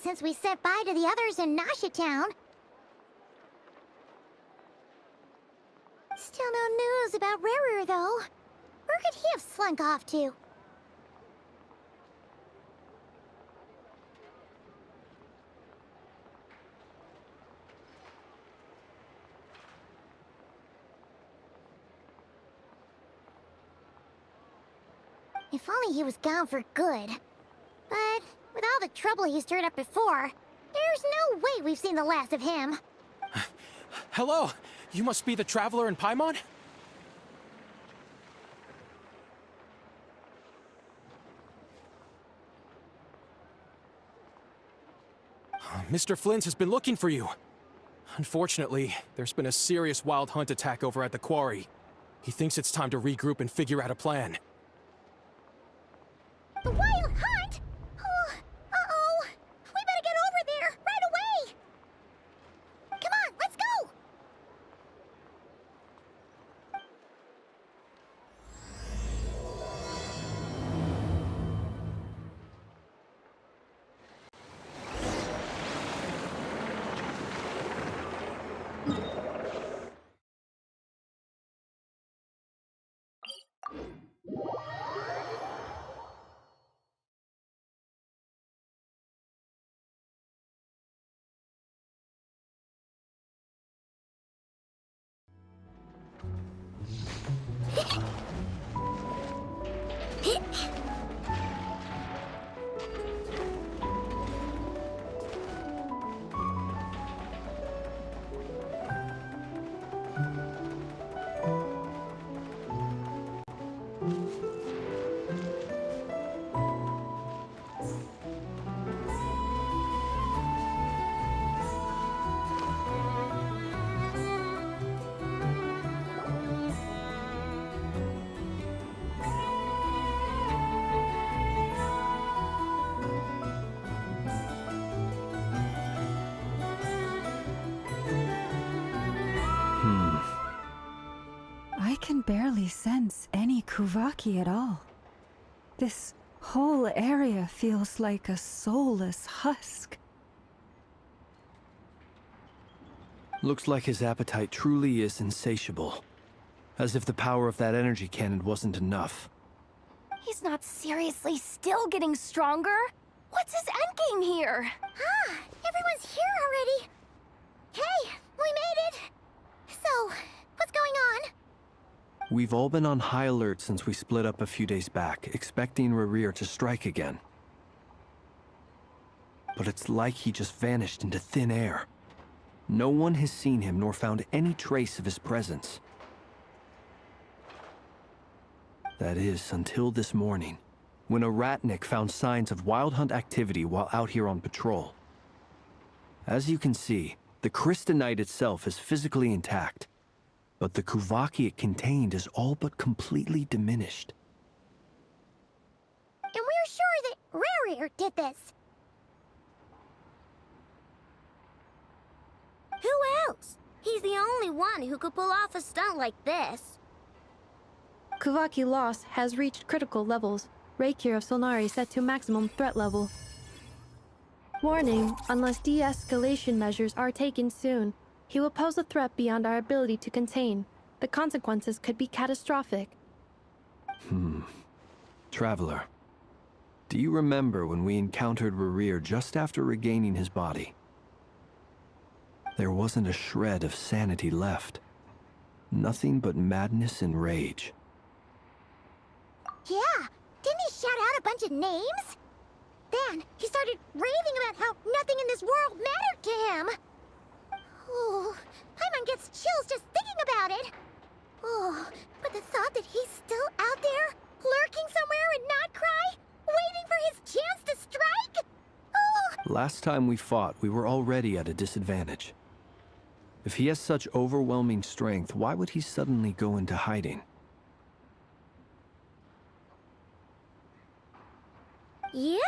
Since we said bye to the others in Nasha Town. Still no news about Rarer, though. Where could he have slunk off to? If only he was gone for good. But with all the trouble he stirred up before, there's no way we've seen the last of him. Hello! You must be the traveler in Paimon? Mr. Flint has been looking for you. Unfortunately, there's been a serious wild hunt attack over at the quarry. He thinks it's time to regroup and figure out a plan. The wild hunt? Oh, uh-oh. We better get over there, right away! Come on, let's go! I can barely sense any Kuvaki at all. This whole area feels like a soulless husk. Looks like his appetite truly is insatiable. As if the power of that energy cannon wasn't enough. He's not seriously still getting stronger? What's his endgame here? Ah, everyone's here already. Hey, we made it. So, what's going on? We've all been on high alert since we split up a few days back, expecting Rarir to strike again. But it's like he just vanished into thin air. No one has seen him nor found any trace of his presence. That is, until this morning, when a ratnik found signs of wild hunt activity while out here on patrol. As you can see, the crystalline itself is physically intact, but the Kuvaki it contained is all but completely diminished. And we're sure that Rarir did this. Who else? He's the only one who could pull off a stunt like this. Kuvaki loss has reached critical levels. Raikir of Solnari set to maximum threat level. Warning, unless de-escalation measures are taken soon, he will pose a threat beyond our ability to contain. The consequences could be catastrophic. Traveler, do you remember when we encountered Rarir just after regaining his body? There wasn't a shred of sanity left. Nothing but madness and rage. Yeah, didn't he shout out a bunch of names? Then he started raving about how nothing in this world mattered to him. Oh, Paimon gets chills just thinking about it. Oh, but the thought that he's still out there, lurking somewhere in Notcry, waiting for his chance to strike? Oh. Last time we fought, we were already at a disadvantage. If he has such overwhelming strength, why would he suddenly go into hiding? Yeah,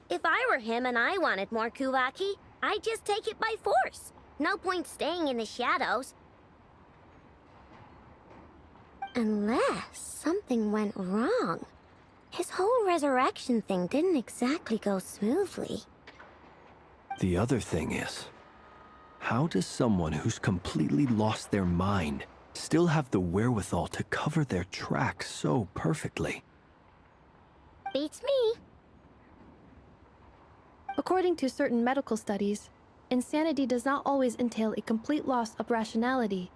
if I were him and I wanted more Kuvaki, I'd just take it by force. No point staying in the shadows. Unless something went wrong. His whole resurrection thing didn't exactly go smoothly. The other thing is, how does someone who's completely lost their mind still have the wherewithal to cover their tracks so perfectly? Beats me. According to certain medical studies, insanity does not always entail a complete loss of rationality.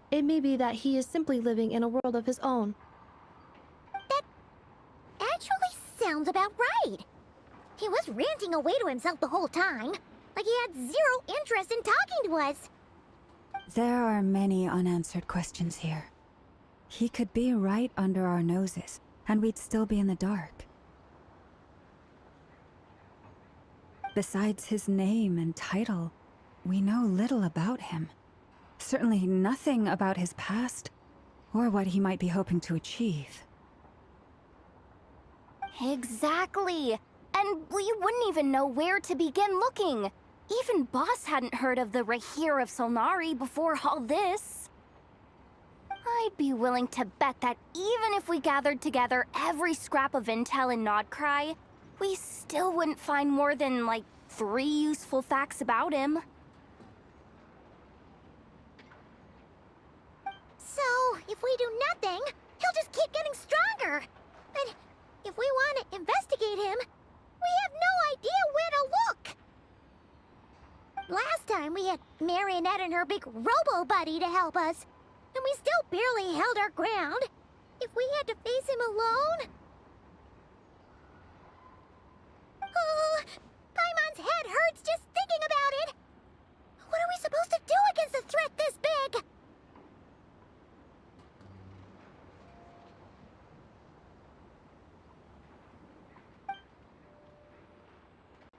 It may be that he is simply living in a world of his own. That actually sounds about right. He was ranting away to himself the whole time, like he had zero interest in talking to us. There are many unanswered questions here. He could be right under our noses, and we'd still be in the dark. Besides his name and title, we know little about him. Certainly nothing about his past, or what he might be hoping to achieve. Exactly. And we wouldn't even know where to begin looking. Even Boss hadn't heard of the Raihir of Solnari before all this. I'd be willing to bet that even if we gathered together every scrap of intel in Nodcry, we still wouldn't find more than, like, 3 useful facts about him. So, if we do nothing, he'll just keep getting stronger. And if we want to investigate him, we have no idea where to look. Last time we had Marionette and her big robo-buddy to help us, and we still barely held our ground. If we had to face him alone... Oh, Paimon's head hurts just thinking about it. What are we supposed to do against a threat this big?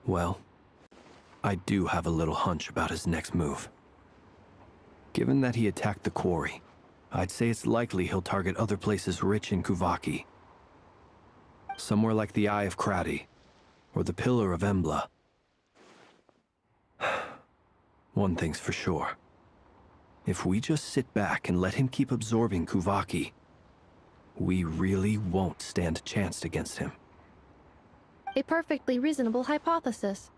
Well, I do have a little hunch about his next move. Given that he attacked the quarry, I'd say it's likely he'll target other places rich in Kuvaki. Somewhere like the Eye of Krati, or the Pillar of Embla. One thing's for sure. If we just sit back and let him keep absorbing Kuvaki, we really won't stand a chance against him. A perfectly reasonable hypothesis.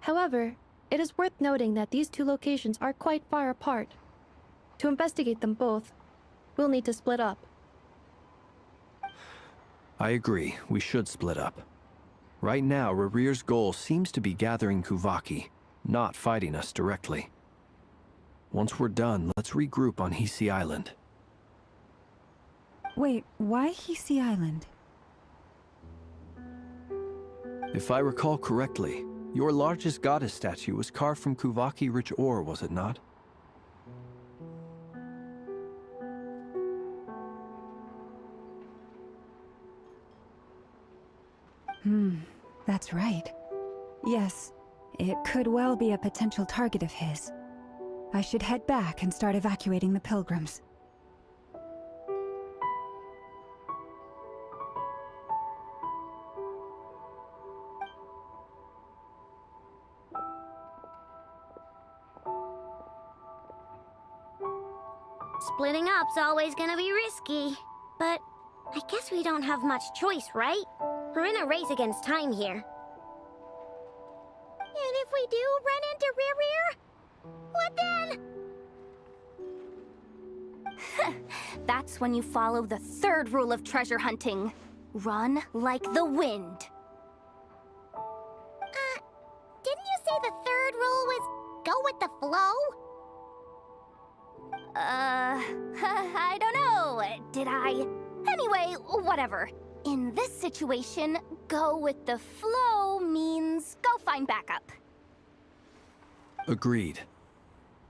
However, it is worth noting that these two locations are quite far apart. To investigate them both, we'll need to split up. I agree, we should split up. Right now, Rarir's goal seems to be gathering Kuvaki, not fighting us directly. Once we're done, let's regroup on Hisi Island. Wait, why Hisi Island? If I recall correctly, your largest goddess statue was carved from Kuvaki-rich ore, was it not? That's right. Yes, it could well be a potential target of his. I should head back and start evacuating the pilgrims. Splitting up's always gonna be risky. But I guess we don't have much choice, right? We're in a race against time here. And if we do run into Rear, what then? That's when you follow the third rule of treasure hunting. Run like the wind. Didn't you say the third rule was go with the flow? I don't know. Did I? Anyway, whatever. In this situation, go with the flow means go find backup. Agreed.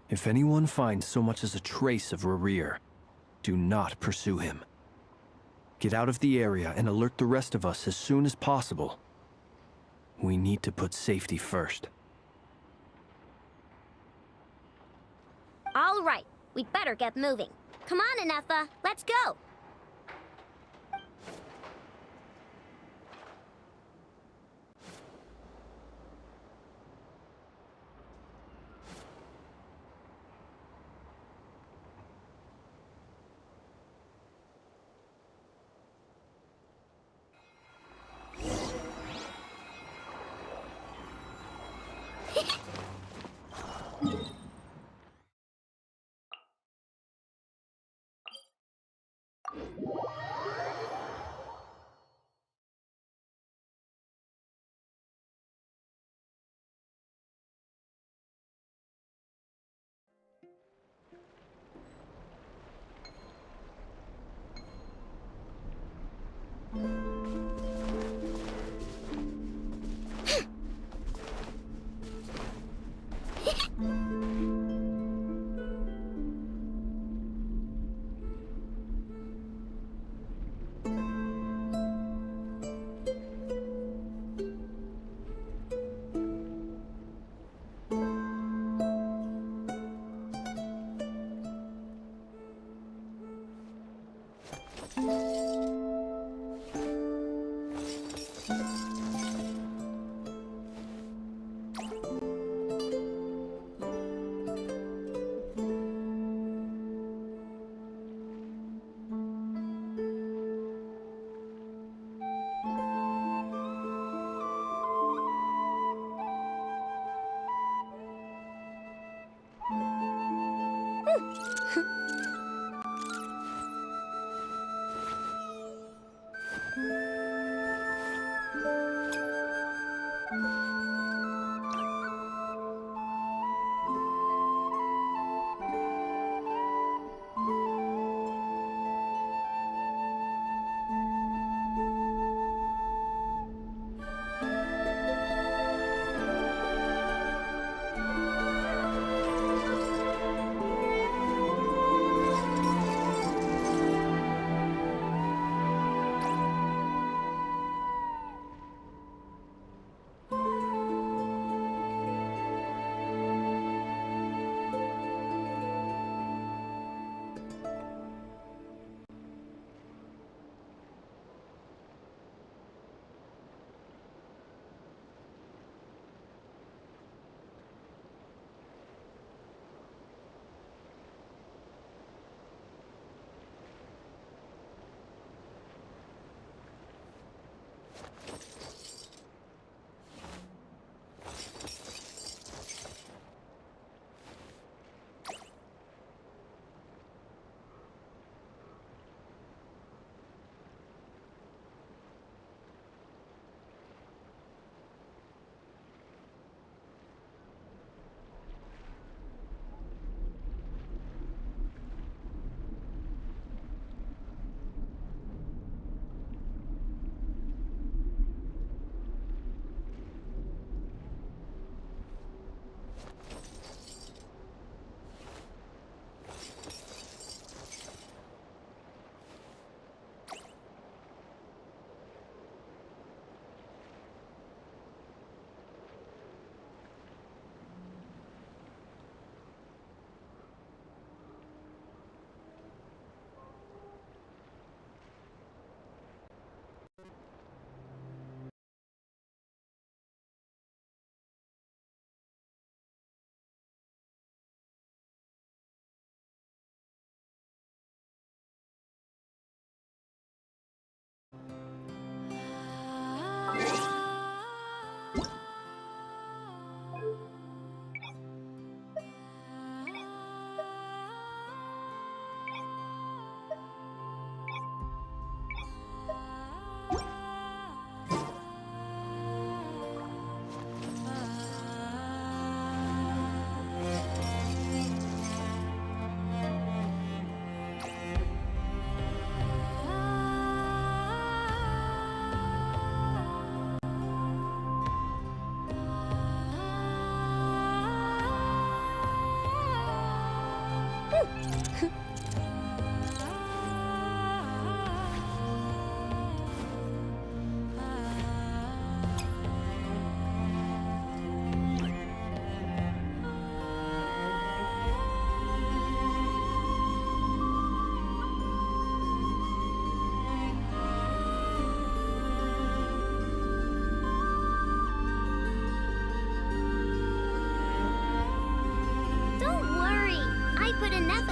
If anyone finds so much as a trace of Rerir, do not pursue him. Get out of the area and alert the rest of us as soon as possible. We need to put safety first. All right, we'd better get moving. Come on, Inetha, let's go.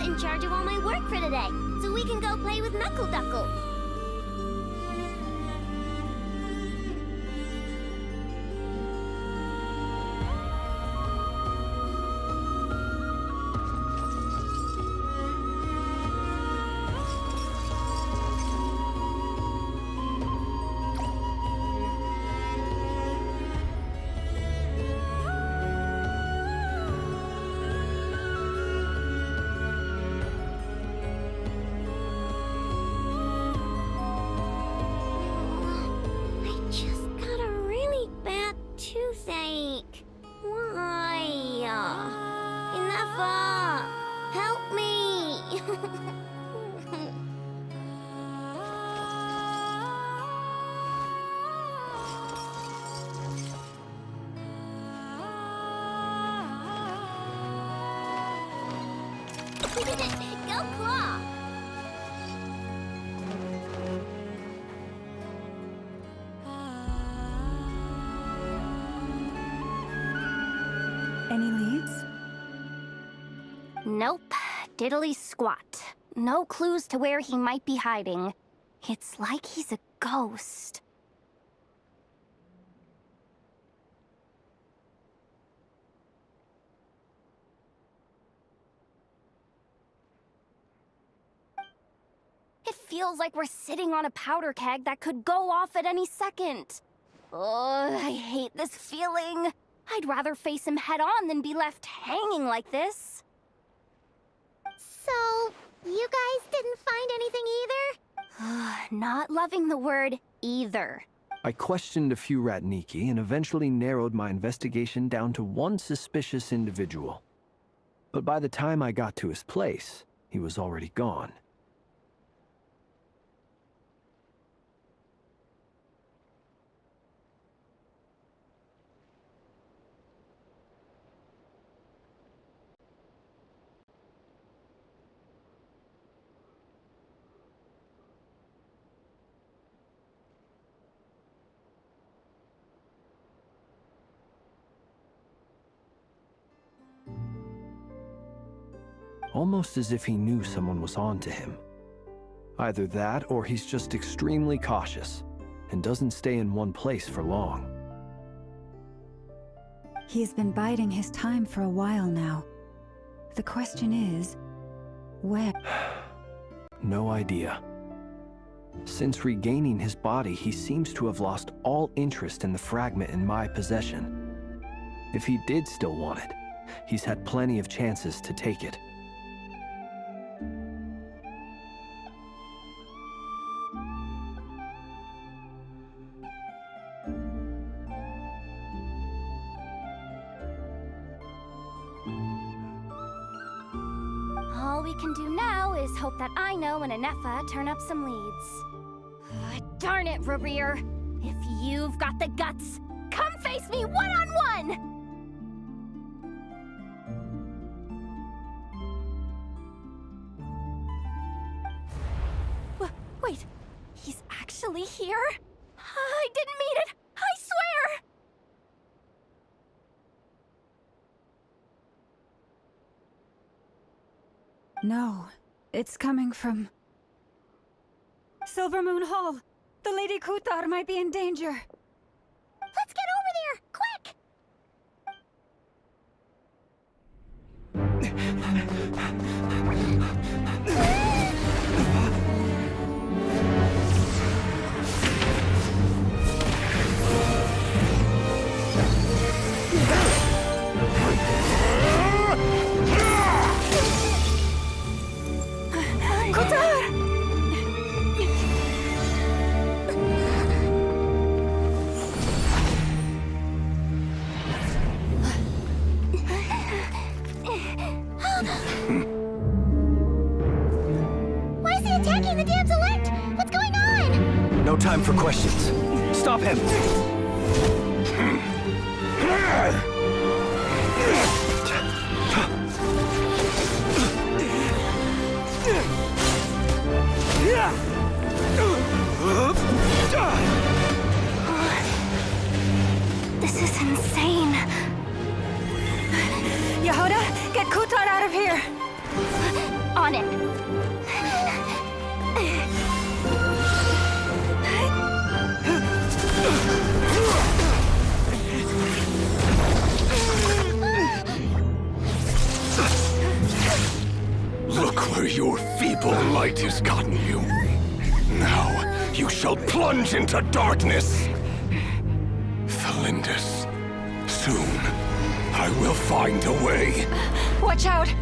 in charge of all my work for today, so we can go play with Knuckle Duckle. Toothache. Why? Enough! Help me! Go Claw! Any leads? Nope. Diddly squat. No clues to where he might be hiding. It's like he's a ghost. It feels like we're sitting on a powder keg that could go off at any second. Oh, I hate this feeling. I'd rather face him head-on than be left hanging like this. So, you guys didn't find anything either? Not loving the word either. I questioned a few Ratniki and eventually narrowed my investigation down to one suspicious individual. But by the time I got to his place, he was already gone. Almost as if he knew someone was on to him. Either that, or he's just extremely cautious, and doesn't stay in one place for long. He's been biding his time for a while now. The question is, where? No idea. Since regaining his body, he seems to have lost all interest in the fragment in my possession. If he did still want it, he's had plenty of chances to take it. All we can do now is hope that Aino and Anefa turn up some leads. Darn it, Rerir! If you've got the guts, come face me one-on-one! Wait, he's actually here? I didn't mean it! I swear! No, it's coming from Silver Moon Hall. The Lady Kutar might be in danger. Let's get over there! Quick! Why is he attacking the damsel elect? What's going on? No time for questions. Stop him! This is insane. Yehuda, get Kutar out of here! On it. Look where your feeble light has gotten you. Now, you shall plunge into darkness. Thalindus, soon, I will find a way. Watch out!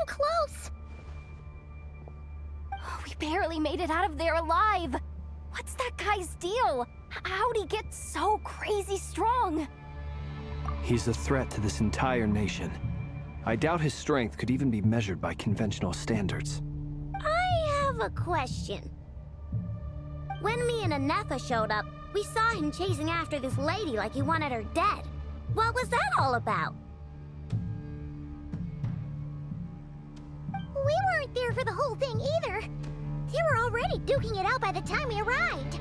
Close! We barely made it out of there alive. What's that guy's deal? How'd he get so crazy strong? He's a threat to this entire nation. I doubt his strength could even be measured by conventional standards. I have a question. When me and Anetha showed up, we saw him chasing after this lady like he wanted her dead. What was that all about? We weren't there for the whole thing either. They were already duking it out by the time we arrived.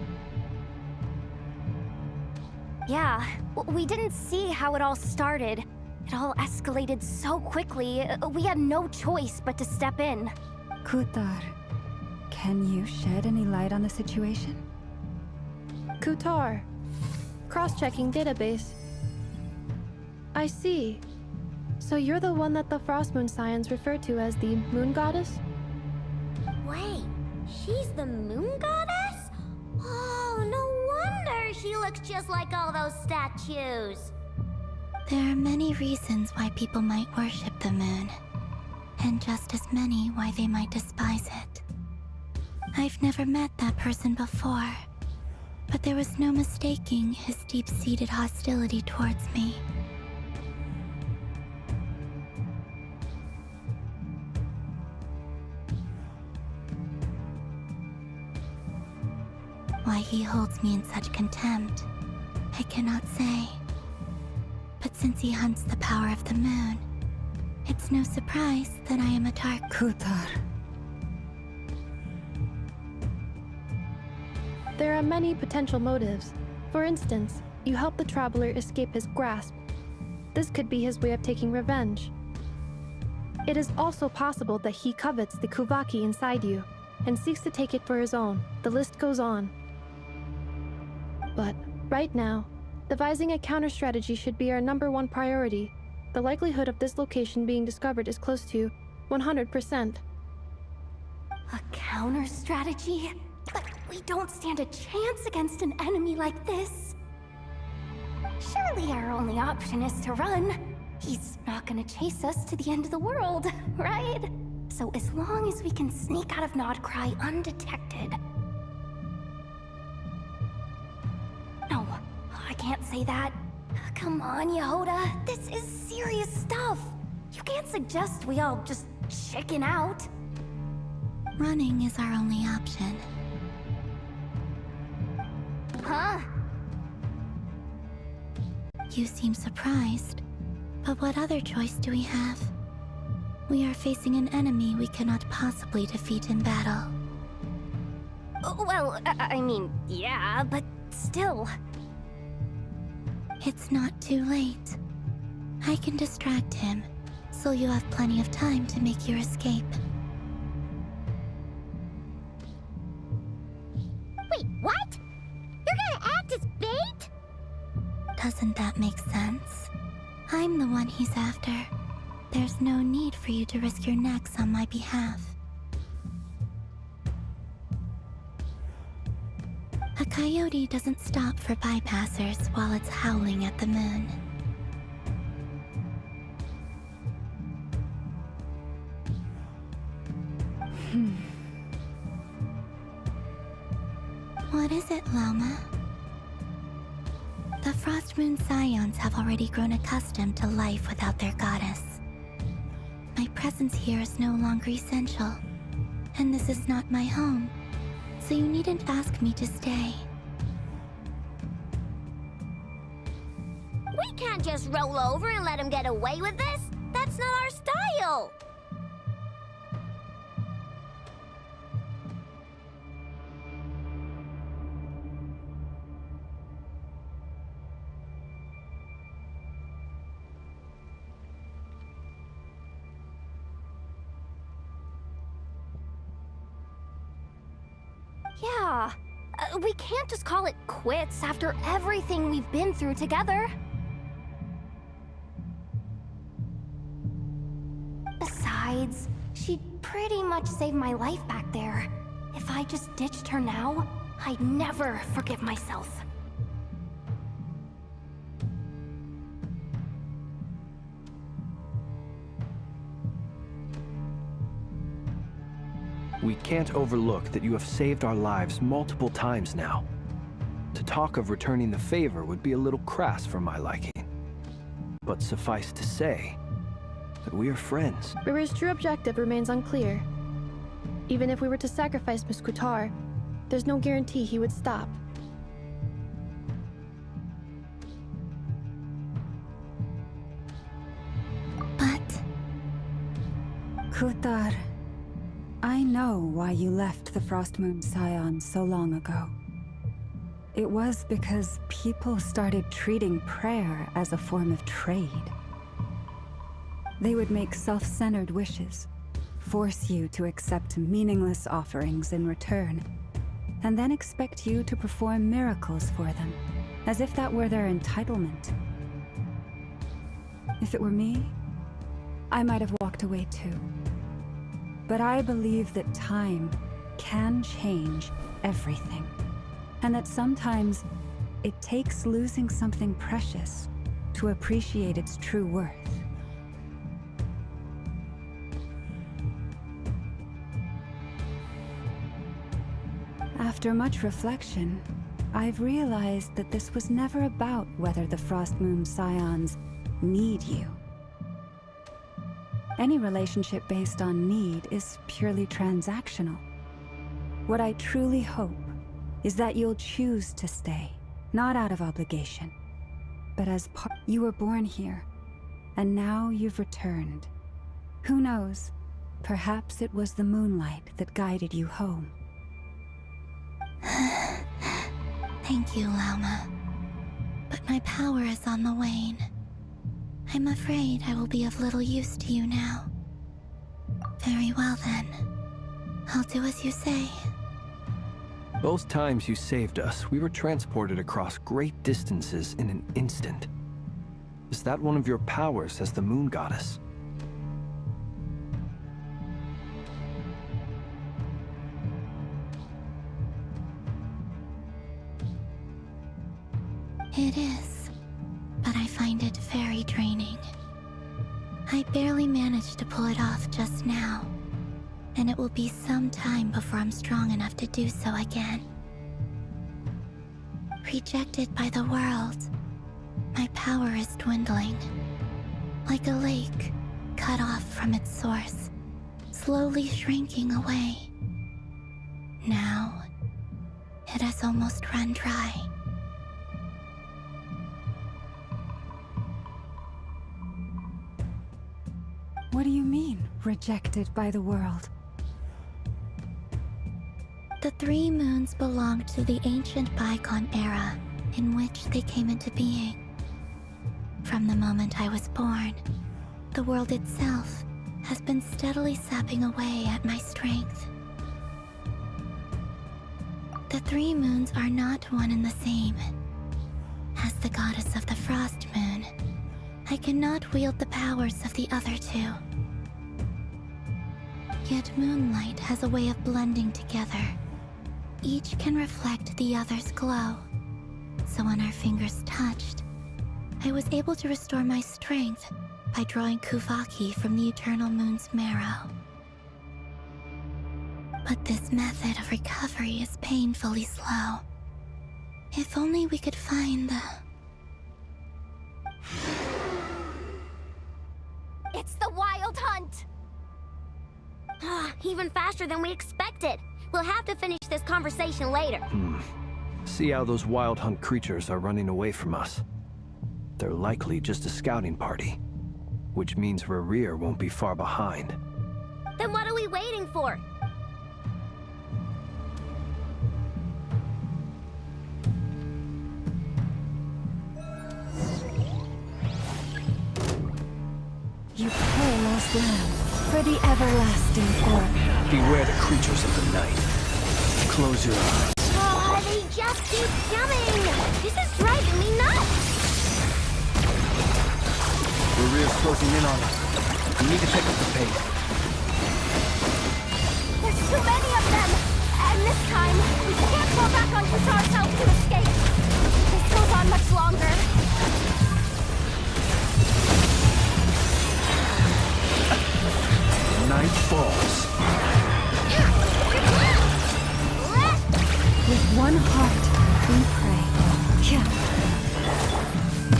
Yeah, we didn't see how it all started. It all escalated so quickly, we had no choice but to step in. Kutar, can you shed any light on the situation? Kutar. Cross-checking database. I see. So you're the one that the Frost Moon Scions refer to as the Moon Goddess? Wait, she's the Moon Goddess? Oh, no wonder she looks just like all those statues. There are many reasons why people might worship the moon, and just as many why they might despise it. I've never met that person before, but there was no mistaking his deep-seated hostility towards me. Why he holds me in such contempt, I cannot say. But since he hunts the power of the moon, it's no surprise that I am a dark... Kutar. There are many potential motives. For instance, you help the Traveler escape his grasp. This could be his way of taking revenge. It is also possible that he covets the Kuvaki inside you, and seeks to take it for his own. The list goes on. But, right now, devising a counter-strategy should be our #1 priority. The likelihood of this location being discovered is close to 100%. A counter-strategy? But we don't stand a chance against an enemy like this. Surely our only option is to run. He's not gonna chase us to the end of the world, right? So as long as we can sneak out of Nodcry undetected... No, I can't say that. Come on, Yehoda. This is serious stuff. You can't suggest we all just chicken out. Running is our only option. Huh? You seem surprised, but what other choice do we have? We are facing an enemy we cannot possibly defeat in battle. Well, I mean, yeah, but still. It's not too late. I can distract him, so you have plenty of time to make your escape. Wait, what? You're gonna act as bait? Doesn't that make sense? I'm the one he's after. There's no need for you to risk your necks on my behalf. A coyote doesn't stop for bypassers while it's howling at the moon. What is it, Loma? The Frost Moon Scions have already grown accustomed to life without their goddess. My presence here is no longer essential, and this is not my home, so you needn't ask me to stay. We can't just roll over and let him get away with this. That's not our style. Yeah, we can't just call it quits after everything we've been through together. Besides, she'd pretty much saved my life back there. If I just ditched her now, I'd never forgive myself. We can't overlook that you have saved our lives multiple times now. To talk of returning the favor would be a little crass for my liking. But suffice to say that we are friends. River's true objective remains unclear. Even if we were to sacrifice Muskutar, there's no guarantee he would stop. But Kutar, I know why you left the Frost Moon Scions so long ago. It was because people started treating prayer as a form of trade. They would make self-centered wishes, force you to accept meaningless offerings in return, and then expect you to perform miracles for them, as if that were their entitlement. If it were me, I might have walked away too. But I believe that time can change everything, and that sometimes it takes losing something precious to appreciate its true worth. After much reflection, I've realized that this was never about whether the Frost Moon Scions need you. Any relationship based on need is purely transactional. What I truly hope is that you'll choose to stay, not out of obligation, but as part. You were born here, and now you've returned. Who knows? Perhaps it was the moonlight that guided you home. thank you, Lauma. But my power is on the wane. I'm afraid I will be of little use to you now. Very well then. I'll do as you say. Both times you saved us, we were transported across great distances in an instant. Is that one of your powers as the Moon Goddess? It is, but I find it very draining. I barely managed to pull it off just now, and it will be some time before I'm strong enough to do so again. Rejected by the world, my power is dwindling. Like a lake cut off from its source, slowly shrinking away. Now, it has almost run dry. What do you mean, rejected by the world? The three moons belonged to the ancient bygone era in which they came into being. From the moment I was born, the world itself has been steadily sapping away at my strength. The three moons are not one and the same. As the goddess of the Frost Moon, I cannot wield the powers of the other two. Yet moonlight has a way of blending together. Each can reflect the other's glow. So when our fingers touched, I was able to restore my strength by drawing Kuvaki from the eternal moon's marrow. But this method of recovery is painfully slow. If only we could find the... It's the Wild Hunt! Even faster than we expected. We'll have to finish this conversation later. See how those Wild Hunt creatures are running away from us. They're likely just a scouting party, which means Rerir won't be far behind. Then what are we waiting for? You poor lost lamb, for the everlasting forest. Beware the creatures of the night. Close your eyes. Oh, they just keep coming! This is driving me nuts! Rerir's closing in on us. We need to pick up the pace. There's too many of them! And this time, we can't fall back on Qatar's help to escape! This goes on much longer. Night falls. With one heart, we pray. Yeah.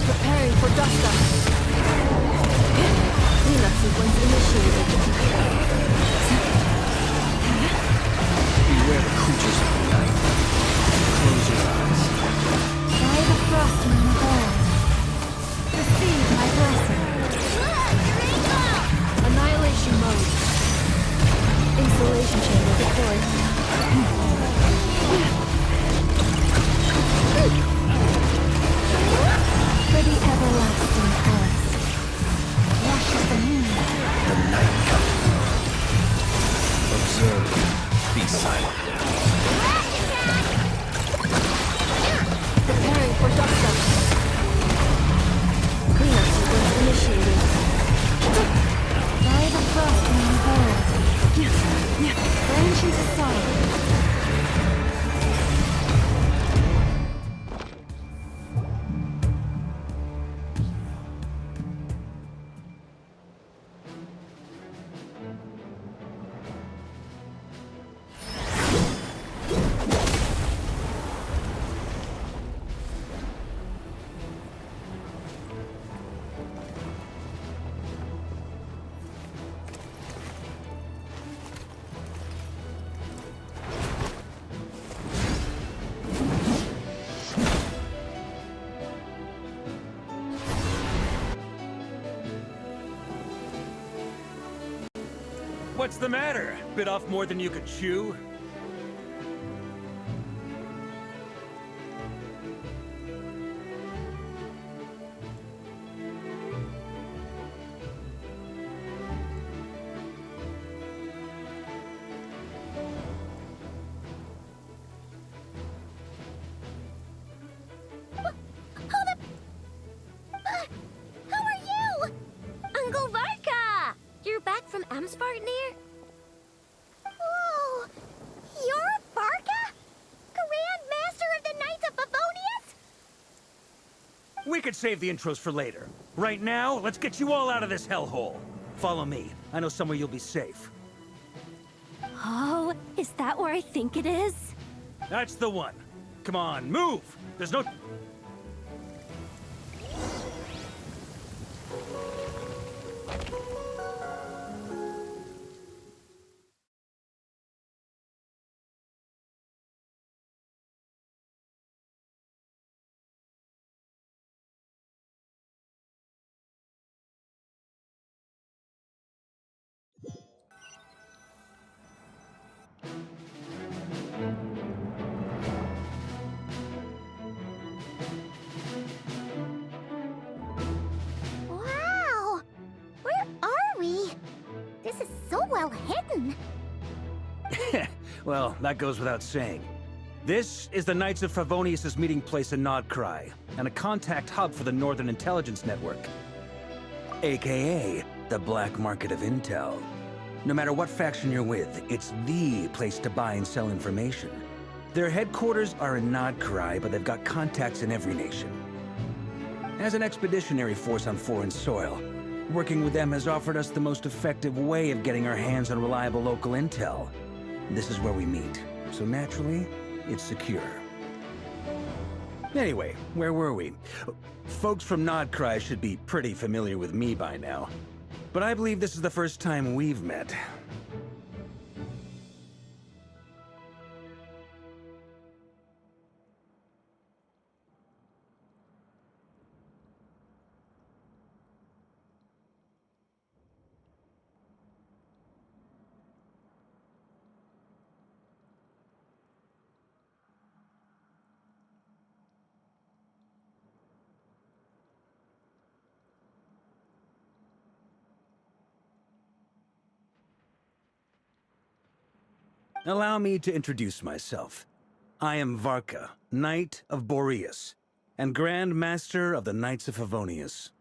Preparing for dust up. Cleanup sequence initiated. Beware the creatures of the night. Close your eyes. By the frost moon of old, receive my blessing. Annihilation mode. Installation chamber deployed. For the everlasting forest. Wash of the moon. The night comes. Observe. Be silent. Preparing for dust up. Cleanup sequence initiated. By the frost moon of old. Branches aside. What's the matter? Bit off more than you could chew? How are you? Uncle Varka! You're back from Amsvartnir? Oh, you're Varka? Grand Master of the Knights of Favonius? We could save the intros for later. Right now, let's get you all out of this hellhole. Follow me. I know somewhere you'll be safe. Oh, is that where I think it is? That's the one. Come on, move! There's no... well hidden. Well, that goes without saying. This is the Knights of Favonius' meeting place in Nodcry, and a contact hub for the Northern Intelligence Network. AKA, the black market of intel. No matter what faction you're with, it's the place to buy and sell information. Their headquarters are in Nodcry, but they've got contacts in every nation. As an expeditionary force on foreign soil, working with them has offered us the most effective way of getting our hands on reliable local intel. This is where we meet, so naturally, it's secure. Anyway, where were we? Folks from Nodcry should be pretty familiar with me by now, but I believe this is the first time we've met. Allow me to introduce myself. I am Varka, Knight of Boreas, and Grand Master of the Knights of Favonius.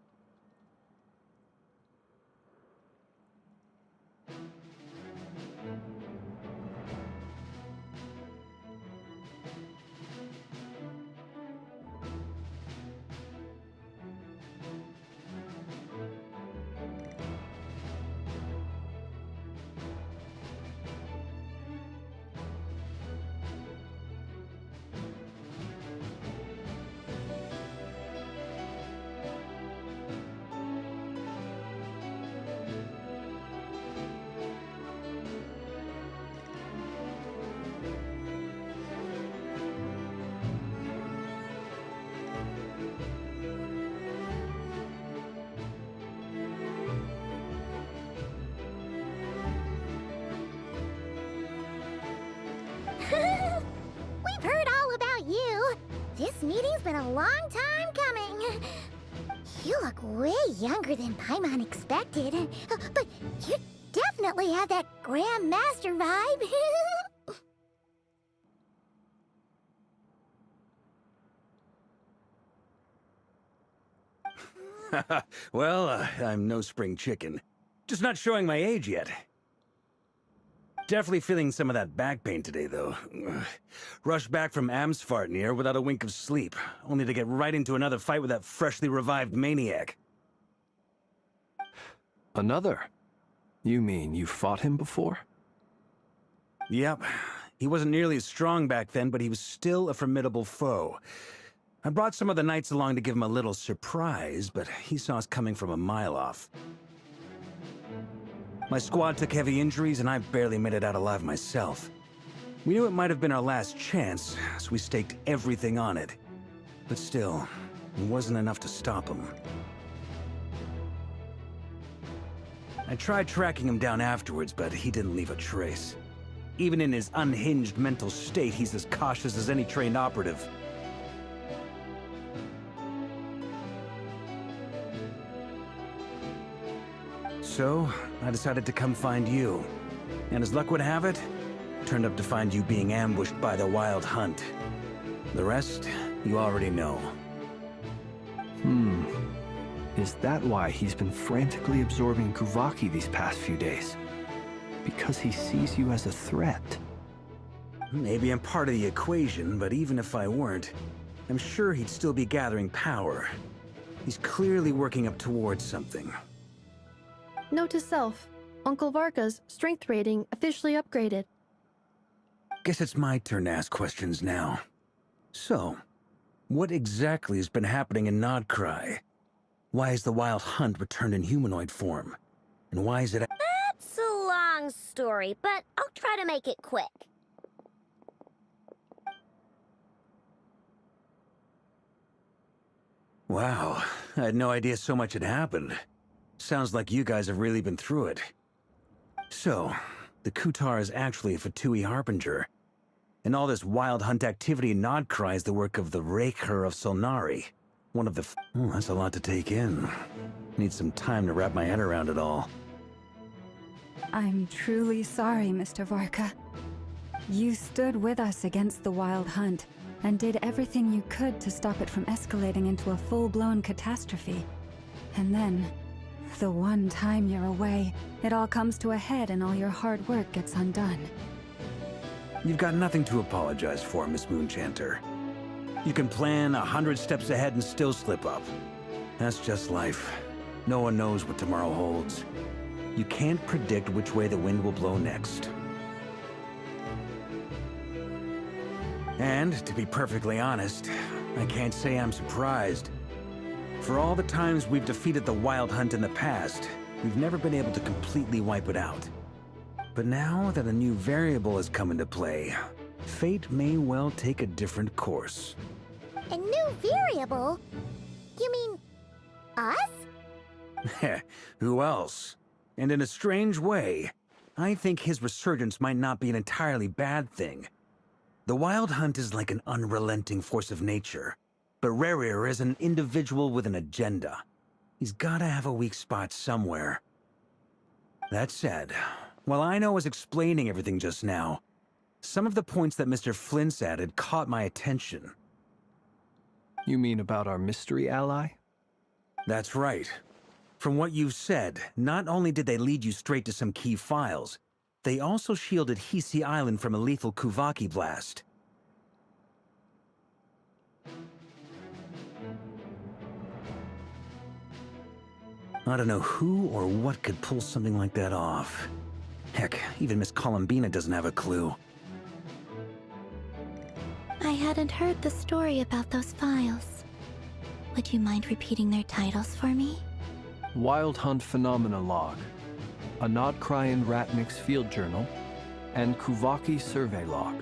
We've heard all about you. This meeting's been a long time coming. You look way younger than Paimon expected. But you definitely have that Grand Master vibe. Well, I'm no spring chicken. Just not showing my age yet. Definitely feeling some of that back pain today, though. Rushed back from Amsfartnir without a wink of sleep, only to get right into another fight with that freshly revived maniac. Another? You mean you fought him before? Yep. He wasn't nearly as strong back then, but he was still a formidable foe. I brought some of the knights along to give him a little surprise, but he saw us coming from a mile off. My squad took heavy injuries, and I barely made it out alive myself. We knew it might have been our last chance, so we staked everything on it. But still, it wasn't enough to stop him. I tried tracking him down afterwards, but he didn't leave a trace. Even in his unhinged mental state, he's as cautious as any trained operative. So, I decided to come find you. And as luck would have it, turned up to find you being ambushed by the Wild Hunt. The rest, you already know. Is that why he's been frantically absorbing Kuvaki these past few days? Because he sees you as a threat? Maybe I'm part of the equation, but even if I weren't, I'm sure he'd still be gathering power. He's clearly working up towards something. Note to self, Uncle Varka's strength rating officially upgraded. Guess it's my turn to ask questions now. So, what exactly has been happening in Nodcry? Why is the Wild Hunt returned in humanoid form? And why is it— That's a long story, but I'll try to make it quick. Wow, I had no idea so much had happened. Sounds like you guys have really been through it. So, the Kutar is actually a Fatui Harbinger. And all this Wild Hunt activity in Nodcry is the work of the Raker of Solnari. One of the Oh, that's a lot to take in. Need some time to wrap my head around it all. I'm truly sorry, Mr. Varka. You stood with us against the Wild Hunt, and did everything you could to stop it from escalating into a full-blown catastrophe. And then, the one time you're away, it all comes to a head and all your hard work gets undone. You've got nothing to apologize for, Miss Moonchanter. You can plan 100 steps ahead and still slip up. That's just life. No one knows what tomorrow holds. You can't predict which way the wind will blow next. And, to be perfectly honest, I can't say I'm surprised. For all the times we've defeated the Wild Hunt in the past, we've never been able to completely wipe it out. But now that a new variable has come into play, fate may well take a different course. A new variable? You mean us? Who else? And in a strange way, I think his resurgence might not be an entirely bad thing. The Wild Hunt is like an unrelenting force of nature, but Rerir is an individual with an agenda. He's gotta have a weak spot somewhere. That said, while I was explaining everything just now, some of the points that Mr. Flint's added caught my attention. You mean about our mystery ally? That's right. From what you've said, not only did they lead you straight to some key files, they also shielded Hisi Island from a lethal Kuvaki blast. I don't know who or what could pull something like that off. Heck, even Miss Columbina doesn't have a clue. I hadn't heard the story about those files. Would you mind repeating their titles for me? Wild Hunt Phenomena Log, a Nodcryan Ratnik's Field Journal, and Kuvaki Survey Log.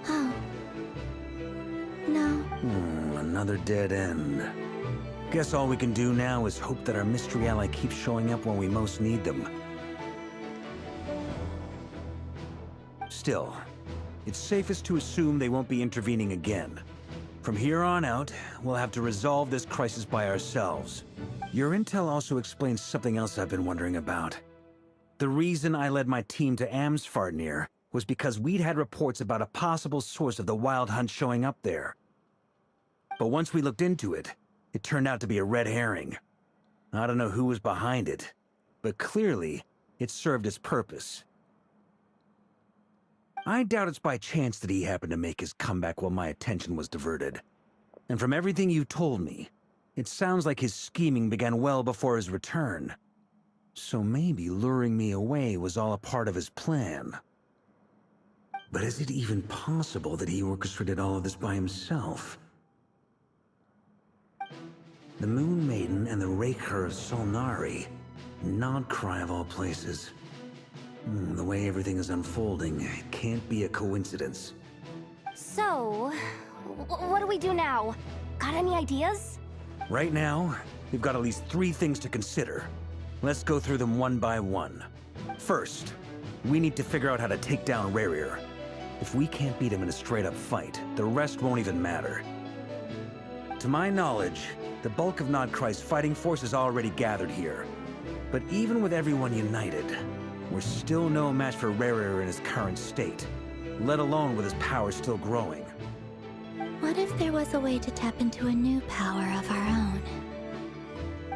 Oh. No. Another dead end. Guess all we can do now is hope that our mystery ally keeps showing up when we most need them. Still, it's safest to assume they won't be intervening again. From here on out, we'll have to resolve this crisis by ourselves. Your intel also explains something else I've been wondering about. The reason I led my team to Amsfarnir was because we'd had reports about a possible source of the Wild Hunt showing up there. But once we looked into it, it turned out to be a red herring. I don't know who was behind it, but clearly, it served its purpose. I doubt it's by chance that he happened to make his comeback while my attention was diverted. And from everything you told me, it sounds like his scheming began well before his return. So maybe luring me away was all a part of his plan. But is it even possible that he orchestrated all of this by himself? The Moon Maiden and the Raker of Solnari. Nodcry of all places. The way everything is unfolding, it can't be a coincidence. So, what do we do now? Got any ideas? Right now, we've got at least 3 things to consider. Let's go through them one by one. First, we need to figure out how to take down Rerir. If we can't beat him in a straight-up fight, the rest won't even matter. To my knowledge, the bulk of Nodcry's fighting force is already gathered here. But even with everyone united, we're still no match for Rerir in his current state, let alone with his power still growing. What if there was a way to tap into a new power of our own?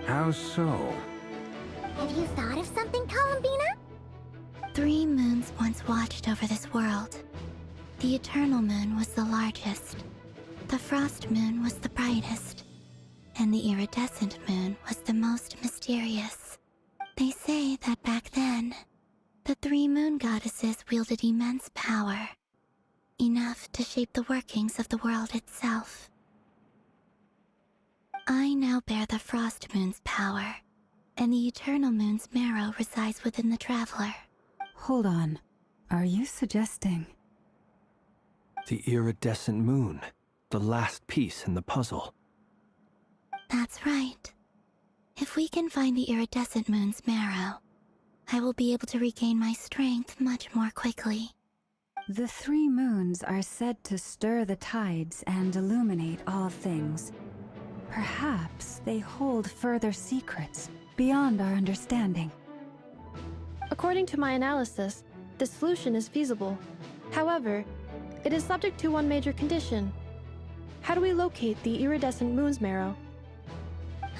How so? Have you thought of something, Columbina? 3 moons once watched over this world. The Eternal Moon was the largest. The Frost Moon was the brightest. And the Iridescent Moon was the most mysterious. They say that back then, the 3 moon goddesses wielded immense power. Enough to shape the workings of the world itself. I now bear the Frost Moon's power, and the Eternal Moon's marrow resides within the Traveler. Hold on. Are you suggesting... The Iridescent Moon, the last piece in the puzzle. That's right. If we can find the Iridescent Moon's marrow, I will be able to regain my strength much more quickly. The 3 moons are said to stir the tides and illuminate all things. Perhaps they hold further secrets beyond our understanding. According to my analysis, the solution is feasible. However, it is subject to one major condition. How do we locate the iridescent moon's marrow?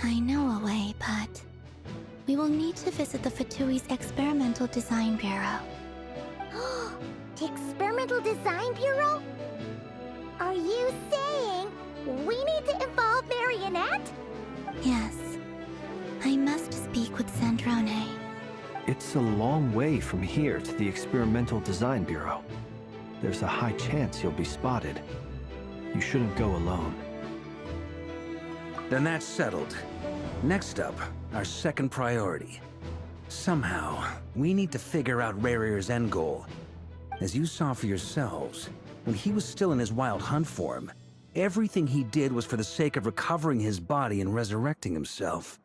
I know a way, but we will need to visit the Fatui's Experimental Design Bureau. The Experimental Design Bureau? Are you saying we need to involve Marionette? Yes. I must speak with Sandrone. It's a long way from here to the Experimental Design Bureau. There's a high chance you'll be spotted. You shouldn't go alone. Then that's settled. Next up, our second priority. Somehow, we need to figure out Rarier's end goal. As you saw for yourselves, when he was still in his wild hunt form, everything he did was for the sake of recovering his body and resurrecting himself.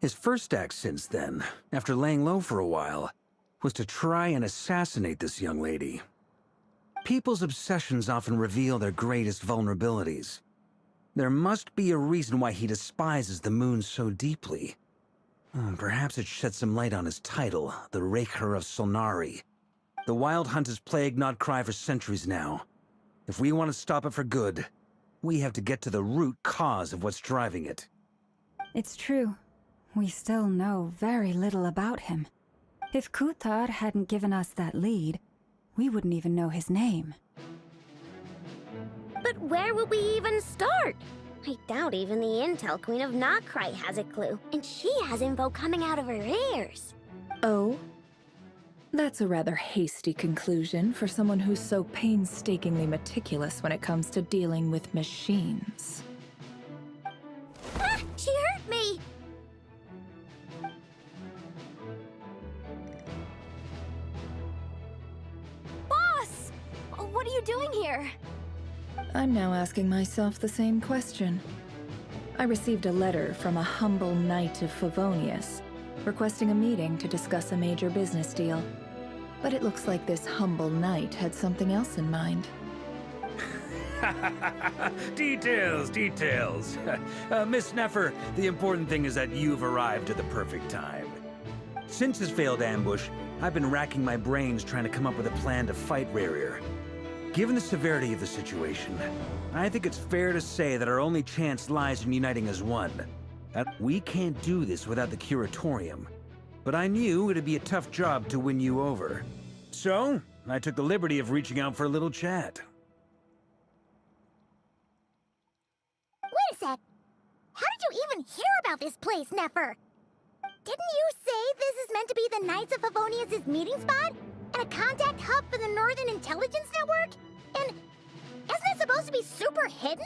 His first act since then, after laying low for a while, was to try and assassinate this young lady. People's obsessions often reveal their greatest vulnerabilities. There must be a reason why he despises the moon so deeply. Perhaps it sheds some light on his title, the Raker of Solnari. The Wild Hunt has plagued Nodcry for centuries now. If we want to stop it for good, we have to get to the root cause of what's driving it. It's true. We still know very little about him. If Kuthar hadn't given us that lead, we wouldn't even know his name. But where would we even start? I doubt even the Intel Queen of Nodcry has a clue, and she has info coming out of her ears. Oh? That's a rather hasty conclusion for someone who's so painstakingly meticulous when it comes to dealing with machines. Ah! She hurt me! Boss! What are you doing here? I'm now asking myself the same question. I received a letter from a humble knight of Favonius, requesting a meeting to discuss a major business deal. But it looks like this humble knight had something else in mind. Details, details. Miss Nefer, the important thing is that you've arrived at the perfect time. Since his failed ambush, I've been racking my brains trying to come up with a plan to fight Rarier. Given the severity of the situation, I think it's fair to say that our only chance lies in uniting as one. We can't do this without the Curatorium, but I knew it'd be a tough job to win you over. So, I took the liberty of reaching out for a little chat. Wait a sec. How did you even hear about this place, Nefer? Didn't you say this is meant to be the Knights of Favonius' meeting spot? And a contact hub for the Northern Intelligence Network? And isn't it supposed to be super hidden?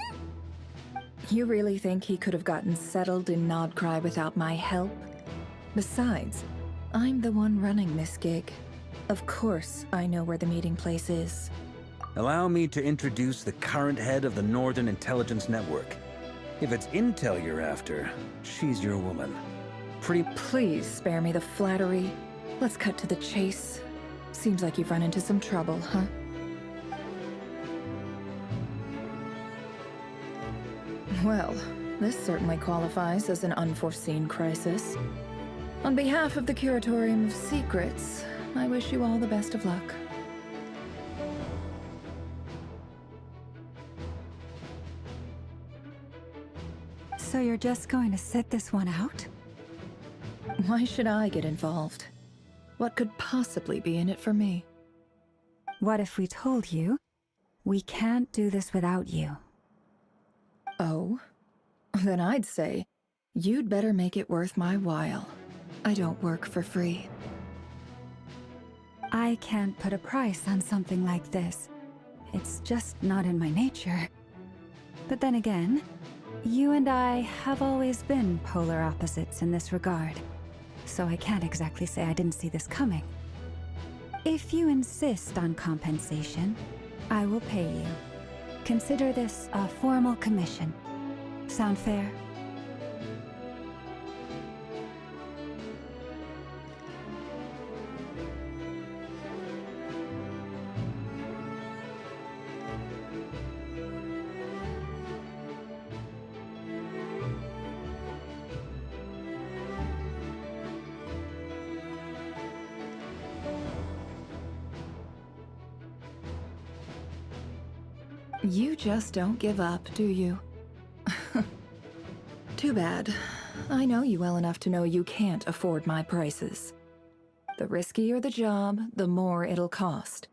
You really think he could have gotten settled in Nodcry without my help? Besides, I'm the one running this gig. Of course I know where the meeting place is. Allow me to introduce the current head of the Northern Intelligence Network. If it's intel you're after, she's your woman. Please spare me the flattery. Let's cut to the chase. Seems like you've run into some trouble, huh? Well, this certainly qualifies as an unforeseen crisis. On behalf of the Curatorium of Secrets, I wish you all the best of luck. So you're just going to sit this one out? Why should I get involved? What could possibly be in it for me? What if we told you we can't do this without you? Oh? Then I'd say, you'd better make it worth my while. I don't work for free. I can't put a price on something like this. It's just not in my nature. But then again, you and I have always been polar opposites in this regard. So I can't exactly say I didn't see this coming. If you insist on compensation, I will pay you. Consider this a formal commission. Sound fair? You just don't give up, do you? Too bad. I know you well enough to know you can't afford my prices. The riskier the job, the more it'll cost.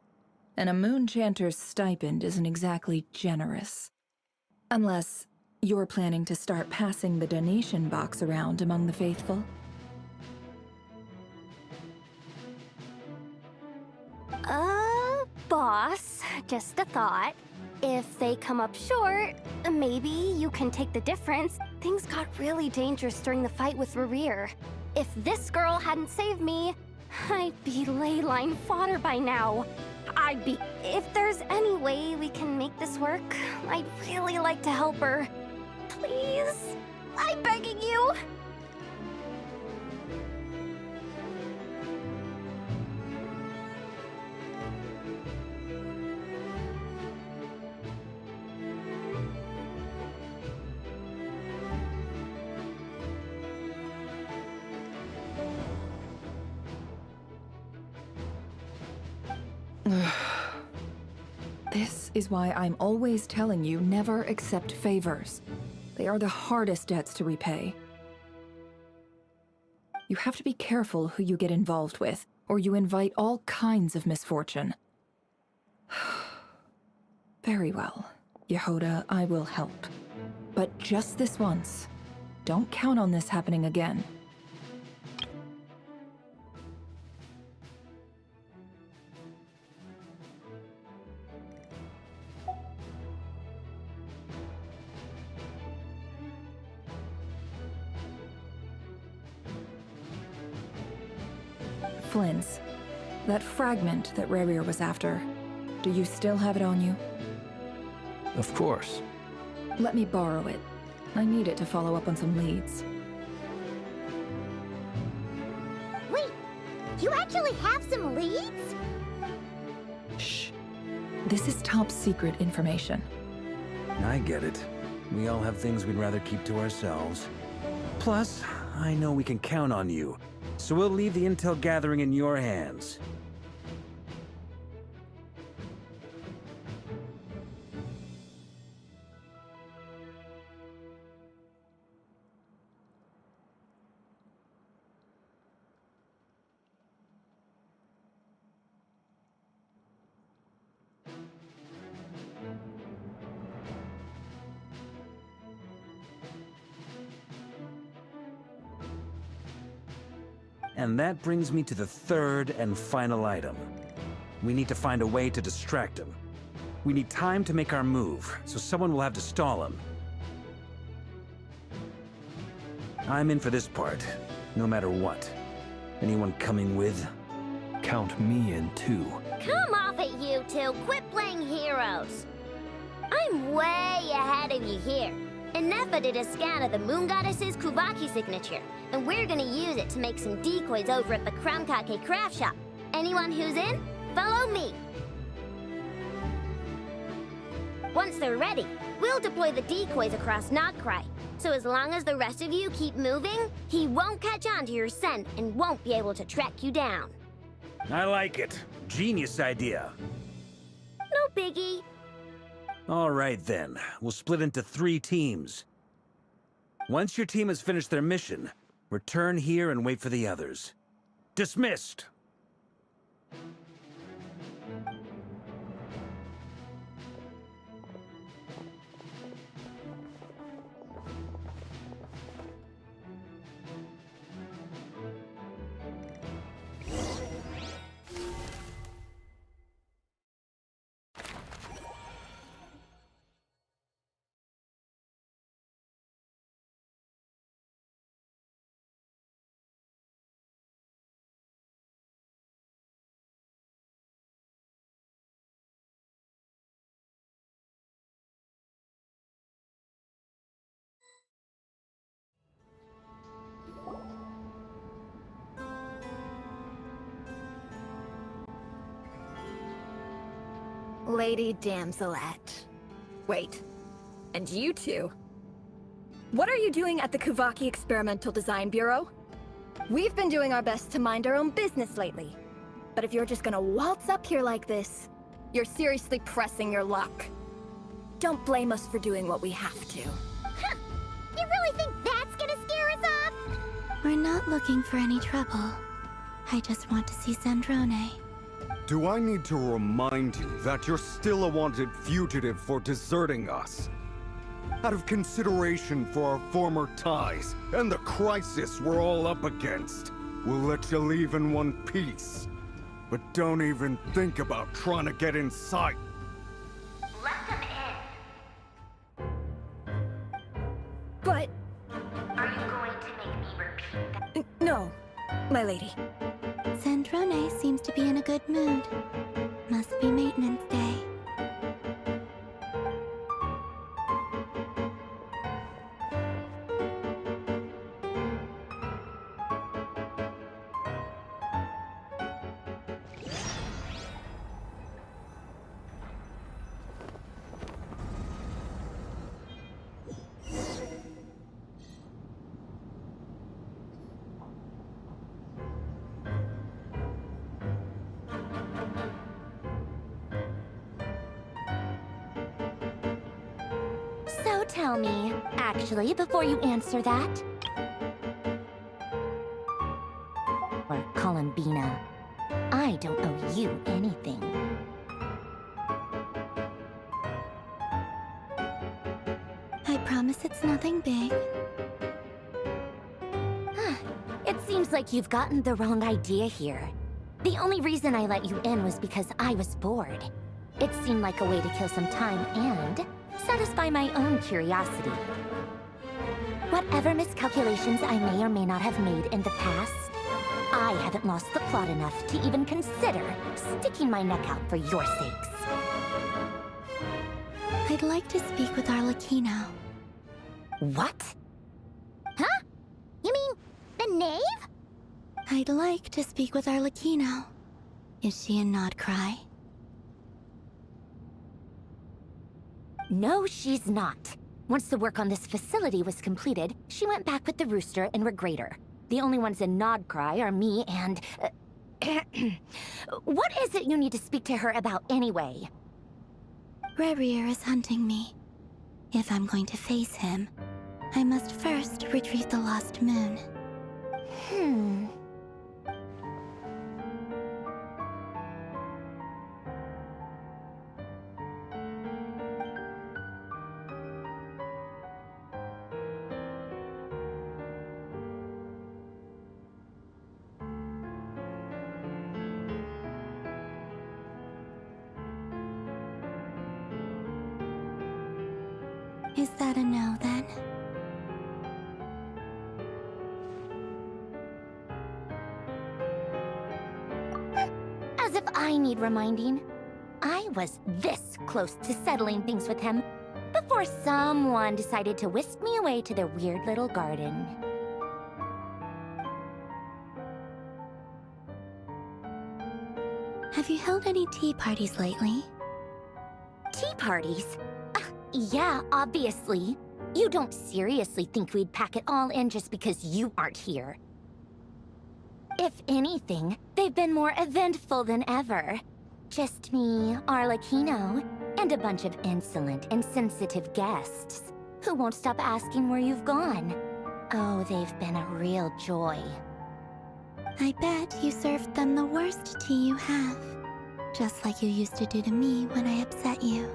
And a moon chanter's stipend isn't exactly generous. Unless you're planning to start passing the donation box around among the faithful. Boss, just a thought. If they come up short, maybe you can take the difference. Things got really dangerous during the fight with Rerir. If this girl hadn't saved me, I'd be ley line fodder by now. If there's any way we can make this work, I'd really like to help her. Please, I'm begging you. This is why I'm always telling you never accept favors. They are the hardest debts to repay. You have to be careful who you get involved with, or you invite all kinds of misfortune. Very well, Yehoda, I will help. But just this once. Don't count on this happening again. Flynn's. That fragment that Rerir was after. Do you still have it on you? Of course. Let me borrow it. I need it to follow up on some leads. Wait, you actually have some leads? Shh. This is top secret information. I get it. We all have things we'd rather keep to ourselves. Plus, I know we can count on you. So we'll leave the intel gathering in your hands. And that brings me to the third and final item. We need to find a way to distract him. We need time to make our move, so someone will have to stall him. I'm in for this part, no matter what. Anyone coming with? Count me in too. Come off it, you two. Quit playing heroes. I'm way ahead of you here. Nefa did a scan of the Moon Goddess's Kuvaki signature, and we're gonna use it to make some decoys over at the Kramkake craft shop. Anyone who's in, follow me. Once they're ready, we'll deploy the decoys across Nogcry. So as long as the rest of you keep moving, he won't catch on to your scent and won't be able to track you down. I like it. Genius idea. No biggie. All right then, we'll split into 3 teams. Once your team has finished their mission, return here and wait for the others. Dismissed! Lady Damselette. Wait, and you two? What are you doing at the Kuvaki Experimental Design Bureau? We've been doing our best to mind our own business lately. But if you're just gonna waltz up here like this, you're seriously pressing your luck. don't blame us for doing what we have to. Huh. You really think that's gonna scare us off? We're not looking for any trouble. I just want to see Zandrone. Do I need to remind you that you're still a wanted fugitive for deserting us? Out of consideration for our former ties and the crisis we're all up against, we'll let you leave in one piece. But don't even think about trying to get inside. Let them in. But... Are you going to make me repeat that? No, my lady. Zandrone seems to be in a good mood. Must be maintenance day. So tell me, actually, before you answer that... Or Columbina, I don't owe you anything. I promise it's nothing big. It seems like you've gotten the wrong idea here. The only reason I let you in was because I was bored. It seemed like a way to kill some time and satisfy my own curiosity. Whatever miscalculations I may or may not have made in the past, I haven't lost the plot enough to even consider sticking my neck out for your sakes. I'd like to speak with Arlecchino. What? Huh? You mean the knave? I'd like to speak with Arlecchino. Is she in Nodcry? No, she's not. Once the work on this facility was completed, she went back with the Rooster and Regrator. The only ones in Nodcry are me and... What is it you need to speak to her about anyway? Rerir is hunting me. If I'm going to face him, I must first retrieve the lost moon. Is that a no, then? As if I need reminding. I was this close to settling things with him before someone decided to whisk me away to their weird little garden. Have you held any tea parties lately? Tea parties? Yeah, obviously. You don't seriously think we'd pack it all in just because you aren't here. If anything, they've been more eventful than ever. Just me, Arlecchino, and a bunch of insolent and sensitive guests who won't stop asking where you've gone. Oh, they've been a real joy. I bet you served them the worst tea you have. Just like you used to do to me when I upset you.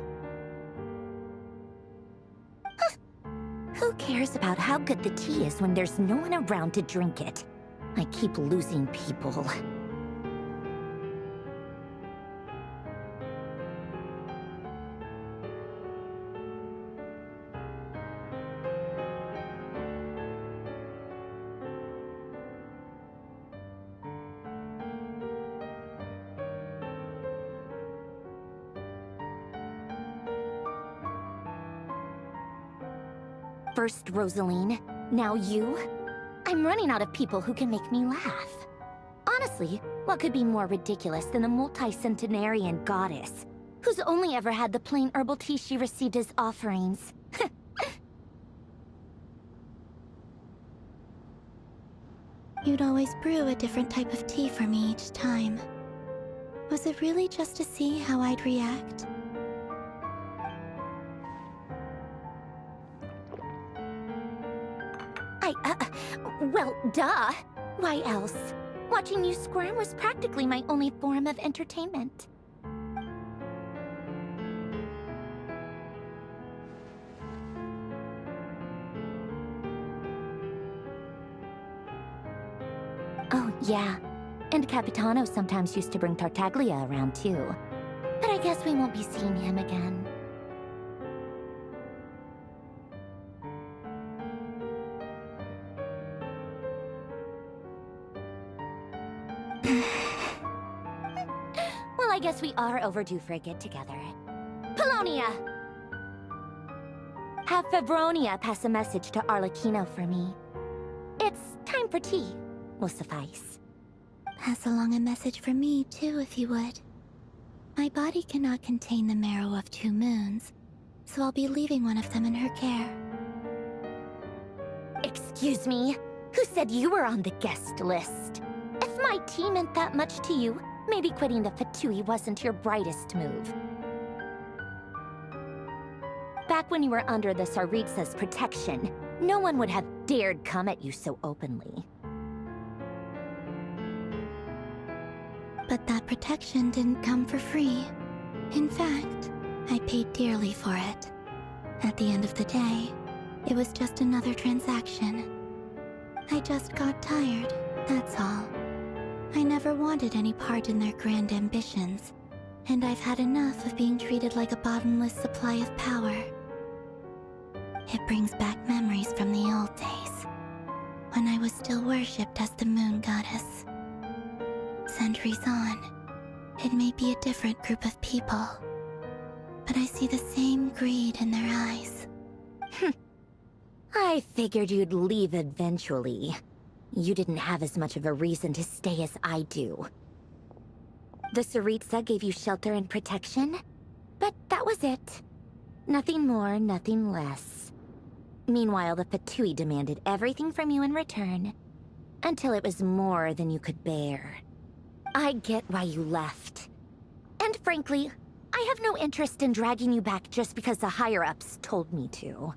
Who cares about how good the tea is when there's no one around to drink it? I keep losing people. First Rosaline, now you? I'm running out of people who can make me laugh. Honestly, what could be more ridiculous than a multi-centenarian goddess who's only ever had the plain herbal tea she received as offerings? You'd always brew a different type of tea for me each time. Was it really just to see how I'd react? Well, duh. Why else? Watching you squirm was practically my only form of entertainment. Oh, yeah. And Capitano sometimes used to bring Tartaglia around, too. But I guess we won't be seeing him again. Well, I guess we are overdue for a get-together. Polonia! Have Febronia pass a message to Arlecchino for me. It's time for tea. Will suffice. Pass along a message for me, too, if you would. My body cannot contain the marrow of 2 moons, so I'll be leaving one of them in her care. Excuse me? Who said you were on the guest list? If my tea meant that much to you, maybe quitting the Fatui wasn't your brightest move. Back when you were under the Tsaritsa's protection, no one would have dared come at you so openly. But that protection didn't come for free. In fact, I paid dearly for it. At the end of the day, it was just another transaction. I just got tired, that's all. I never wanted any part in their grand ambitions, and I've had enough of being treated like a bottomless supply of power. It brings back memories from the old days, when I was still worshipped as the moon goddess. Centuries on, it may be a different group of people, but I see the same greed in their eyes. I figured you'd leave eventually. You didn't have as much of a reason to stay as I do. The Tsaritsa gave you shelter and protection, but that was it. Nothing more, nothing less. Meanwhile, the Fatui demanded everything from you in return, until it was more than you could bear. I get why you left. And frankly, I have no interest in dragging you back just because the higher-ups told me to.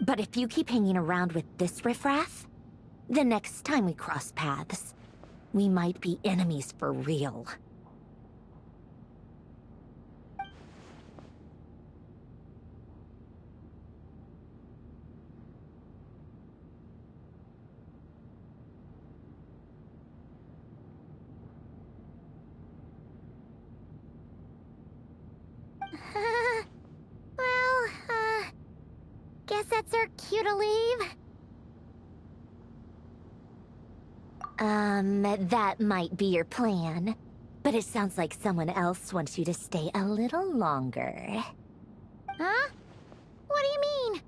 But if you keep hanging around with this riffraff, the next time we cross paths, we might be enemies for real. Guess that's our cue to leave. That might be your plan. But it sounds like someone else wants you to stay a little longer. Huh? What do you mean?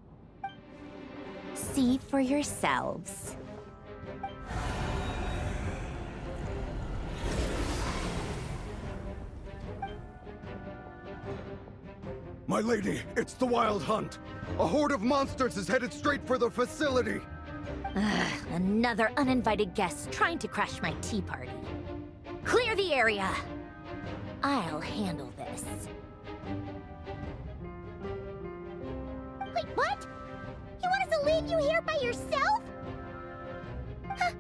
See for yourselves. My lady, it's the Wild Hunt. A horde of monsters is headed straight for the facility. Another uninvited guest trying to crash my tea party. Clear the area. I'll handle this. Wait, what? You want us to leave you here by yourself? Huh.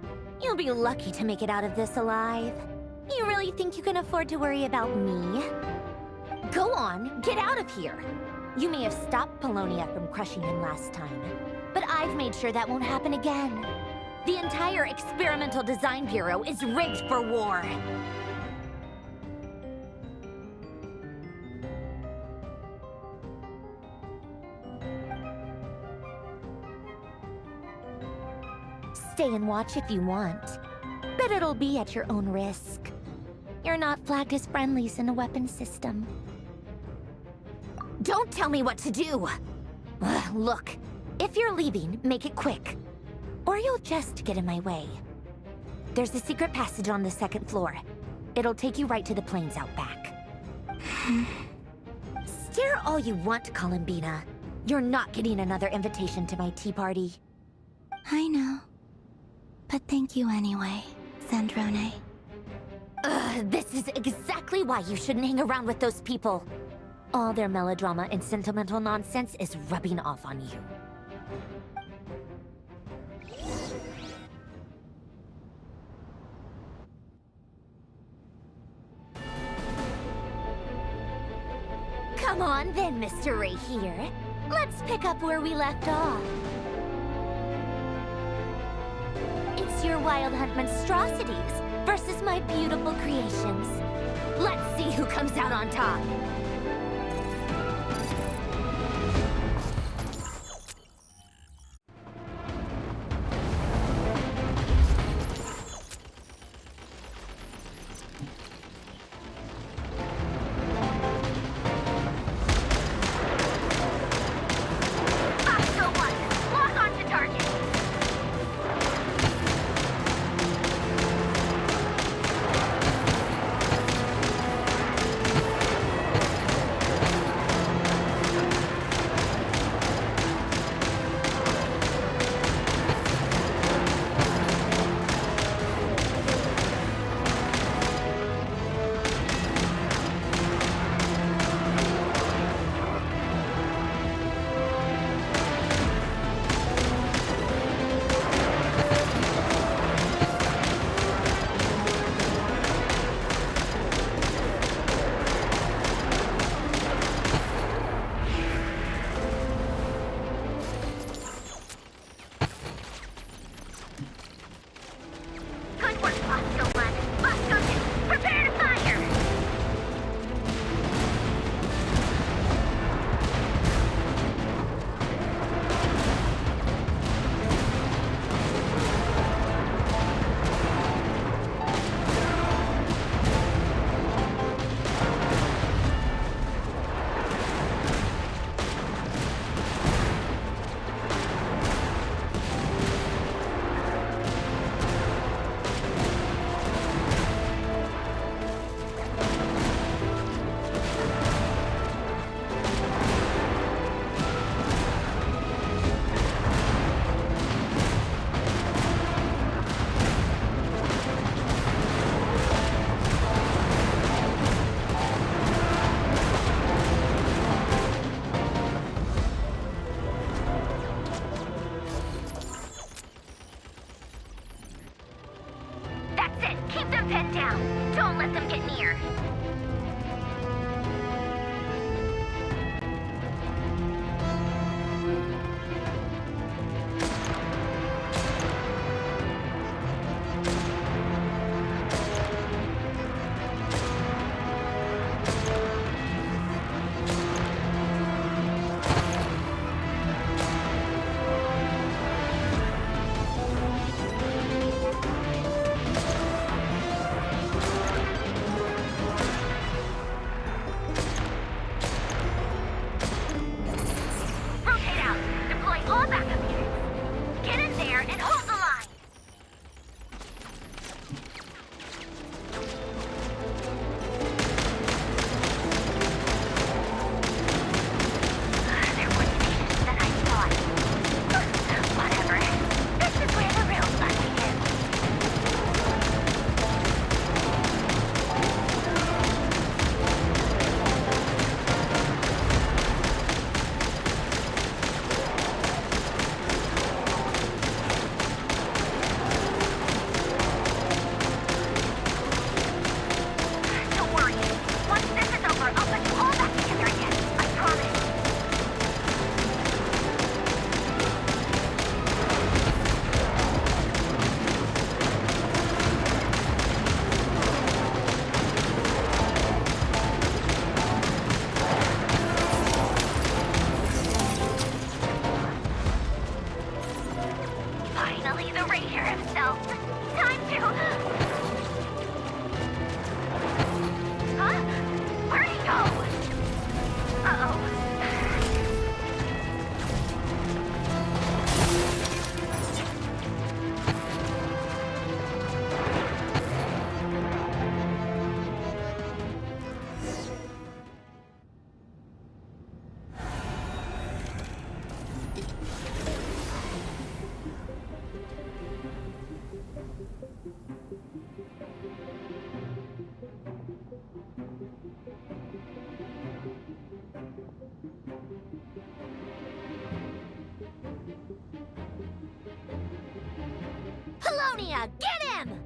You'll be lucky to make it out of this alive. You really think you can afford to worry about me? Go on, get out of here. You may have stopped Polonia from crushing him last time, but I've made sure that won't happen again. The entire Experimental Design Bureau is rigged for war. Stay and watch if you want, but it'll be at your own risk. You're not flagged as friendlies in the weapons system. Don't tell me what to do! Look, if you're leaving, make it quick. Or you'll just get in my way. There's a secret passage on the 2nd floor. It'll take you right to the plains out back. Stare all you want, Columbina. You're not getting another invitation to my tea party. I know. But thank you anyway, Sandrone. This is exactly why you shouldn't hang around with those people. All their melodrama and sentimental nonsense is rubbing off on you. Come on then, Mr. Ray here. Let's pick up where we left off. It's your Wild Hunt monstrosities versus my beautiful creations. Let's see who comes out on top. Polonia! Get him!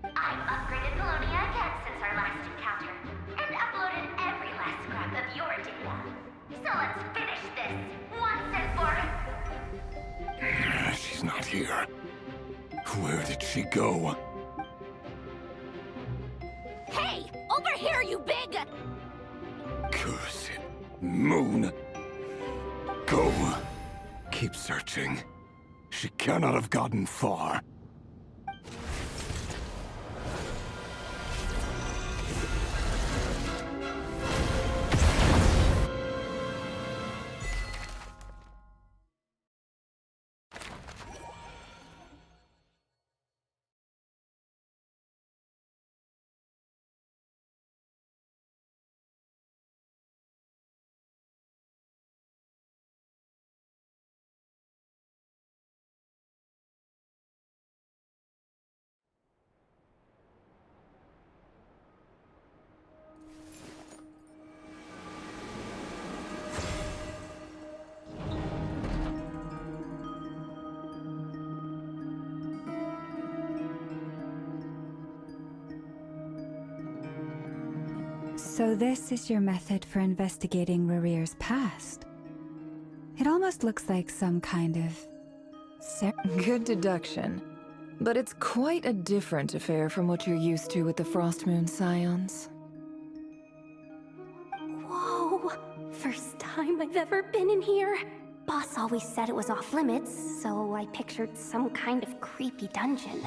I've upgraded Polonia again since our last encounter, and uploaded every last scrap of your data. So let's finish this, once and for... She's not here. Where did she go? Hey! Over here, you big... Curse it. Moon. Go. Keep searching. She cannot have gotten far. So this is your method for investigating Rarir's past? It almost looks like some kind of... Good deduction. But it's quite a different affair from what you're used to with the Frost Moon Scions. Whoa! First time I've ever been in here. Boss always said it was off limits, so I pictured some kind of creepy dungeon.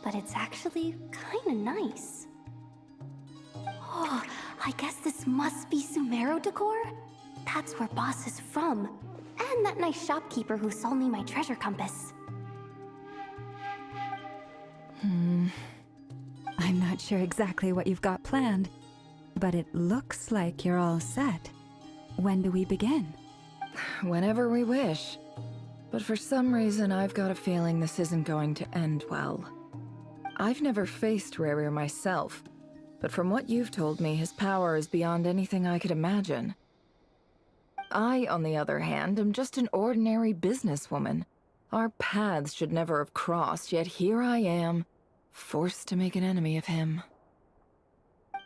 But it's actually kinda nice. Oh, I guess this must be Sumero decor? That's where Boss is from. And that nice shopkeeper who sold me my treasure compass. I'm not sure exactly what you've got planned, but it looks like you're all set. When do we begin? Whenever we wish. But for some reason, I've got a feeling this isn't going to end well. I've never faced Rarir myself, but from what you've told me, his power is beyond anything I could imagine. I, on the other hand, am just an ordinary businesswoman. Our paths should never have crossed, yet here I am, forced to make an enemy of him.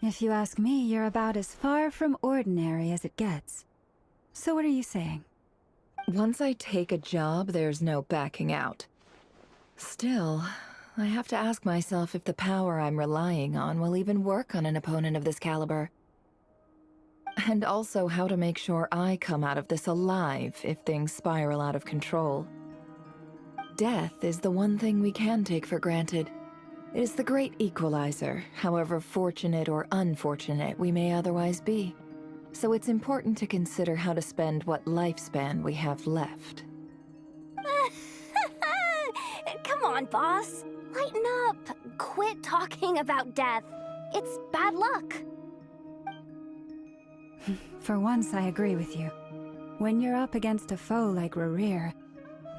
If you ask me, you're about as far from ordinary as it gets. So what are you saying? Once I take a job, there's no backing out. Still, I have to ask myself if the power I'm relying on will even work on an opponent of this caliber. And also how to make sure I come out of this alive if things spiral out of control. Death is the one thing we can take for granted. It is the great equalizer, however fortunate or unfortunate we may otherwise be. So it's important to consider how to spend what lifespan we have left. Come on, boss. Lighten up. Quit talking about death. It's bad luck. For once, I agree with you. When you're up against a foe like Rarir,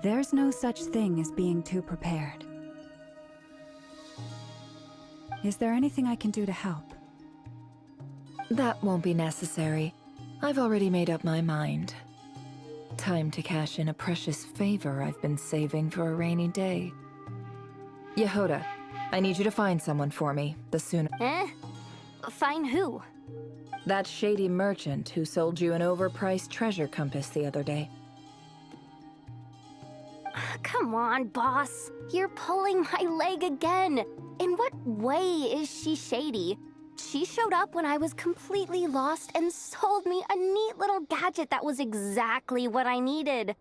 there's no such thing as being too prepared. Is there anything I can do to help? That won't be necessary. I've already made up my mind. Time to cash in a precious favor I've been saving for a rainy day. Yehoda, I need you to find someone for me, the sooner. Find who? That shady merchant who sold you an overpriced treasure compass the other day. Come on, boss. You're pulling my leg again. In what way is she shady? She showed up when I was completely lost and sold me a neat little gadget that was exactly what I needed.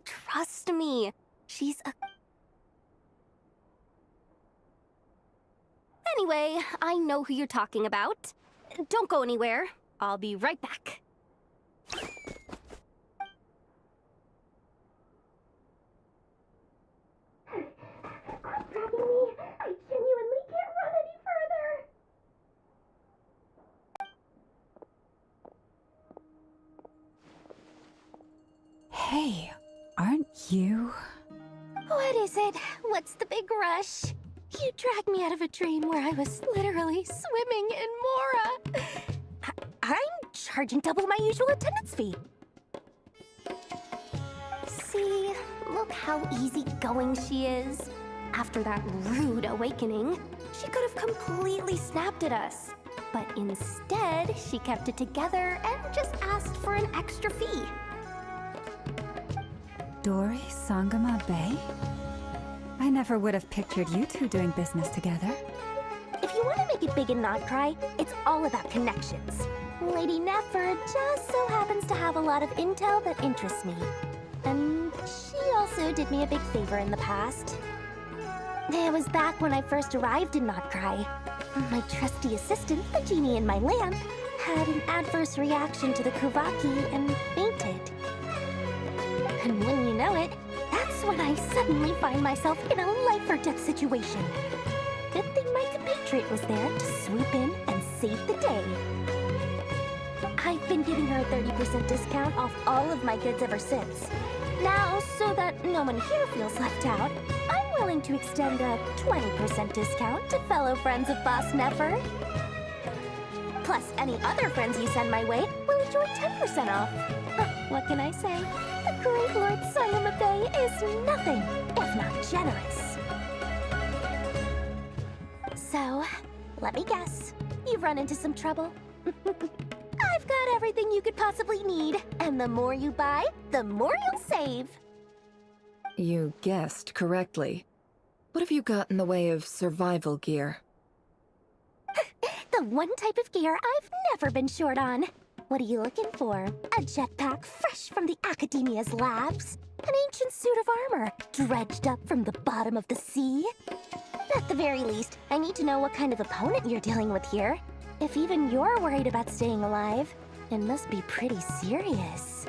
Trust me, she's a... Anyway, I know who you're talking about. Don't go anywhere. I'll be right back. Quit dragging me. I genuinely can't run any further. Hey, aren't you? What is it? What's the big rush? You dragged me out of a dream where I was literally swimming in Mora. I'm charging double my usual attendance fee. See, look how easygoing she is. After that rude awakening, she could have completely snapped at us. But instead, she kept it together and just asked for an extra fee. Dori Sangama Bay? I never would have pictured you two doing business together. If you want to make it big and not cry, it's all about connections. Lady Nefer just so happens to have a lot of intel that interests me. And she also did me a big favor in the past. It was back when I first arrived in Notcry. My trusty assistant, the genie in my lamp, had an adverse reaction to the Kuvaki and fainted. And when you know it, that's when I suddenly find myself in a life-or-death situation. Good thing my compatriot was there to swoop in and save the day. I've been giving her a 30% discount off all of my goods ever since. Now, so that no one here feels left out, I'm willing to extend a 20% discount to fellow friends of Boss Nefer. Plus, any other friends you send my way will enjoy 10% off. What can I say? The great Lord Sangama Bay is nothing if not generous. So, let me guess. You've run into some trouble? I've got everything you could possibly need, and the more you buy, the more you'll save. You guessed correctly. What have you got in the way of survival gear? The one type of gear I've never been short on. What are you looking for? A jetpack fresh from the Academia's labs? An ancient suit of armor dredged up from the bottom of the sea? At the very least, I need to know what kind of opponent you're dealing with here. If even you're worried about staying alive, it must be pretty serious.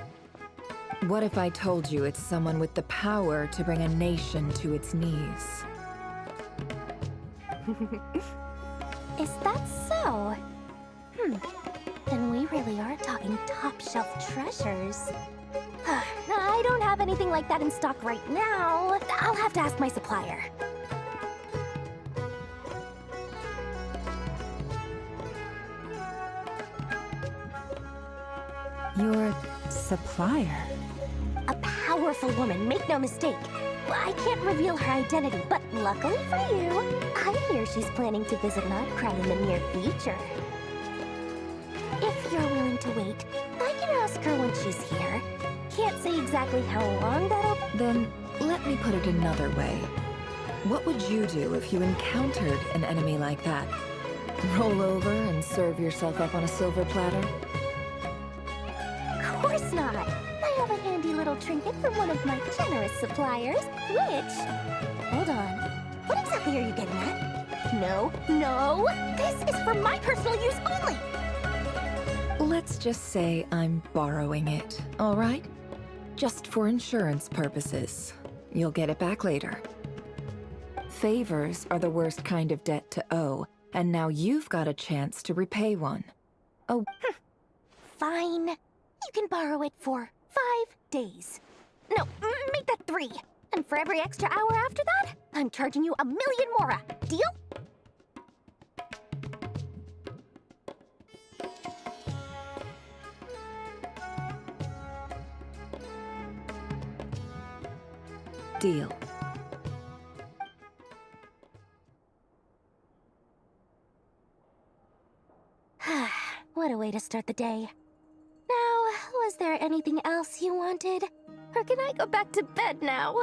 What if I told you it's someone with the power to bring a nation to its knees? Is that so? Then we really are talking top-shelf treasures. I don't have anything like that in stock right now. I'll have to ask my supplier. Your supplier? A powerful woman, make no mistake. I can't reveal her identity, but luckily for you, I hear she's planning to visit Notcry in the near future. If you're willing to wait, I can ask her when she's here. Can't say exactly how long that'll... Then, let me put it another way. What would you do if you encountered an enemy like that? Roll over and serve yourself up on a silver platter? Of course not! I have a handy little trinket from one of my generous suppliers, which... Hold on. What exactly are you getting at? No, no! This is for my personal use only! Let's just say I'm borrowing it, all right? Just for insurance purposes. You'll get it back later. Favors are the worst kind of debt to owe, and now you've got a chance to repay one. Oh, Fine. You can borrow it for 5 days. No, make that 3. And for every extra hour after that, I'm charging you 1,000,000 mora. Deal? deal. What a way to start the day. Now, was there anything else you wanted? Or can I go back to bed now?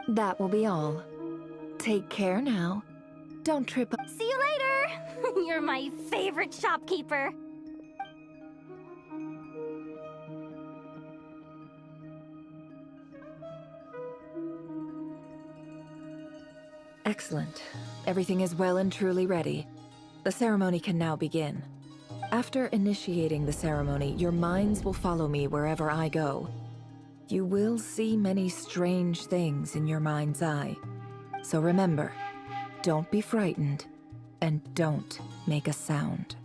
That will be all. Take care now. Don't trip up. See you later! You're my favorite shopkeeper. Excellent. Everything is well and truly ready. The ceremony can now begin. After initiating the ceremony, your minds will follow me wherever I go. You will see many strange things in your mind's eye. So remember, don't be frightened, and don't make a sound.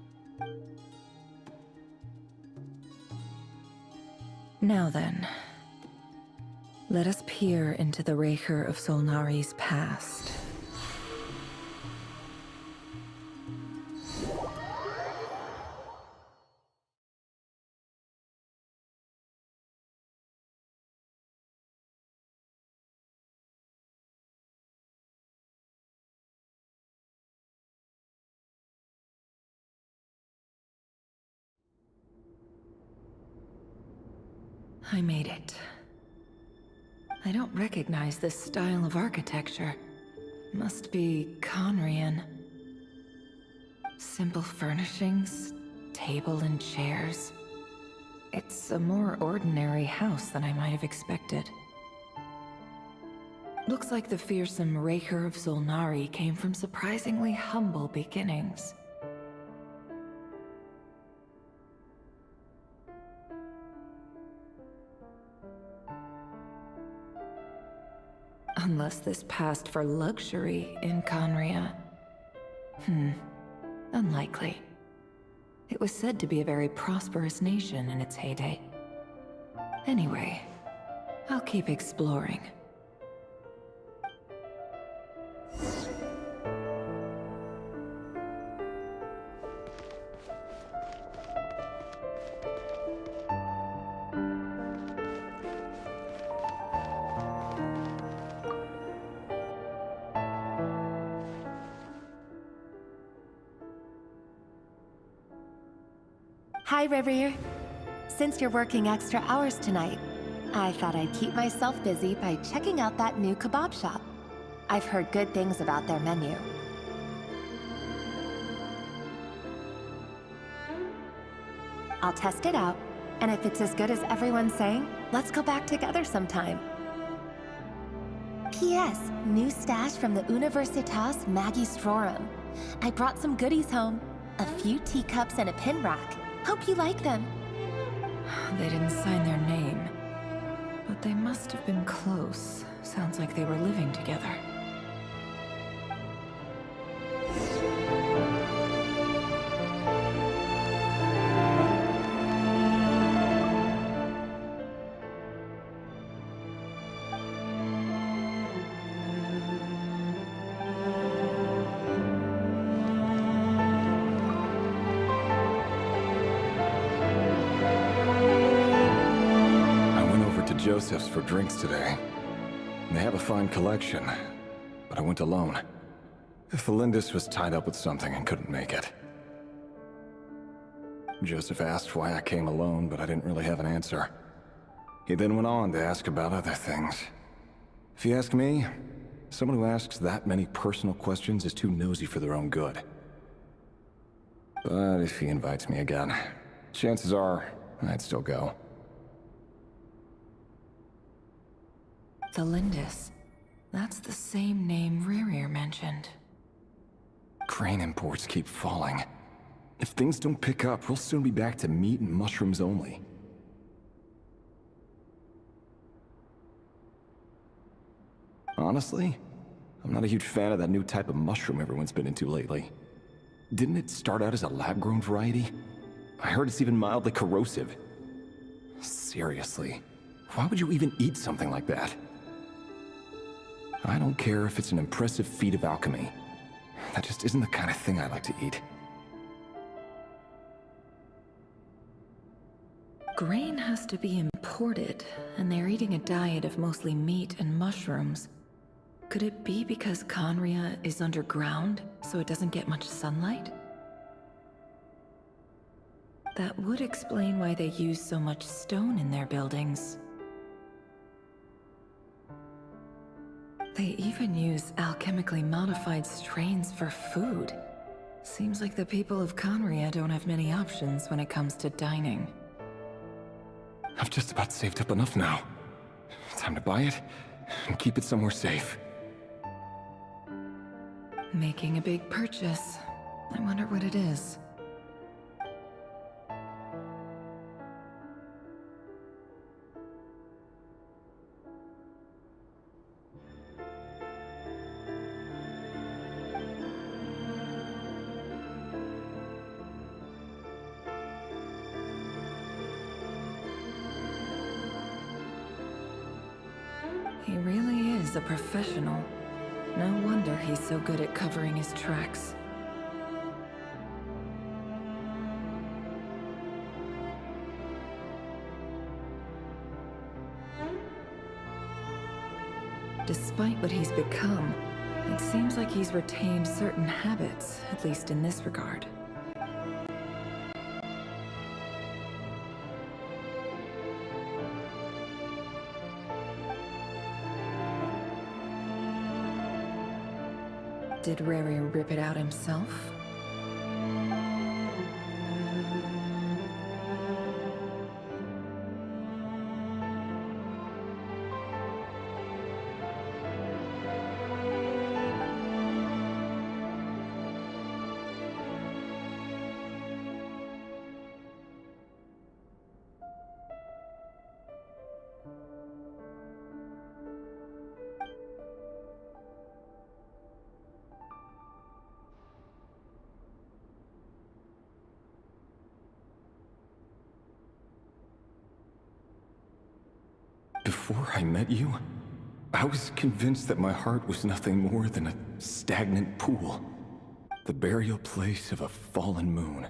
Now then, let us peer into the Raker of Solnari's past. I made it. I don't recognize this style of architecture. Must be Conrian. Simple furnishings, table and chairs. It's a more ordinary house than I might have expected. Looks like the fearsome Raker of Solnari came from surprisingly humble beginnings. Unless this passed for luxury in Conria. Unlikely. It was said to be a very prosperous nation in its heyday. Anyway, I'll keep exploring. Hi, Revere. Since you're working extra hours tonight, I thought I'd keep myself busy by checking out that new kebab shop. I've heard good things about their menu. I'll test it out, and if it's as good as everyone's saying, let's go back together sometime. P.S. New stash from the Universitas Magistrorum. I brought some goodies home. A few teacups and a pin rack. Hope you like them. They didn't sign their name, but they must have been close. Sounds like they were living together. Joseph's for drinks today. They have a fine collection, but I went alone. Felindis was tied up with something and couldn't make it. Joseph asked why I came alone, but I didn't really have an answer. He then went on to ask about other things. If you ask me, someone who asks that many personal questions is too nosy for their own good. But if he invites me again, chances are I'd still go. Felindis. That's the same name Rerir mentioned. Grain imports keep falling. If things don't pick up, we'll soon be back to meat and mushrooms only. Honestly, I'm not a huge fan of that new type of mushroom everyone's been into lately. Didn't it start out as a lab-grown variety? I heard it's even mildly corrosive. Seriously, why would you even eat something like that? I don't care if it's an impressive feat of alchemy. That just isn't the kind of thing I like to eat. Grain has to be imported, and they're eating a diet of mostly meat and mushrooms. Could it be because Conria is underground, so it doesn't get much sunlight? That would explain why they use so much stone in their buildings. They even use alchemically modified strains for food. Seems like the people of Conria don't have many options when it comes to dining. I've just about saved up enough now. Time to buy it and keep it somewhere safe. Making a big purchase. I wonder what it is. He really is a professional. No wonder he's so good at covering his tracks. Despite what he's become, it seems like he's retained certain habits, at least in this regard. Did Rary rip it out himself? Before I met you, I was convinced that my heart was nothing more than a stagnant pool. The burial place of a fallen moon.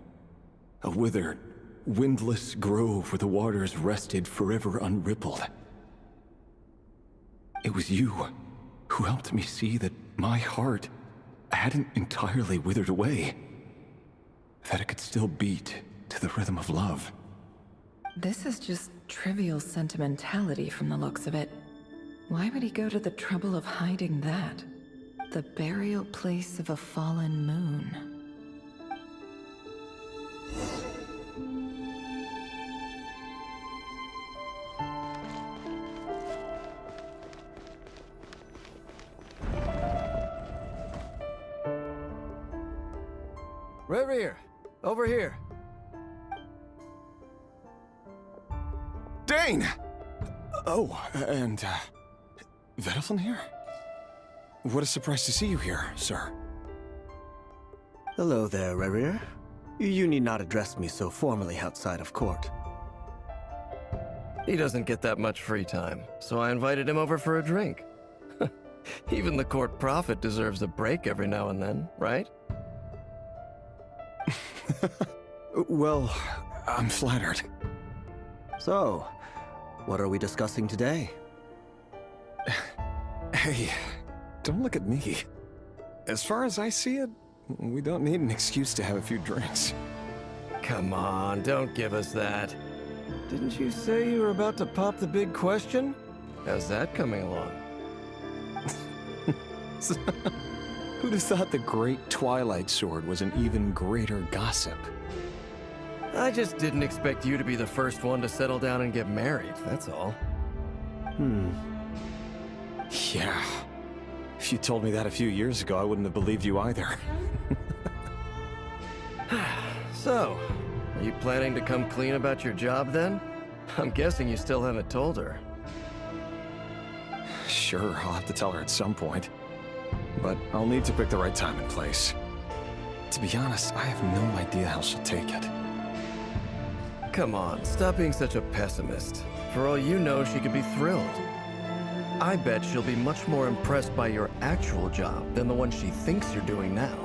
A withered, windless grove where the waters rested forever unrippled. It was you who helped me see that my heart hadn't entirely withered away. That it could still beat to the rhythm of love. This is just trivial sentimentality from the looks of it. Why would he go to the trouble of hiding that? The burial place of a fallen moon. Reverie, over here. Dane! Oh, and, Vedaflin here? What a surprise to see you here, sir. Hello there, Rerir. You need not address me so formally outside of court. He doesn't get that much free time, so I invited him over for a drink. Even the court prophet deserves a break every now and then, right? Well, I'm flattered. So, what are we discussing today? Hey, don't look at me. As far as I see it, we don't need an excuse to have a few drinks. Come on, don't give us that. Didn't you say you were about to pop the big question? How's that coming along? Who'd have thought the great Twilight Sword was an even greater gossip? I just didn't expect you to be the first one to settle down and get married, that's all. Yeah. If you told me that a few years ago, I wouldn't have believed you either. So, are you planning to come clean about your job then? I'm guessing you still haven't told her. Sure, I'll have to tell her at some point. But I'll need to pick the right time and place. To be honest, I have no idea how she'll take it. Come on, stop being such a pessimist. For all you know, she could be thrilled. I bet she'll be much more impressed by your actual job than the one she thinks you're doing now.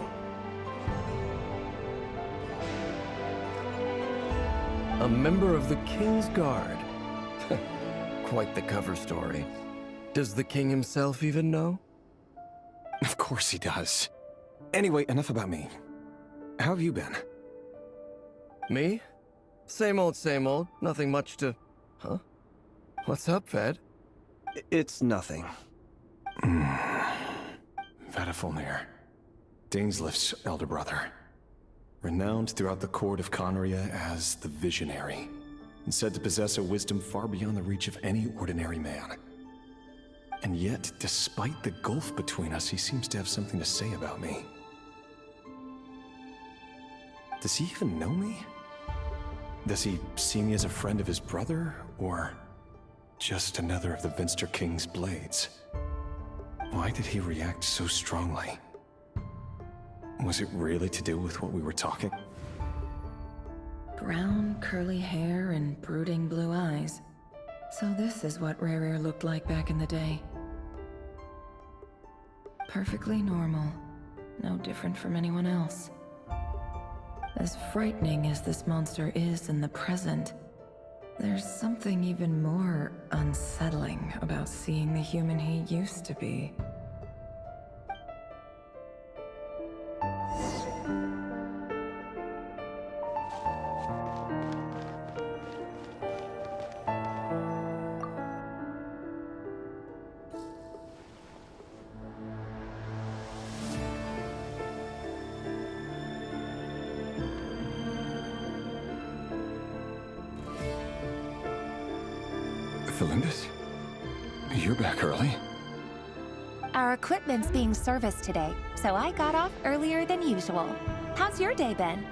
A member of the King's Guard. Quite the cover story. Does the king himself even know? Of course he does. Anyway, enough about me. How have you been? Me? Same old, same old. Nothing much to... Huh? What's up, Ved? It's nothing. Vedaflin, Dainslift's elder brother. Renowned throughout the court of Conria as the Visionary, and said to possess a wisdom far beyond the reach of any ordinary man. And yet, despite the gulf between us, he seems to have something to say about me. Does he even know me? Does he see me as a friend of his brother, or just another of the Vinster King's blades? Why did he react so strongly? Was it really to do with what we were talking? Brown, curly hair and brooding blue eyes. So this is what Rerir looked like back in the day. Perfectly normal. No different from anyone else. As frightening as this monster is in the present, there's something even more unsettling about seeing the human he used to be. Felindus? You're back early? Our equipment's being serviced today, so I got off earlier than usual. How's your day been?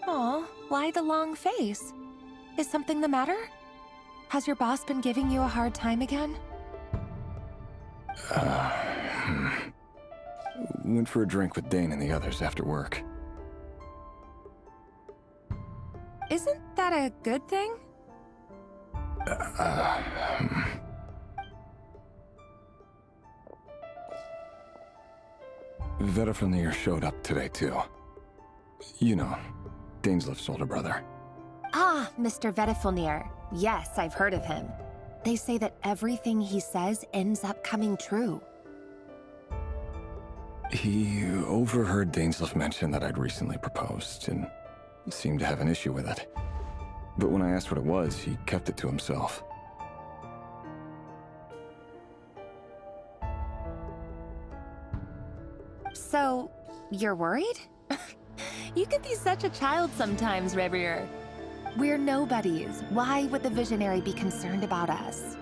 Aw, why the long face? Is something the matter? Has your boss been giving you a hard time again? Went for a drink with Dane and the others after work. Isn't that a good thing? Vediflunir showed up today, too. You know, Daneslif's older brother. Ah, Mr. Vediflunir. Yes, I've heard of him. They say that everything he says ends up coming true. He overheard Daneslif mention that I'd recently proposed, and seemed to have an issue with it. But when I asked what it was, he kept it to himself. So, you're worried? You can be such a child sometimes, Revier. We're nobodies. Why would the Visionary be concerned about us?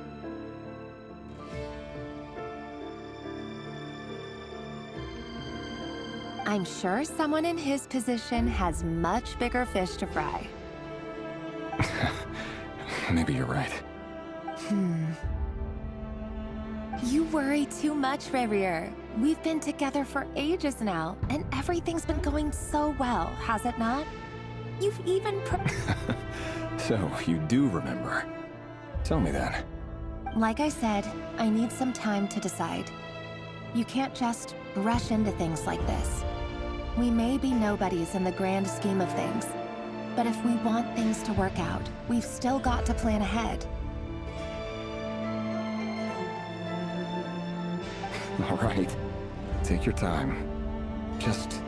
I'm sure someone in his position has much bigger fish to fry. Maybe you're right. You worry too much, Revier. We've been together for ages now, and everything's been going so well, has it not? You've even So, you do remember. Tell me then. Like I said, I need some time to decide. You can't just rush into things like this. We may be nobodies in the grand scheme of things, but if we want things to work out, we've still got to plan ahead. All right. Take your time. Just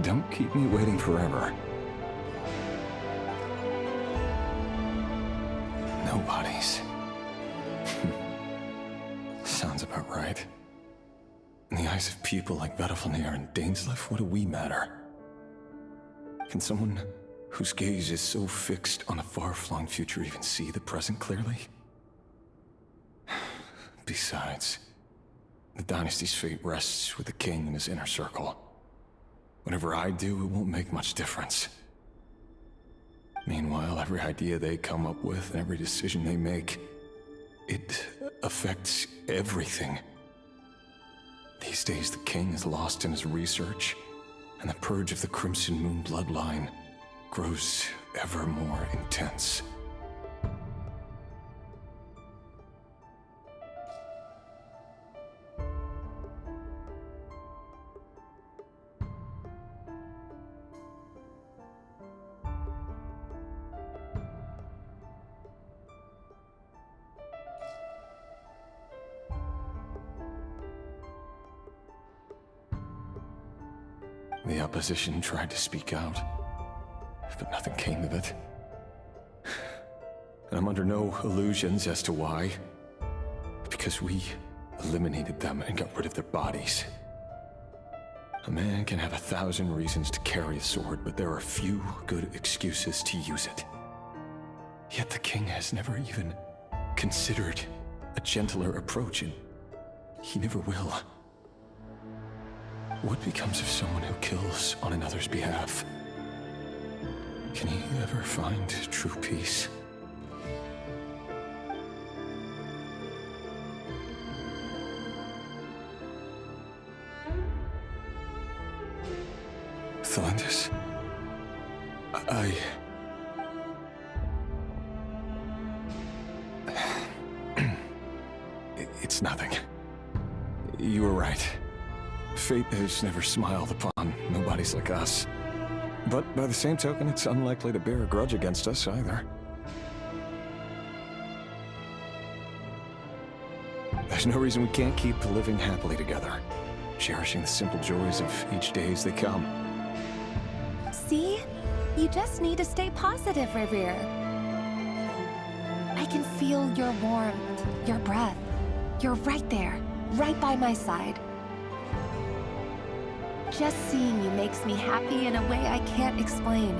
don't keep me waiting forever. Nobodies. Sounds about right. In the eyes of people like Vediflunir and Daneslif, what do we matter? Can someone whose gaze is so fixed on a far-flung future even see the present clearly? Besides, the dynasty's fate rests with the king and his inner circle. Whatever I do, it won't make much difference. Meanwhile, every idea they come up with and every decision they make, it affects everything. These days, the king is lost in his research, and the purge of the Crimson Moon bloodline grows ever more intense. The opposition tried to speak out, but nothing came of it. And I'm under no illusions as to why. Because we eliminated them and got rid of their bodies. A man can have 1,000 reasons to carry a sword, but there are few good excuses to use it. Yet the king has never even considered a gentler approach, and he never will. What becomes of someone who kills on another's behalf? Can he ever find true peace? Thelindis? It's nothing. You were right. Fate has never smiled upon nobodies like us. But by the same token, it's unlikely to bear a grudge against us either. There's no reason we can't keep living happily together, cherishing the simple joys of each day as they come. See? You just need to stay positive, Revere. I can feel your warmth, your breath. You're right there, right by my side. Just seeing you makes me happy in a way I can't explain.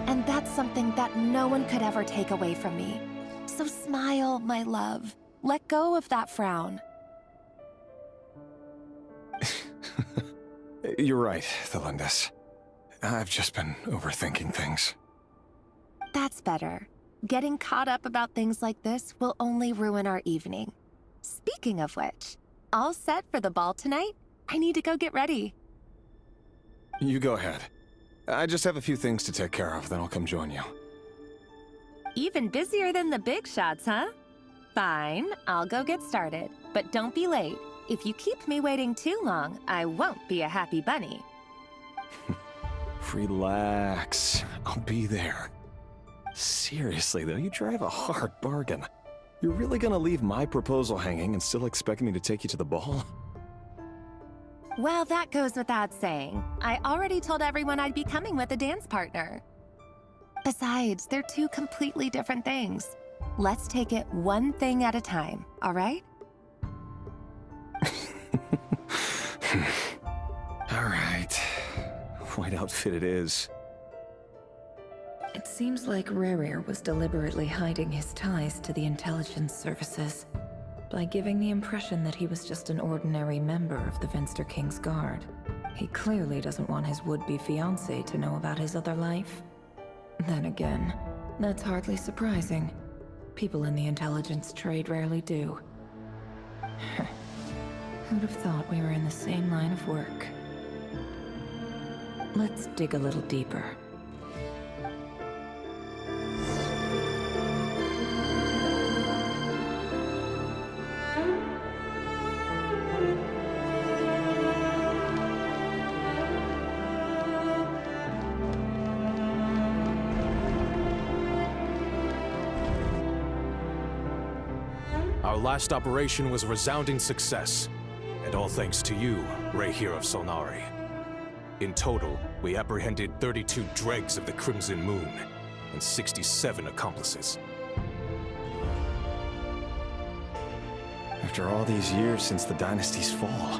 And that's something that no one could ever take away from me. So smile, my love. Let go of that frown. You're right, Thelindis. I've just been overthinking things. That's better. Getting caught up about things like this will only ruin our evening. Speaking of which, all set for the ball tonight? I need to go get ready. You go ahead. I just have a few things to take care of, then I'll come join you. Even busier than the big shots, huh? Fine, I'll go get started. But don't be late. If you keep me waiting too long, I won't be a happy bunny. Relax. I'll be there. Seriously, though, you drive a hard bargain. You're really gonna leave my proposal hanging and still expect me to take you to the ball? Well, that goes without saying. I already told everyone I'd be coming with a dance partner. Besides, they're two completely different things. Let's take it one thing at a time, all right? All right. White outfit it is. It seems like Rerir was deliberately hiding his ties to the intelligence services by giving the impression that he was just an ordinary member of the Venster King's Guard. He clearly doesn't want his would-be fiancée to know about his other life. Then again, that's hardly surprising. People in the intelligence trade rarely do. Who'd have thought we were in the same line of work? Let's dig a little deeper. Our last operation was a resounding success, and all thanks to you, Rehir of Solnari. In total, we apprehended 32 dregs of the Crimson Moon, and 67 accomplices. After all these years since the dynasty's fall,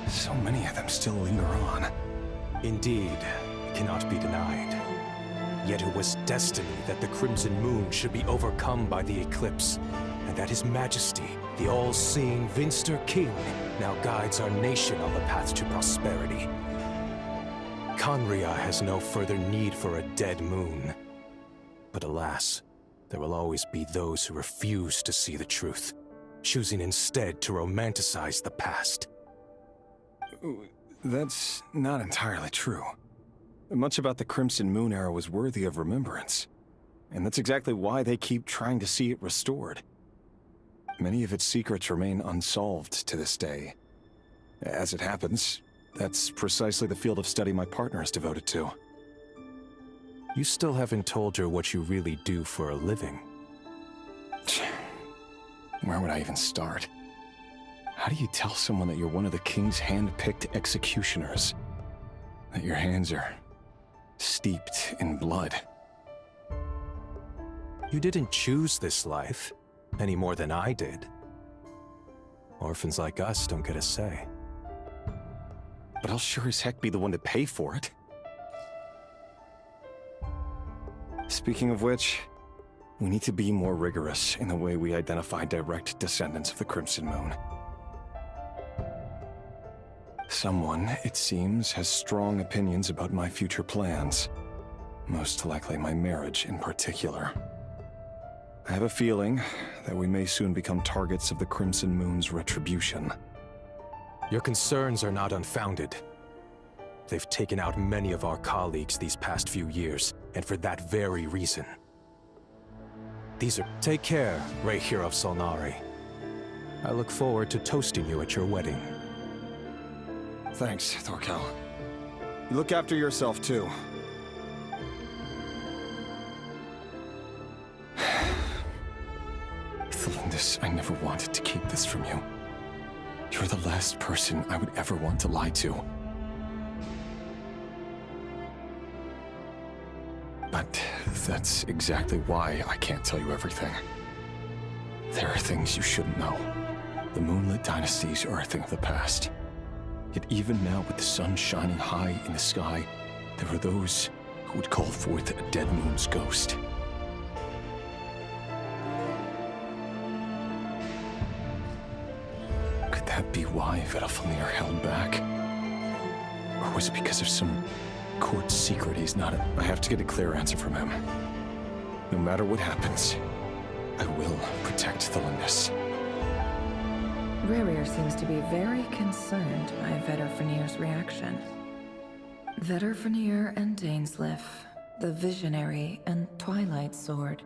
so many of them still linger on. Indeed, it cannot be denied. Yet it was destiny that the Crimson Moon should be overcome by the eclipse, and that His Majesty, the all-seeing Venster King, now guides our nation on the path to prosperity. Conria has no further need for a dead moon. But alas, there will always be those who refuse to see the truth, choosing instead to romanticize the past. That's not entirely true. Much about the Crimson Moon era was worthy of remembrance, and that's exactly why they keep trying to see it restored. Many of its secrets remain unsolved to this day. As it happens, that's precisely the field of study my partner is devoted to. You still haven't told her what you really do for a living. Where would I even start? How do you tell someone that you're one of the king's hand-picked executioners? That your hands are steeped in blood? You didn't choose this life, any more than I did. Orphans like us don't get a say. but I'll sure as heck be the one to pay for it. Speaking of which, we need to be more rigorous in the way we identify direct descendants of the Crimson Moon. Someone, it seems, has strong opinions about my future plans. Most likely my marriage in particular. I have a feeling that we may soon become targets of the Crimson Moon's retribution. Your concerns are not unfounded. They've taken out many of our colleagues these past few years, and for that very reason. Take care, Rahier of Solnari. I look forward to toasting you at your wedding. Thanks, Thorkel. You look after yourself, too. Thelindis, I never wanted to keep this from you. You're the last person I would ever want to lie to. But that's exactly why I can't tell you everything. There are things you shouldn't know. The Moonlit Dynasties are a thing of the past. Yet even now, with the sun shining high in the sky, there are those who would call forth a dead moon's ghost. Could that be why Vedalfnir held back? Or was it because of some court secret he's not I have to get a clear answer from him. No matter what happens, I will protect Thelindis. Rahier seems to be very concerned by Vedalfnir's reaction. Vedalfnir and Dainsleif, the Visionary and Twilight Sword.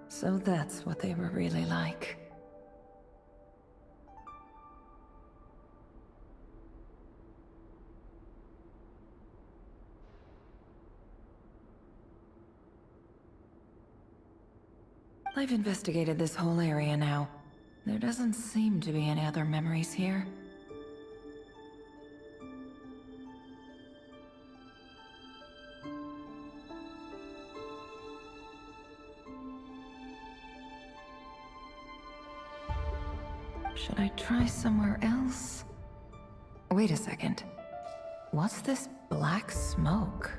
So that's what they were really like. I've investigated this whole area now. There doesn't seem to be any other memories here. Should I try somewhere else? Wait a second. What's this black smoke?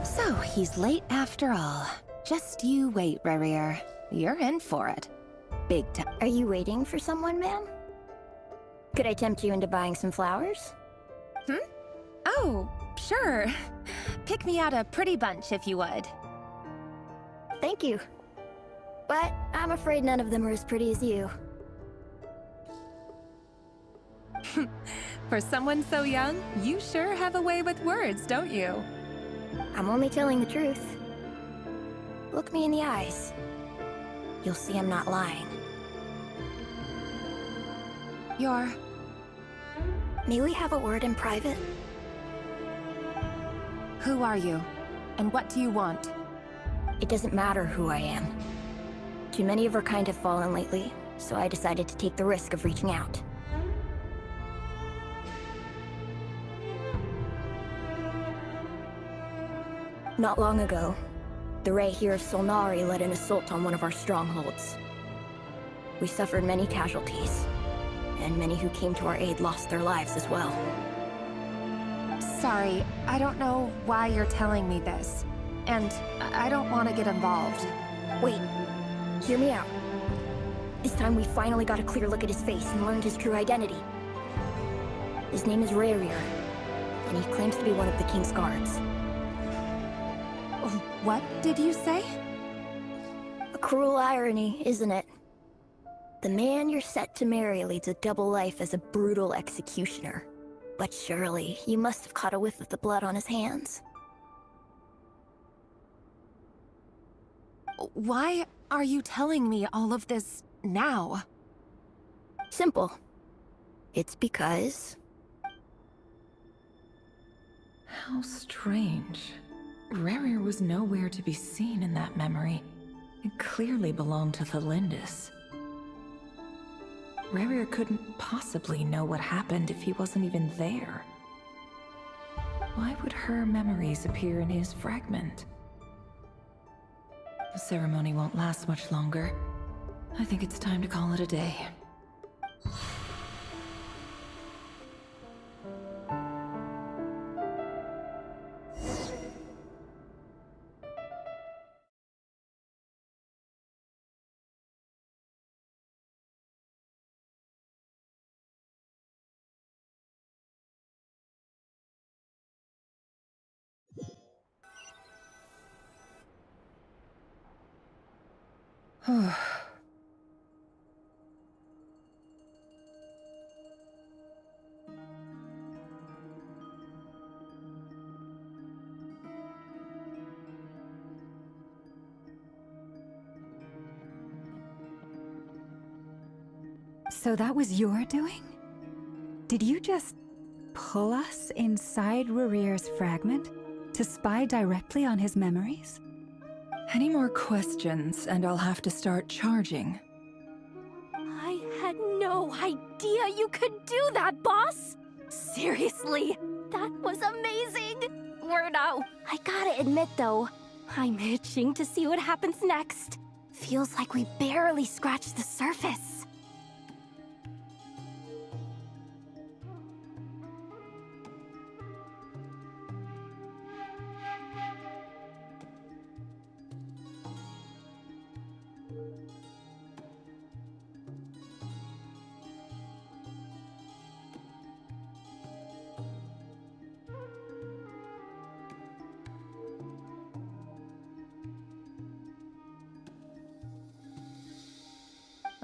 So, he's late after all. Just you wait, Rahier. You're in for it. Big time. Are you waiting for someone, ma'am? Could I tempt you into buying some flowers? Oh, sure. Pick me out a pretty bunch if you would. Thank you. But I'm afraid none of them are as pretty as you. For someone so young, you sure have a way with words, don't you? I'm only telling the truth. Look me in the eyes. You'll see I'm not lying. May we have a word in private? Who are you? And what do you want? It doesn't matter who I am. Too many of our kind have fallen lately, so I decided to take the risk of reaching out. Not long ago, the Rahier of Solnari led an assault on one of our strongholds. We suffered many casualties, and many who came to our aid lost their lives as well. Sorry, I don't know why you're telling me this. And I don't want to get involved. Wait, hear me out. This time we finally got a clear look at his face and learned his true identity. His name is Rahier, and he claims to be one of the King's Guards. What did you say? A cruel irony, isn't it? The man you're set to marry leads a double life as a brutal executioner. But surely, you must have caught a whiff of the blood on his hands. Why are you telling me all of this now? Simple. It's because... How strange. Rahier was nowhere to be seen in that memory. It clearly belonged to Thelindis. Rarier couldn't possibly know what happened if he wasn't even there. Why would her memories appear in his fragment? The ceremony won't last much longer. I think it's time to call it a day. So that was your doing? Did you just pull us inside Rarir's fragment to spy directly on his memories? Any more questions, and I'll have to start charging. I had no idea you could do that, boss! Seriously, that was amazing! Weirdo. I gotta admit though, I'm itching to see what happens next. Feels like we barely scratched the surface.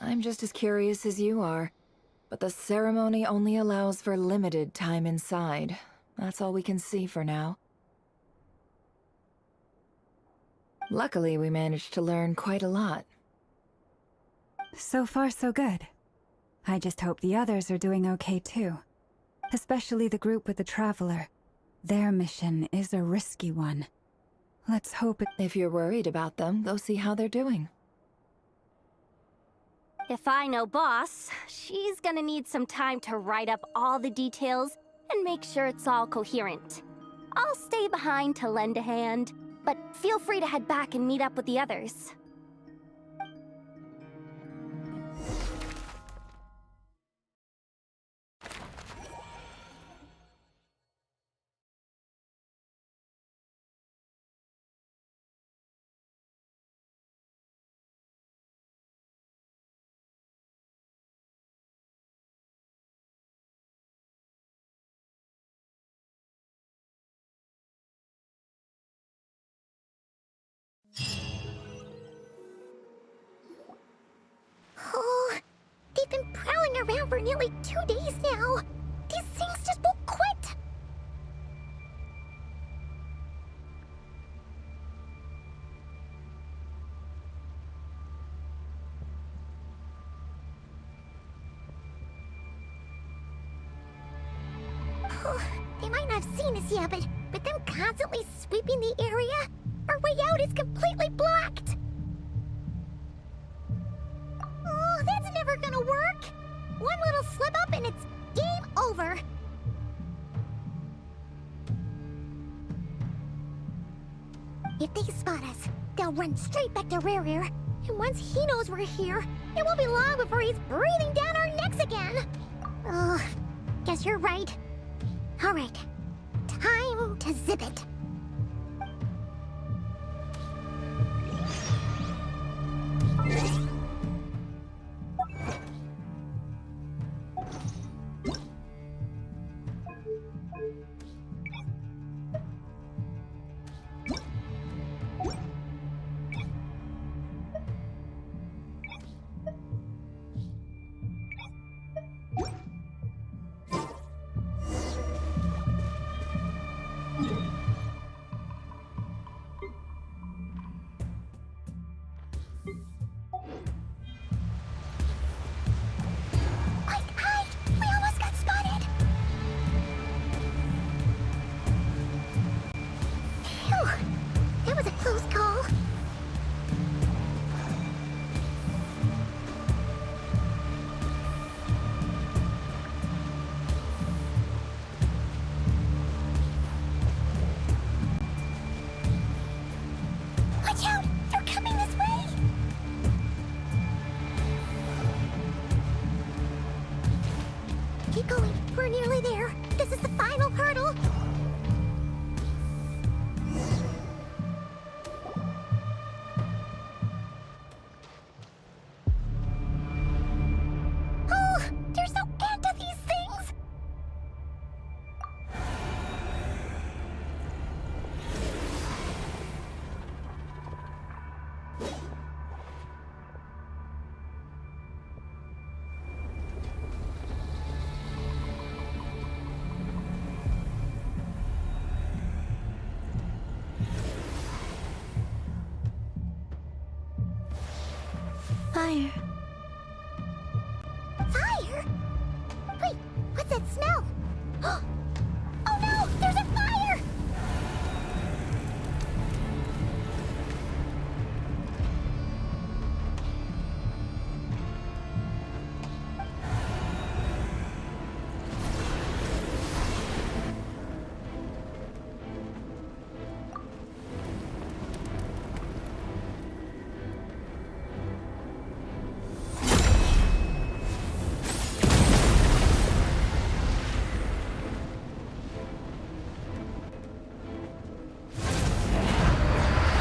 I'm just as curious as you are, but the ceremony only allows for limited time inside. That's all we can see for now. Luckily, we managed to learn quite a lot. So far, so good. I just hope the others are doing okay too. Especially the group with the Traveler. Their mission is a risky one. Let's hope it— If you're worried about them, go see how they're doing. If I know boss, she's gonna need some time to write up all the details and make sure it's all coherent. I'll stay behind to lend a hand, but feel free to head back and meet up with the others. Oh, they've been prowling around for nearly 2 days now. These things just won't quit. Oh, they might not have seen us yet, but them constantly sweeping the area, our way out is completely blocked. Oh, that's never gonna work! One little slip up and it's game over! If they spot us, they'll run straight back to Rarir. And once he knows we're here, it won't be long before he's breathing down our necks again! Oh, guess you're right. Alright, time to zip it. nearly there. This is the final hurdle. Oh, there's no end to these things. Fire. Fire? Wait, what's that smell? Oh no, there's a fire!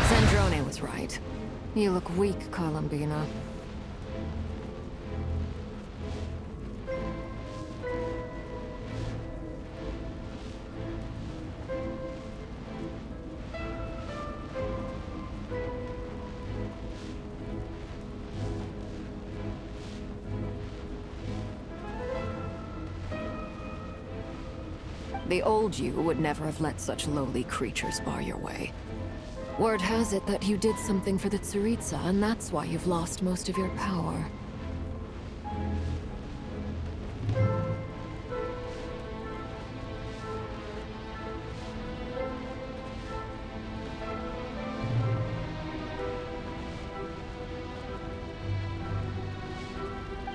Sandrone was right. You look weak, Columbina. The old you would never have let such lowly creatures bar your way. Word has it that you did something for the Tsaritsa, and that's why you've lost most of your power.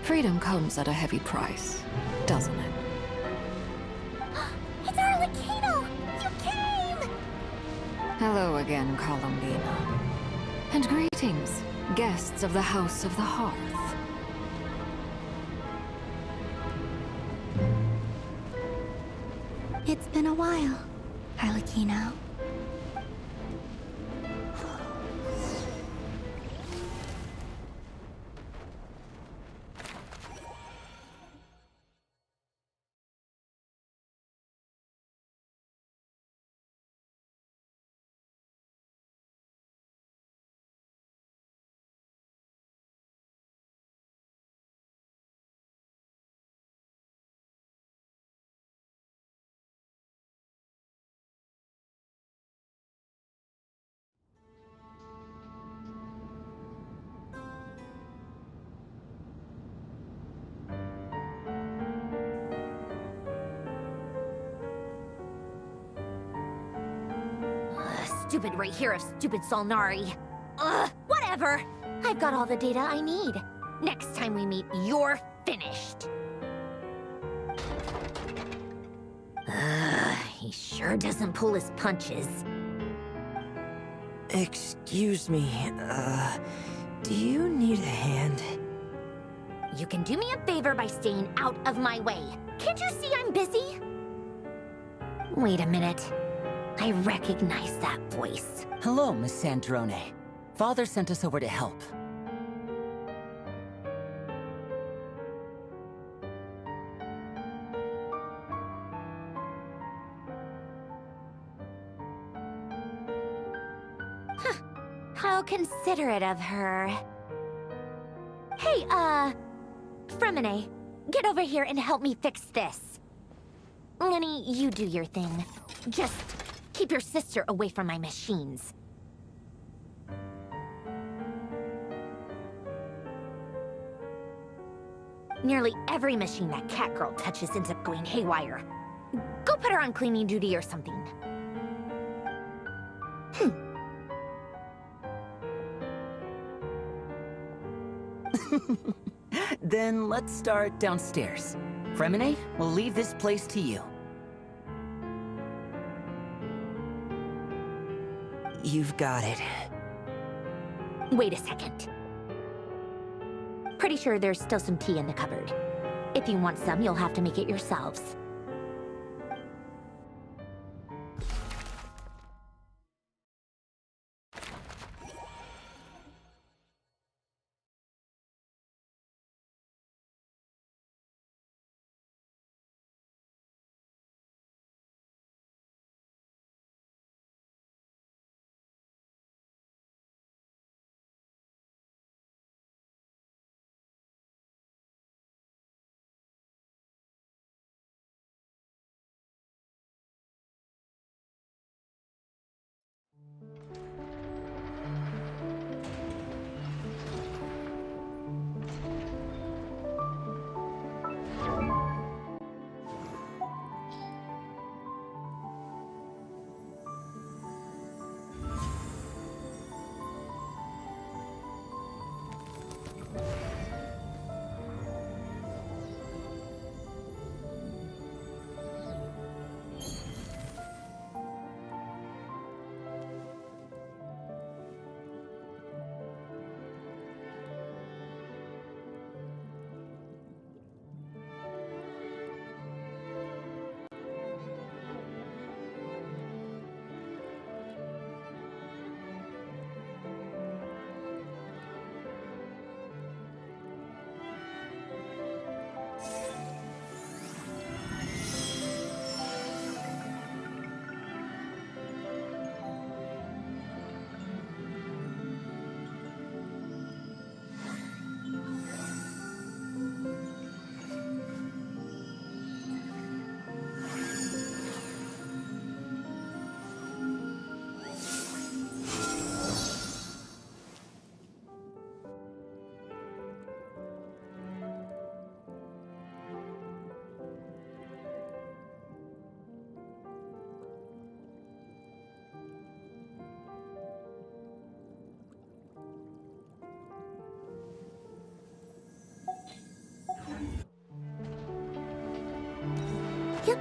Freedom comes at a heavy price, doesn't it? It's Arlecchino! You came! Hello again, Columbina. And greetings, guests of the House of the Hearth. It's been a while, Arlecchino. Stupid right here of stupid Solnari. Ugh, whatever. I've got all the data I need. Next time we meet, you're finished. He sure doesn't pull his punches. Excuse me, do you need a hand? You can do me a favor by staying out of my way. Can't you see I'm busy? Wait a minute. I recognize that voice. Hello, Miss Sandrone. Father sent us over to help. How considerate of her. Hey, Fremine, get over here and help me fix this. Lenny, you do your thing. Just keep your sister away from my machines. Nearly every machine that Catgirl touches ends up going haywire. Go put her on cleaning duty or something. Then let's start downstairs. Fremine, we'll leave this place to you. You've got it. Wait a second. Pretty sure there's still some tea in the cupboard. If you want some, you'll have to make it yourselves. Yep.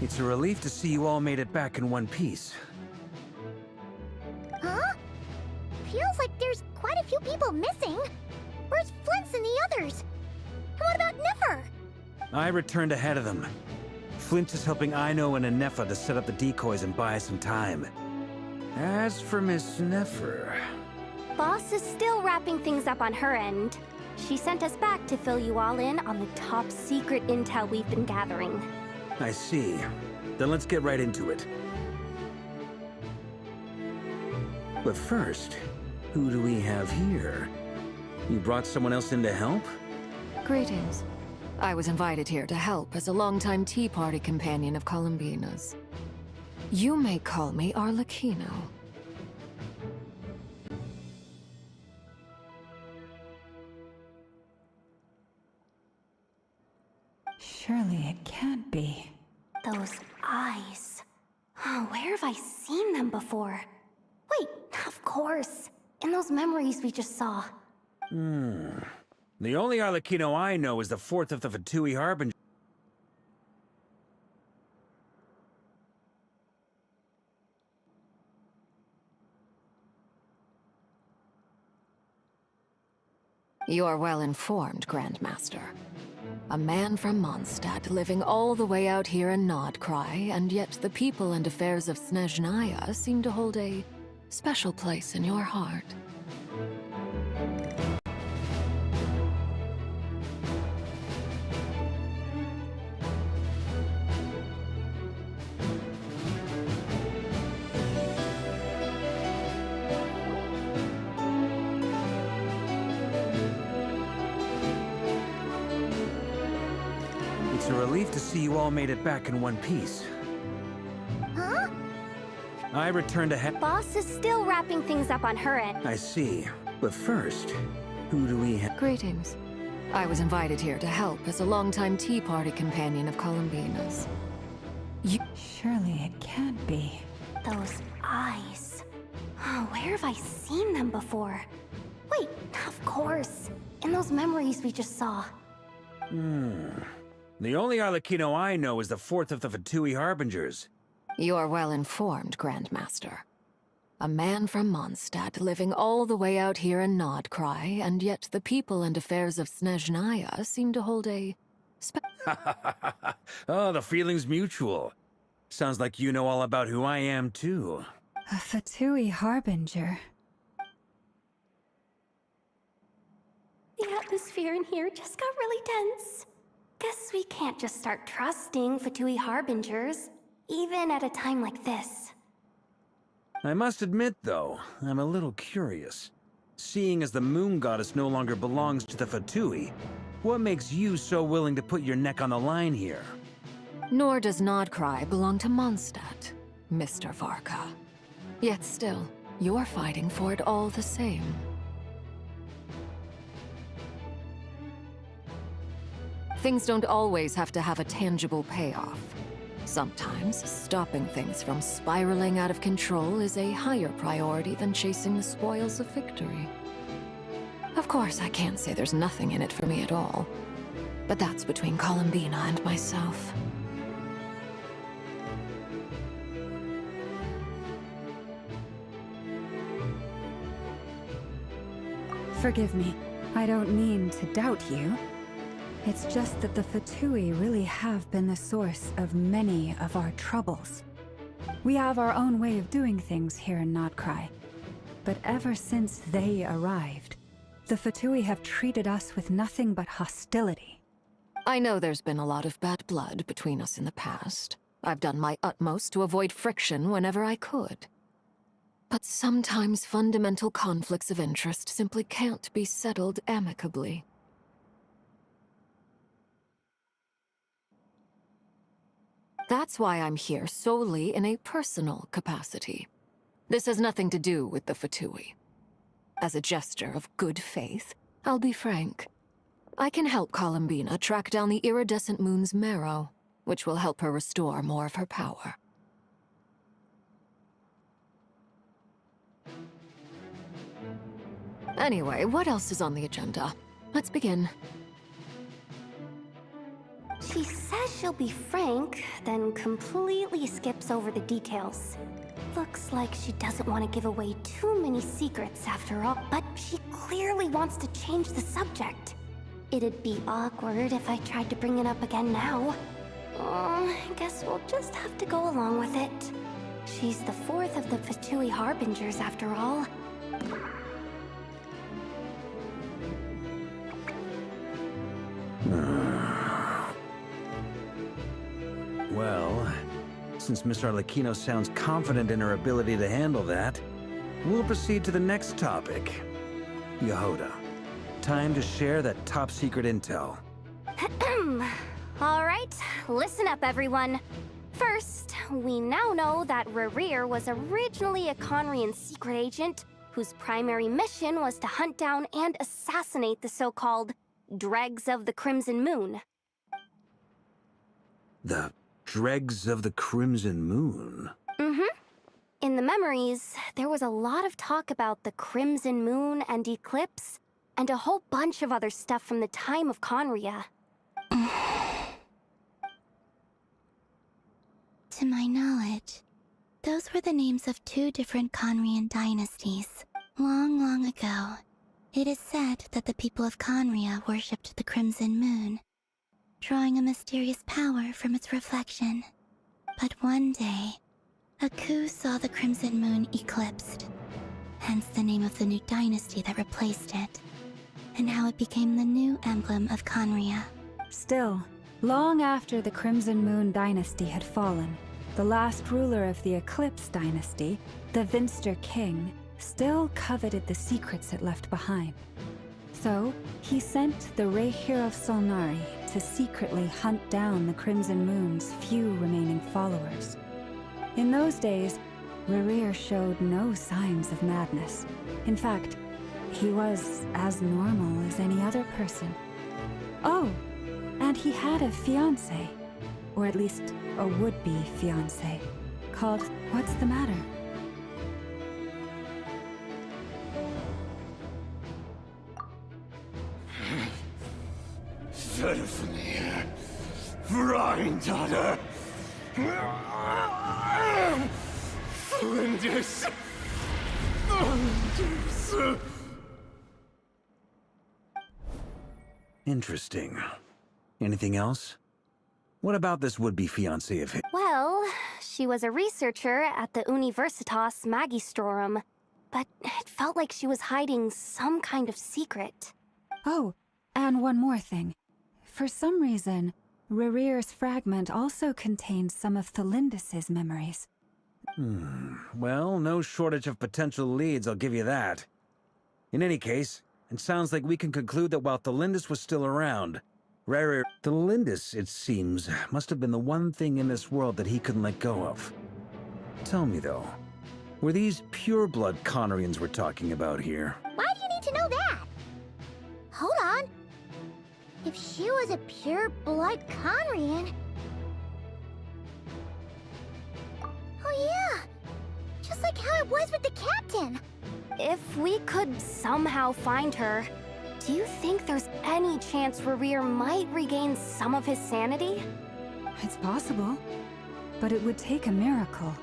It's a relief to see you all made it back in one piece. Huh? Feels like there's quite a few people missing. Where's Flint's and the others? And what about Nefer? I returned ahead of them. Flint is helping Aino and Anefa to set up the decoys and buy us some time. As for Miss Nefer... Boss is still wrapping things up on her end. She sent us back to fill you all in on the top secret intel we've been gathering. I see. Then let's get right into it. But first, who do we have here? You brought someone else in to help? Greetings. I was invited here to help as a longtime Tea Party companion of Columbina's. You may call me Arlecchino. Surely it can't be. Those eyes. Oh, where have I seen them before? Wait, of course. In those memories we just saw. The only Arlecchino I know is the fourth of the Fatui Harbinger. You are well informed, Grandmaster. A man from Mondstadt living all the way out here in Nodcry, and yet the people and affairs of Snezhnaya seem to hold a special place in your heart. It's a relief to see you all made it back in one piece. Huh? I returned ahead. Boss is still wrapping things up on her end. I see. But first, who do we have? Greetings. I was invited here to help as a longtime Tea Party companion of Columbina's. Surely it can't be. Those eyes. Oh, where have I seen them before? Wait, of course. In those memories we just saw. The only Arlecchino I know is the fourth of the Fatui Harbingers. You are well informed, Grandmaster. A man from Mondstadt living all the way out here in Nodcry, and yet the people and affairs of Snezhnaya seem to hold a Oh, the feeling's mutual. Sounds like you know all about who I am, too. A Fatui Harbinger. The atmosphere in here just got really tense. Guess we can't just start trusting Fatui Harbingers, even at a time like this. I must admit, though, I'm a little curious. Seeing as the Moon Goddess no longer belongs to the Fatui, what makes you so willing to put your neck on the line here? Nor does Nodcry belong to Mondstadt, Mr. Varka. Yet still, you're fighting for it all the same. Things don't always have to have a tangible payoff. Sometimes, stopping things from spiraling out of control is a higher priority than chasing the spoils of victory. Of course, I can't say there's nothing in it for me at all. But that's between Columbina and myself. Forgive me. I don't mean to doubt you. It's just that the Fatui really have been the source of many of our troubles. We have our own way of doing things here in Notcry. But ever since they arrived, the Fatui have treated us with nothing but hostility. I know there's been a lot of bad blood between us in the past. I've done my utmost to avoid friction whenever I could. But sometimes fundamental conflicts of interest simply can't be settled amicably. That's why I'm here solely in a personal capacity. This has nothing to do with the Fatui. As a gesture of good faith, I'll be frank. I can help Columbina track down the iridescent moon's marrow, which will help her restore more of her power. Anyway, what else is on the agenda? Let's begin. She says she'll be frank, then completely skips over the details. Looks like she doesn't want to give away too many secrets after all, but she clearly wants to change the subject. It'd be awkward if I tried to bring it up again now. I guess we'll just have to go along with it. She's the fourth of the Fatui Harbingers after all. Well, since Miss Arlecchino sounds confident in her ability to handle that, we'll proceed to the next topic. Yehoda, time to share that top-secret intel. All right, listen up, everyone. First, we now know that Rerir was originally a Conrian secret agent whose primary mission was to hunt down and assassinate the so-called Dregs of the Crimson Moon. The Dregs of the Crimson Moon? Mm-hmm. In the memories, there was a lot of talk about the Crimson Moon and Eclipse, and a whole bunch of other stuff from the time of Conria. To my knowledge, those were the names of two different Conrian dynasties. Long, long ago, it is said that the people of Conria worshipped the Crimson Moon, drawing a mysterious power from its reflection. But one day, a coup saw the Crimson Moon eclipsed, hence the name of the new dynasty that replaced it, and how it became the new emblem of Conria. Still, long after the Crimson Moon dynasty had fallen, the last ruler of the Eclipse dynasty, the Vinster King, still coveted the secrets it left behind. So, he sent the Rehir of Solnari to secretly hunt down the Crimson Moon's few remaining followers. In those days, Rerir showed no signs of madness. In fact, he was as normal as any other person. Oh, and he had a fiancé, or at least a would-be fiancé, called What's the Matter? Verfnir, Freindaughter, Flinders. Interesting. Anything else? What about this would-be fiancé of his? Well, she was a researcher at the Universitas Magistrorum, but it felt like she was hiding some kind of secret. Oh, and one more thing. For some reason, Rerir's fragment also contains some of Thelindis' memories. Well, no shortage of potential leads, I'll give you that. In any case, it sounds like we can conclude that while Thelindis was still around, Thelindis, it seems, must have been the one thing in this world that he couldn't let go of. Tell me, though, were these pure-blood Conrians we're talking about here? Why do you need to know that? Hold on. If she was a pure-blood Conrian... Oh yeah! Just like how it was with the captain! If we could somehow find her, do you think there's any chance Rerir might regain some of his sanity? It's possible, but it would take a miracle.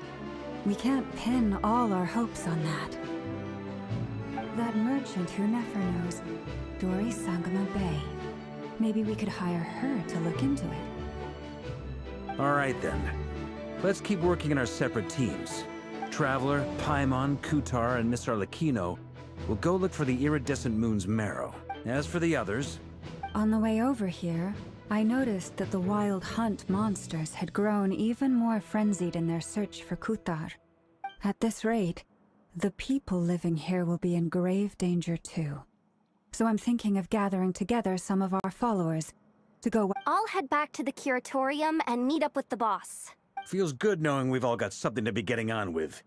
We can't pin all our hopes on that. That merger merchant who never knows, Dory Sangama Bay. Maybe we could hire her to look into it. All right then. Let's keep working in our separate teams. Traveler, Paimon, Kutar, and Miss Arlecchino will go look for the iridescent moon's marrow. As for the others... On the way over here, I noticed that the Wild Hunt monsters had grown even more frenzied in their search for Kutar. At this rate, the people living here will be in grave danger too. So I'm thinking of gathering together some of our followers to go... I'll head back to the curatorium and meet up with the boss. Feels good knowing we've all got something to be getting on with.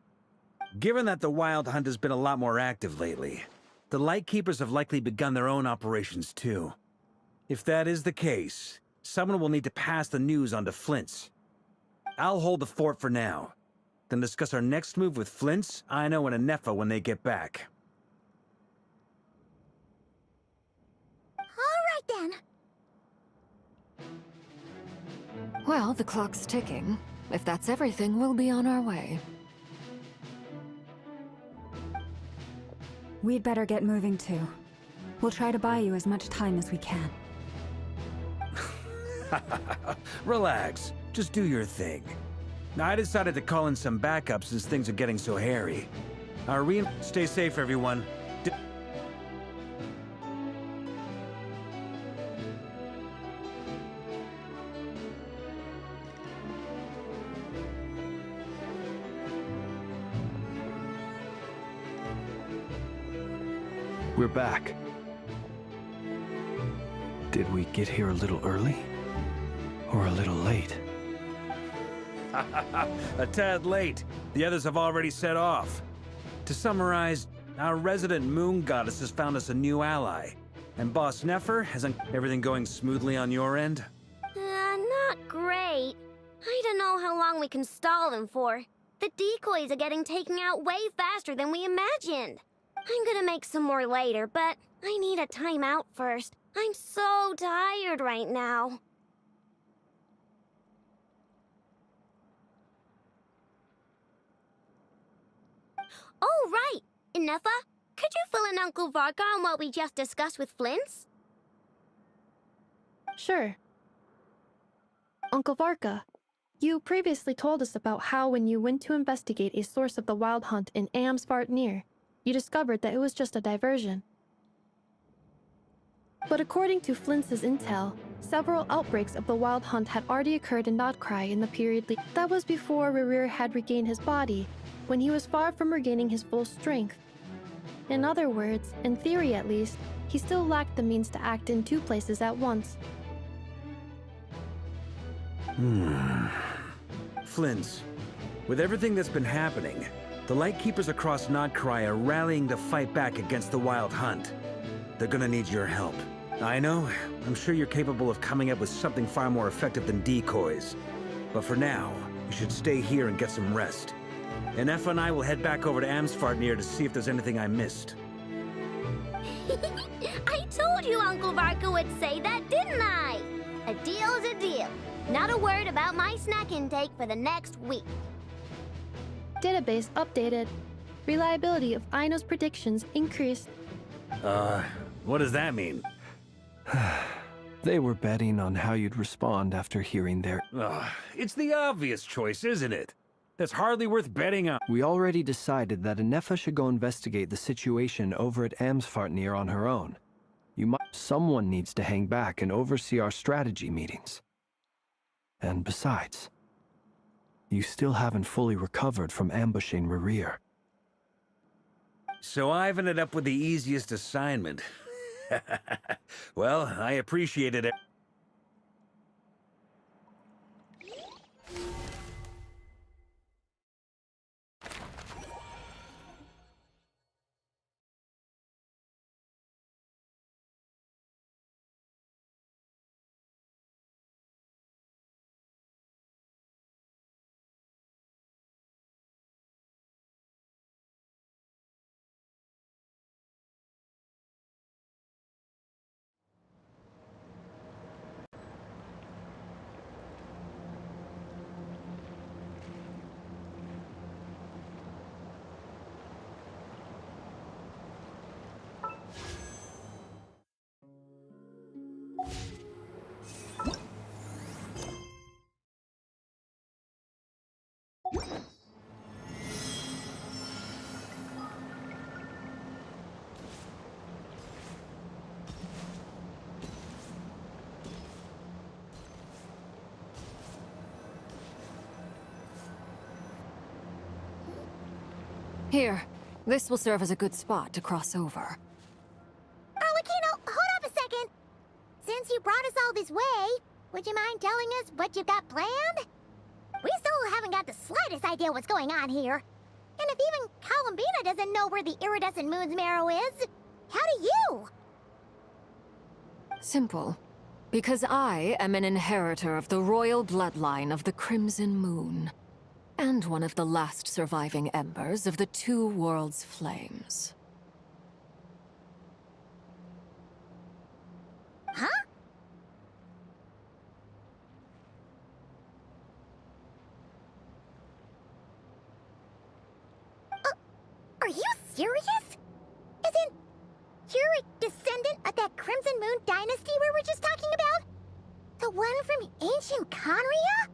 Given that the Wild Hunt has been a lot more active lately, the Lightkeepers have likely begun their own operations too. If that is the case, someone will need to pass the news on to Flint's. I'll hold the fort for now, then discuss our next move with Flint's, Aino, and Anefa when they get back. All right then. Well, the clock's ticking. If that's everything, we'll be on our way. We'd better get moving too. We'll try to buy you as much time as we can. Relax. Just do your thing. I decided to call in some backup since things are getting so hairy. Stay safe, everyone. We're back. Did we get here a little early? Or a little late? A tad late. The others have already set off. To summarize, our resident moon goddess has found us a new ally. And Boss Nefer, hasn't everything going smoothly on your end? Not great. I don't know how long we can stall them for. The decoys are getting taken out way faster than we imagined. I'm gonna make some more later, but I need a timeout first. I'm so tired right now. Oh, right! Inefa, could you fill in Uncle Varka on what we just discussed with Flint's? Sure. Uncle Varka, you previously told us about how when you went to investigate a source of the Wild Hunt in Amsvartnir, you discovered that it was just a diversion. But according to Flint's intel, several outbreaks of the Wild Hunt had already occurred in Nodcry in the period that was before Rerir had regained his body, when he was far from regaining his full strength. In other words, in theory at least, he still lacked the means to act in two places at once. Flint's. With everything that's been happening, the Lightkeepers across Nodcry are rallying to fight back against the Wild Hunt. They're gonna need your help. I know, I'm sure you're capable of coming up with something far more effective than decoys. But for now, you should stay here and get some rest. Anefa and I will head back over to Amsvartnir to see if there's anything I missed. I told you Uncle Varka would say that, didn't I? A deal's a deal. Not a word about my snack intake for the next week. Database updated. Reliability of Aino's predictions increased. What does that mean? They were betting on how you'd respond after hearing their... It's the obvious choice, isn't it? That's hardly worth betting on. We already decided that Anefa should go investigate the situation over at Amsvartnir on her own. Someone needs to hang back and oversee our strategy meetings. And besides, you still haven't fully recovered from ambushing Rerir. So I've ended up with the easiest assignment. Well, I appreciated it. Here, this will serve as a good spot to cross over. Arlecchino, hold up a second! Since you brought us all this way, would you mind telling us what you've got planned? We still haven't got the slightest idea what's going on here. And if even Columbina doesn't know where the iridescent moon's marrow is, how do you? Simple. Because I am an inheritor of the royal bloodline of the Crimson Moon, and one of the last surviving embers of the Two Worlds' flames. Huh? Are you serious? Isn't you're a descendant of that Crimson Moon dynasty we were just talking about? The one from ancient Conria?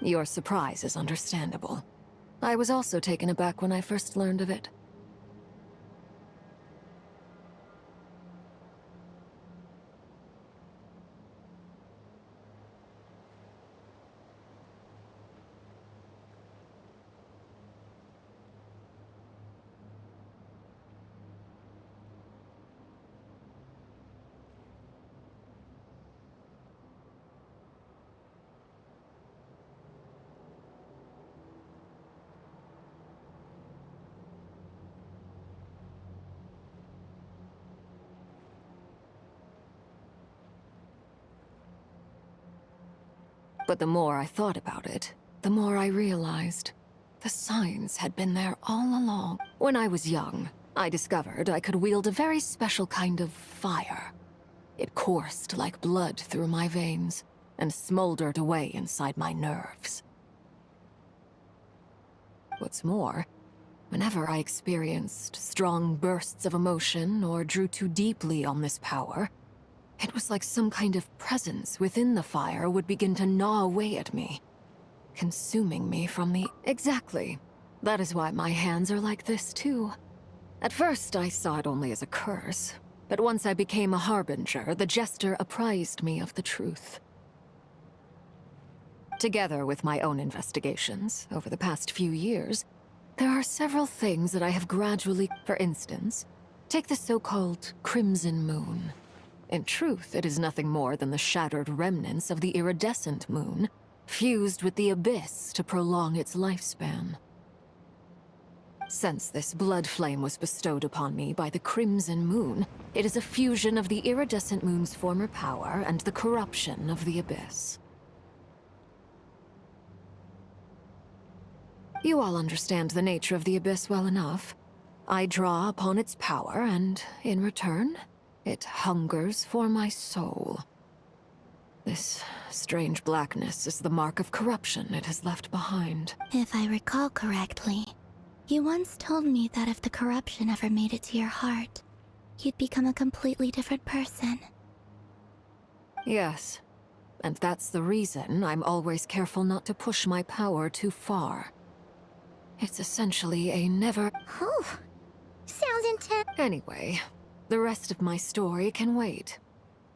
Your surprise is understandable. I was also taken aback when I first learned of it. But the more I thought about it, the more I realized The signs had been there all along. When I was young, I discovered I could wield a very special kind of fire. It coursed like blood through my veins and smoldered away inside my nerves. What's more, whenever I experienced strong bursts of emotion or drew too deeply on this power, it was like some kind of presence within the fire would begin to gnaw away at me, consuming me from the... Exactly. That is why my hands are like this, too. At first, I saw it only as a curse, but once I became a harbinger, the Jester apprised me of the truth. Together with my own investigations, over the past few years, there are several things that I have gradually... For instance, take the so-called Crimson Moon. In truth, it is nothing more than the shattered remnants of the iridescent moon, fused with the abyss to prolong its lifespan. Since this blood flame was bestowed upon me by the Crimson Moon, it is a fusion of the iridescent moon's former power and the corruption of the abyss. You all understand the nature of the abyss well enough. I draw upon its power, and in return, it hungers for my soul. This strange blackness is the mark of corruption it has left behind. If I recall correctly, you once told me that if the corruption ever made it to your heart, you'd become a completely different person. Yes, and that's the reason I'm always careful not to push my power too far. It's essentially a never... Whew. Sounds intense. Anyway, the rest of my story can wait.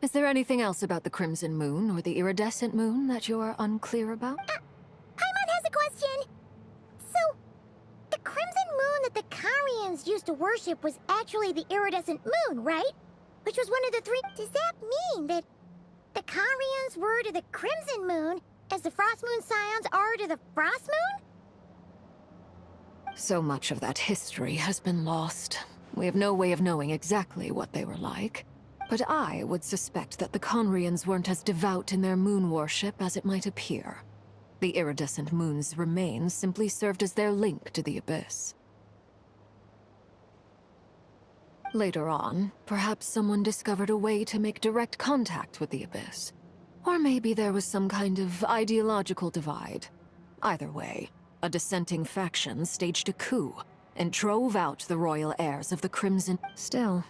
Is there anything else about the Crimson Moon or the Iridescent Moon that you're unclear about? Paimon has a question! So, the Crimson Moon that the Karians used to worship was actually the Iridescent Moon, right? Which was one of the three... Does that mean that the Karians were to the Crimson Moon as the Frost Moon Scions are to the Frost Moon? So much of that history has been lost. We have no way of knowing exactly what they were like. But I would suspect that the Conrians weren't as devout in their moon worship as it might appear. The iridescent moon's remains simply served as their link to the Abyss. Later on, perhaps someone discovered a way to make direct contact with the Abyss. Or maybe there was some kind of ideological divide. Either way, a dissenting faction staged a coup and drove out the royal heirs of the Crimson. Still,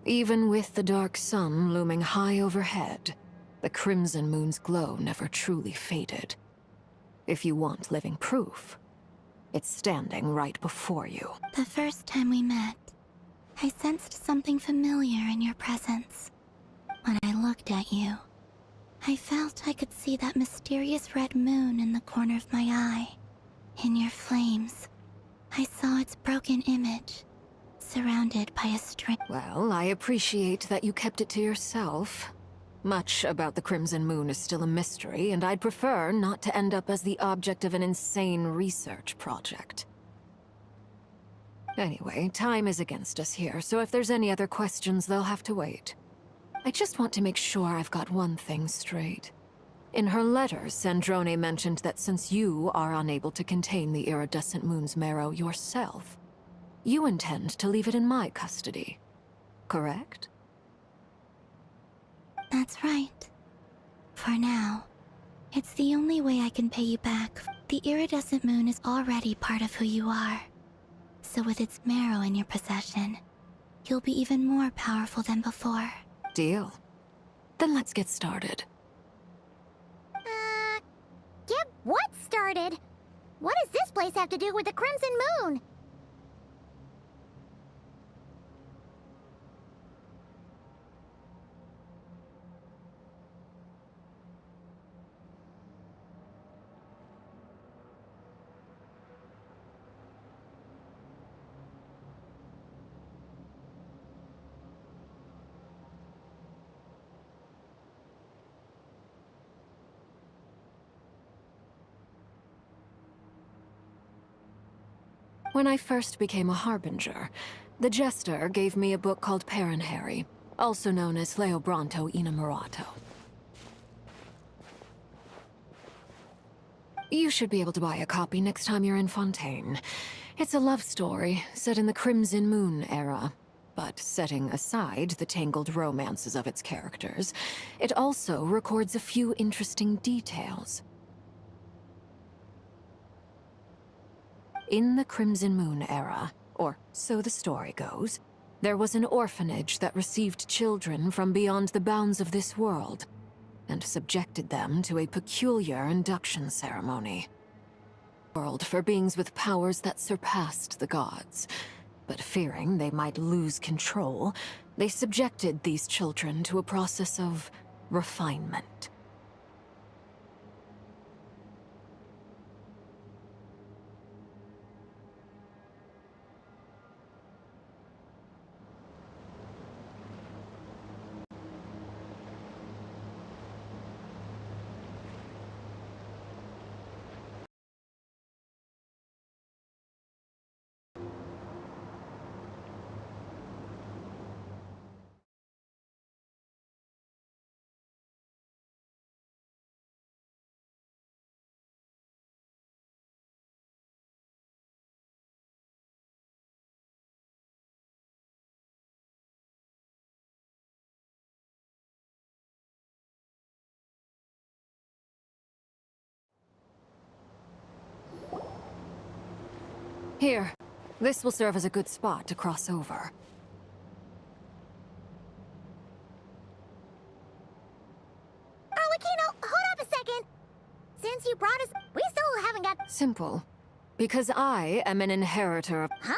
even with the dark sun looming high overhead, the Crimson Moon's glow never truly faded. If you want living proof, it's standing right before you. The first time we met, I sensed something familiar in your presence. When I looked at you, I felt I could see that mysterious red moon in the corner of my eye. In your flames, I saw its broken image, surrounded by a string. Well, I appreciate that you kept it to yourself. Much about the Crimson Moon is still a mystery, and I'd prefer not to end up as the object of an insane research project. Anyway, time is against us here, so if there's any other questions, they'll have to wait. I just want to make sure I've got one thing straight. In her letters, Sandrone mentioned that since you are unable to contain the iridescent moon's marrow yourself, you intend to leave it in my custody, correct? That's right. For now, it's the only way I can pay you back. The iridescent moon is already part of who you are. So with its marrow in your possession, you'll be even more powerful than before. Deal. Then let's get started. Get what started? What does this place have to do with the Crimson Moon? When I first became a Harbinger, the Jester gave me a book called Paranhari, also known as Leobranto Inamorato. You should be able to buy a copy next time you're in Fontaine. It's a love story set in the Crimson Moon era. But setting aside the tangled romances of its characters, it also records a few interesting details. In the Crimson Moon era, or so the story goes, there was an orphanage that received children from beyond the bounds of this world, and subjected them to a peculiar induction ceremony. World for beings with powers that surpassed the gods. But fearing they might lose control, they subjected these children to a process of refinement. Here, this will serve as a good spot to cross over. Arlecchino, hold up a second! Since you brought us, we still haven't got... Simple. Because I am an inheritor of... Huh?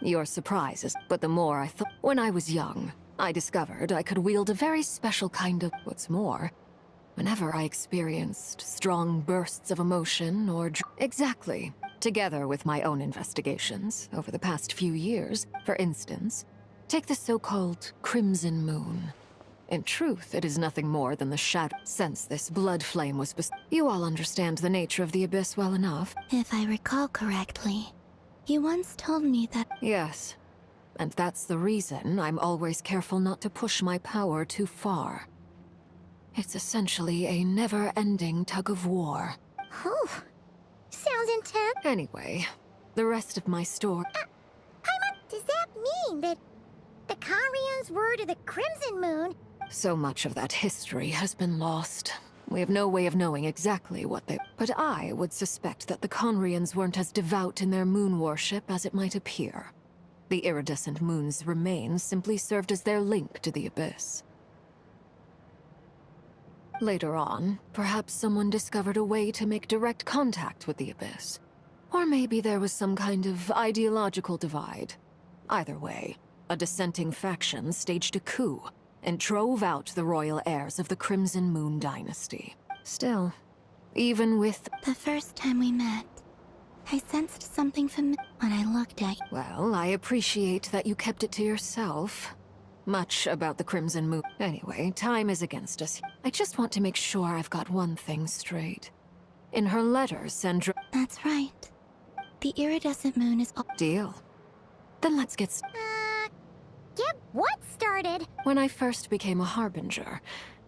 Your surprises, but the more I thought... When I was young, I discovered I could wield a very special kind of... What's more, whenever I experienced strong bursts of emotion or... Exactly. Together with my own investigations over the past few years, for instance, take the so-called Crimson Moon. In truth, it is nothing more than the shadow. Since this blood flame was you all understand the nature of the Abyss well enough. If I recall correctly, you once told me that... Yes. And that's the reason I'm always careful not to push my power too far. It's essentially a never-ending tug-of-war. Whew. Sounds intense. Anyway, the rest of my story... does that mean that the Conrians were to the Crimson Moon? So much of that history has been lost. We have no way of knowing exactly what they... But I would suspect that the Conrians weren't as devout in their moon worship as it might appear. The iridescent moon's remains simply served as their link to the Abyss. Later on, perhaps someone discovered a way to make direct contact with the Abyss. Or maybe there was some kind of ideological divide. Either way, a dissenting faction staged a coup and drove out the royal heirs of the Crimson Moon dynasty. Still, even with... The first time we met, I sensed something familiar when I looked at you. Well, I appreciate that you kept it to yourself. Much about the Crimson Moon. Anyway, time is against us. I just want to make sure I've got one thing straight. In her letter, Sandra... That's right. The iridescent moon is... Deal. Then let's get... Get what started? When I first became a Harbinger,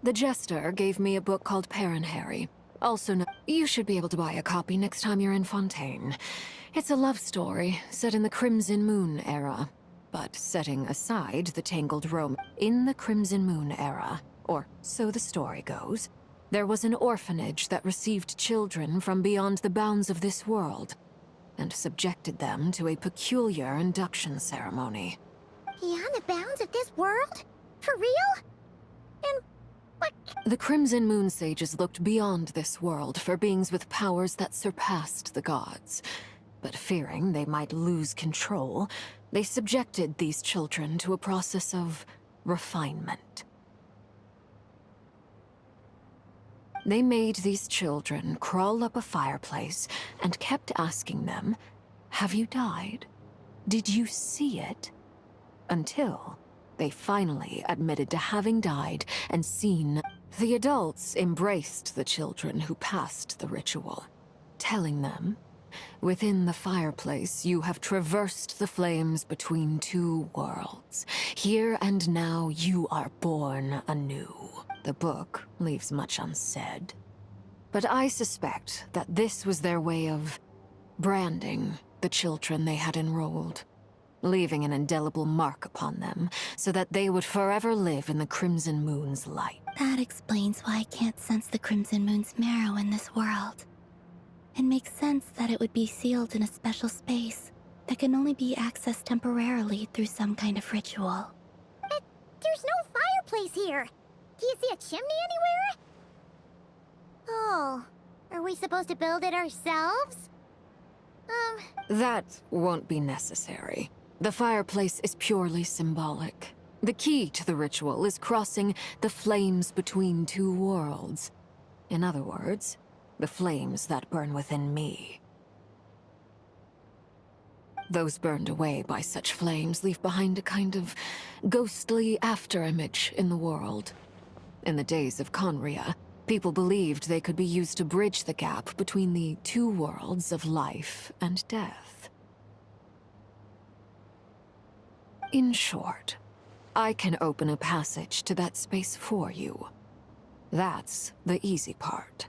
the Jester gave me a book called Harry. Also known... You should be able to buy a copy next time you're in Fontaine. It's a love story set in the Crimson Moon era. But setting aside the tangled romance, in the Crimson Moon era, or so the story goes, there was an orphanage that received children from beyond the bounds of this world, and subjected them to a peculiar induction ceremony. Beyond the bounds of this world? For real? And what... The Crimson Moon sages looked beyond this world for beings with powers that surpassed the gods. But fearing they might lose control, they subjected these children to a process of refinement. They made these children crawl up a fireplace and kept asking them, "Have you died? Did you see it?" Until they finally admitted to having died and seen. The adults embraced the children who passed the ritual, telling them, "Within the fireplace, you have traversed the flames between two worlds. Here and now, you are born anew." The book leaves much unsaid. But I suspect that this was their way of branding the children they had enrolled, leaving an indelible mark upon them so that they would forever live in the Crimson Moon's light. That explains why I can't sense the Crimson Moon's marrow in this world. It makes sense that it would be sealed in a special space that can only be accessed temporarily through some kind of ritual. But there's no fireplace here. Do you see a chimney anywhere? Oh, are we supposed to build it ourselves? That won't be necessary. The fireplace is purely symbolic. The key to the ritual is crossing the flames between two worlds. In other words, the flames that burn within me. Those burned away by such flames leave behind a kind of ghostly afterimage in the world. In the days of Conria, people believed they could be used to bridge the gap between the two worlds of life and death. In short, I can open a passage to that space for you. That's the easy part.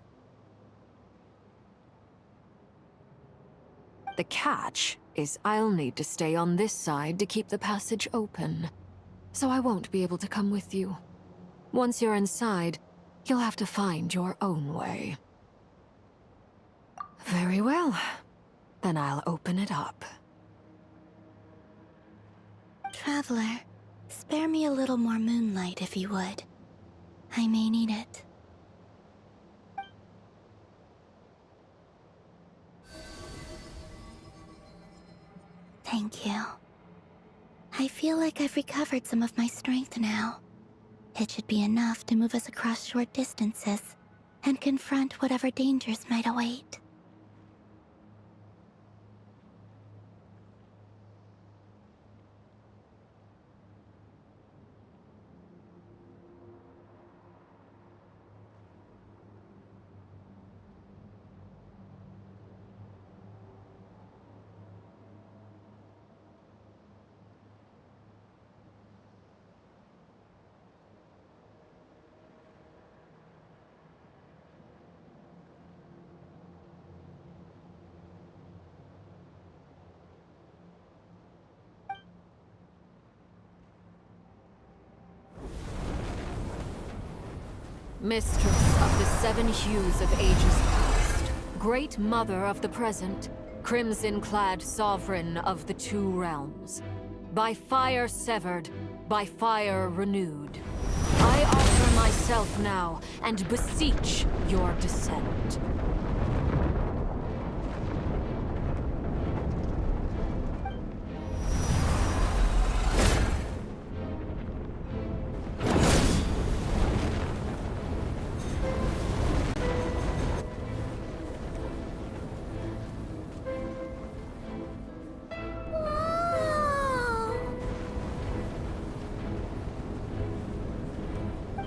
The catch is I'll need to stay on this side to keep the passage open, so I won't be able to come with you. Once you're inside, you'll have to find your own way. Very well. Then I'll open it up. Traveler, spare me a little more moonlight if you would. I may need it. Thank you. I feel like I've recovered some of my strength now. It should be enough to move us across short distances and confront whatever dangers might await. Mistress of the seven hues of ages past, Great Mother of the present, crimson-clad sovereign of the two realms. By fire severed, by fire renewed. I offer myself now and beseech your descent.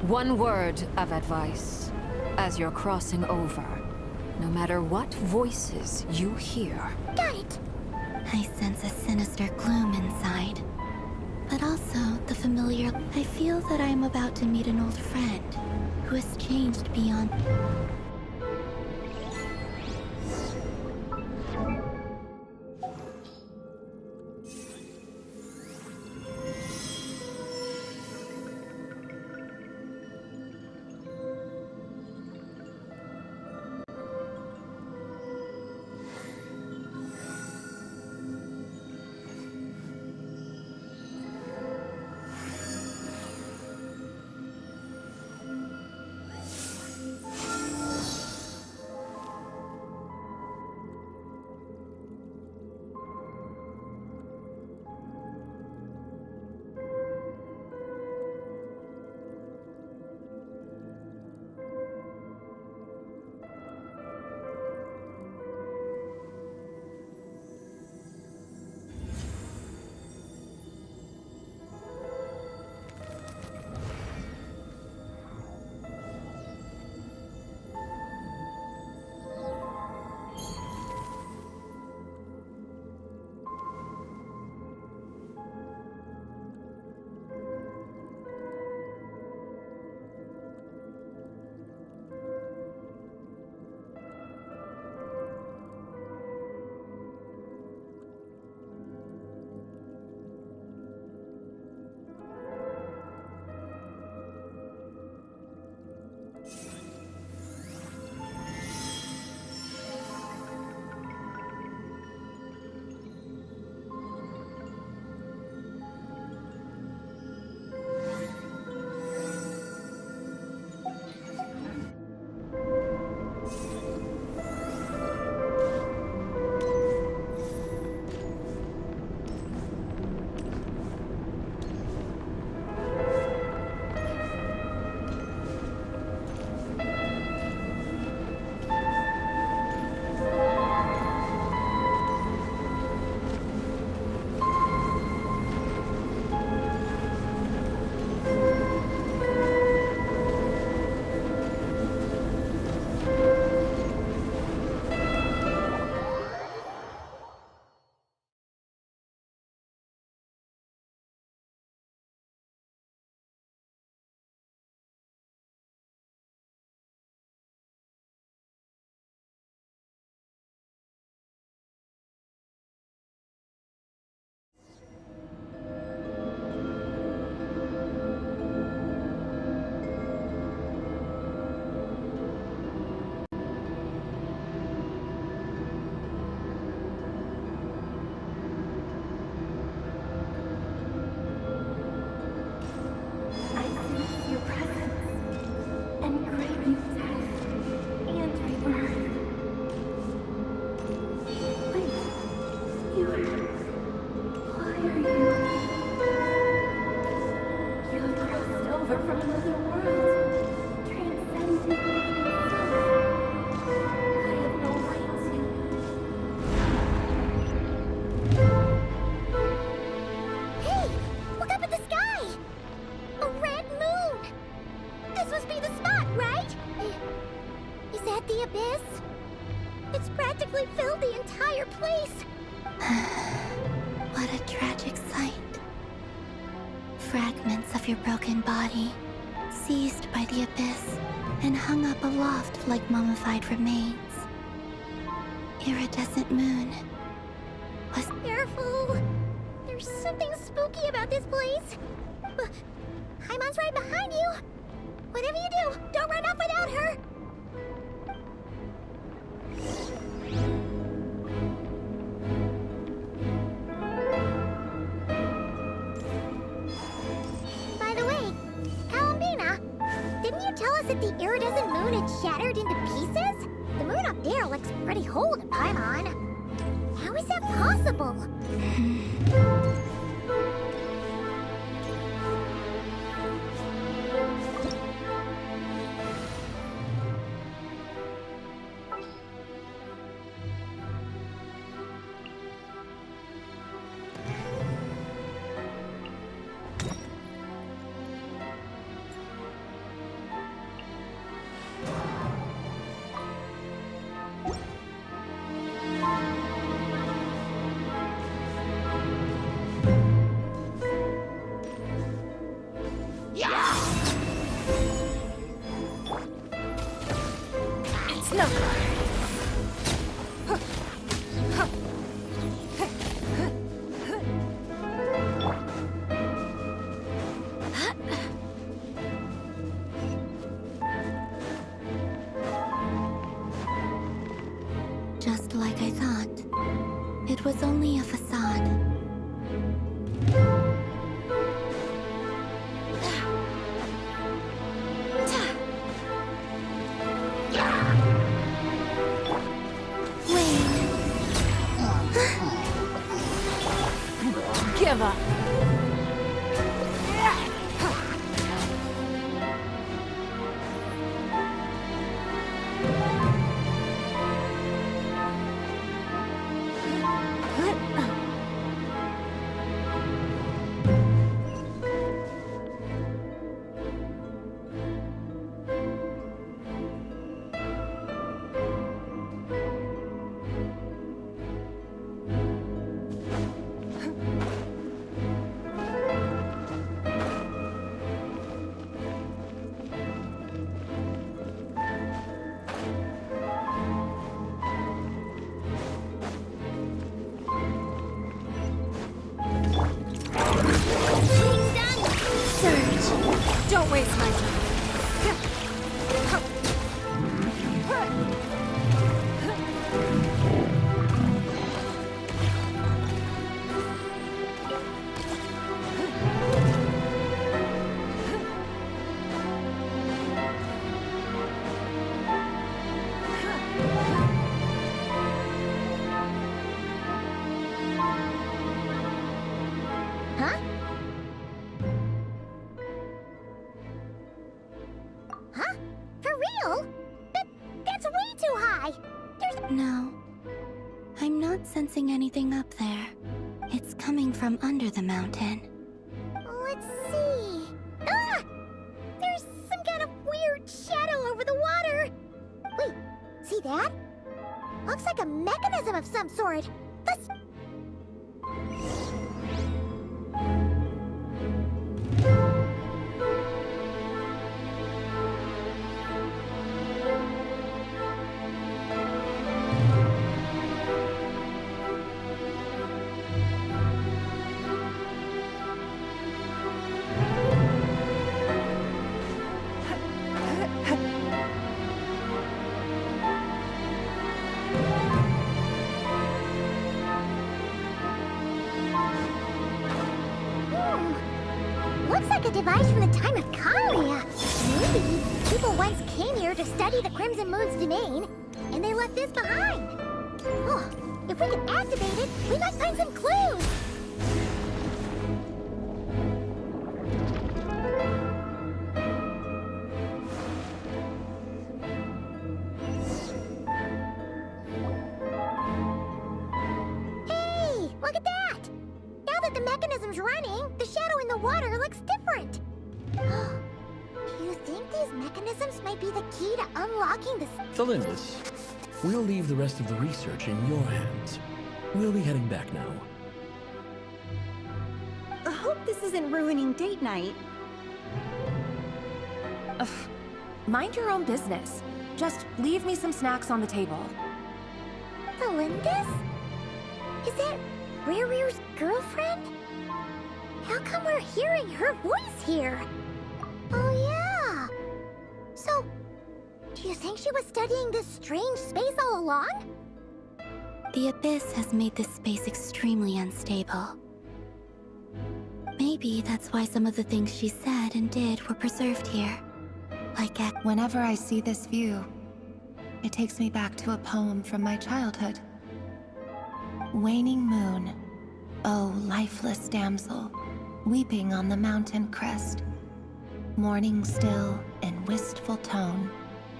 One word of advice. As you're crossing over, no matter what voices you hear... Got it! I sense a sinister gloom inside. But also the familiar... I feel that I am about to meet an old friend who has changed beyond... What a tragic sight. Fragments of your broken body, seized by the abyss, and hung up aloft like mummified remains. Iridescent moon was... Careful! There's something spooky about this place. Haimon's right behind you. Whatever you do, don't run off without her. By the way, Kalambina, didn't you tell us that the iridescent moon had shattered into pieces? The moon up there looks pretty whole to Paimon. How is that possible? Just like I thought. It was only a facade. Give up. No. I'm not sensing anything up there. It's coming from under the mountain. Let's see. Ah! There's some kind of weird shadow over the water. Wait, see that? Looks like a mechanism of some sort. Let's... Looks like a device from the time of Kalia. Maybe people once came here to study the Crimson Moon's domain, and they left this behind. Oh, if we can activate it, we might find some clues. Hey, look at that! Now that the mechanism's running, the shadow in the water looks different. Do you think these mechanisms might be the key to unlocking the... Felindus, we'll leave the rest of the research in your hands. We'll be heading back now. I hope this isn't ruining date night. Ugh. Mind your own business. Just leave me some snacks on the table. Felindus? Is that Rear's girlfriend? How come we're hearing her voice here? Oh yeah! So, do you think she was studying this strange space all along? The Abyss has made this space extremely unstable. Maybe that's why some of the things she said and did were preserved here. Like whenever I see this view, it takes me back to a poem from my childhood. Waning moon, oh lifeless damsel, weeping on the mountain crest. Mourning still in wistful tone,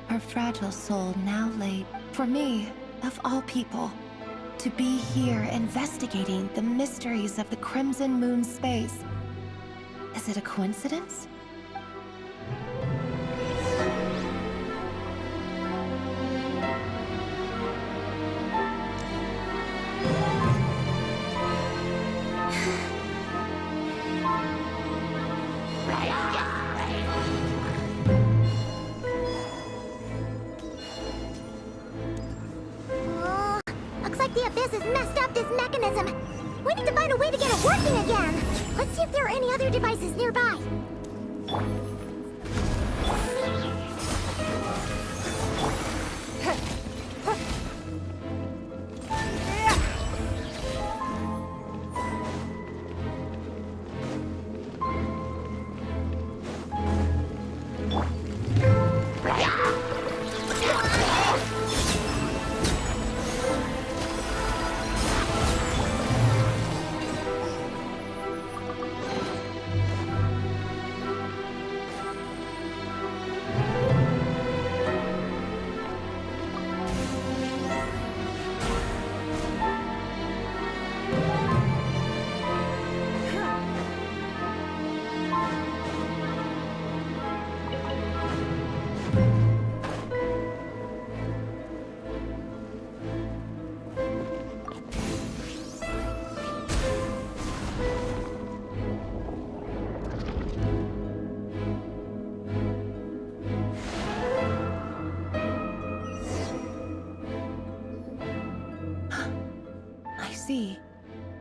her fragile soul now laid. For me, of all people, to be here investigating the mysteries of the Crimson Moon space. Is it a coincidence? Looks like the Abyss has messed up this mechanism. We need to find a way to get it working again. Let's see if there are any other devices nearby.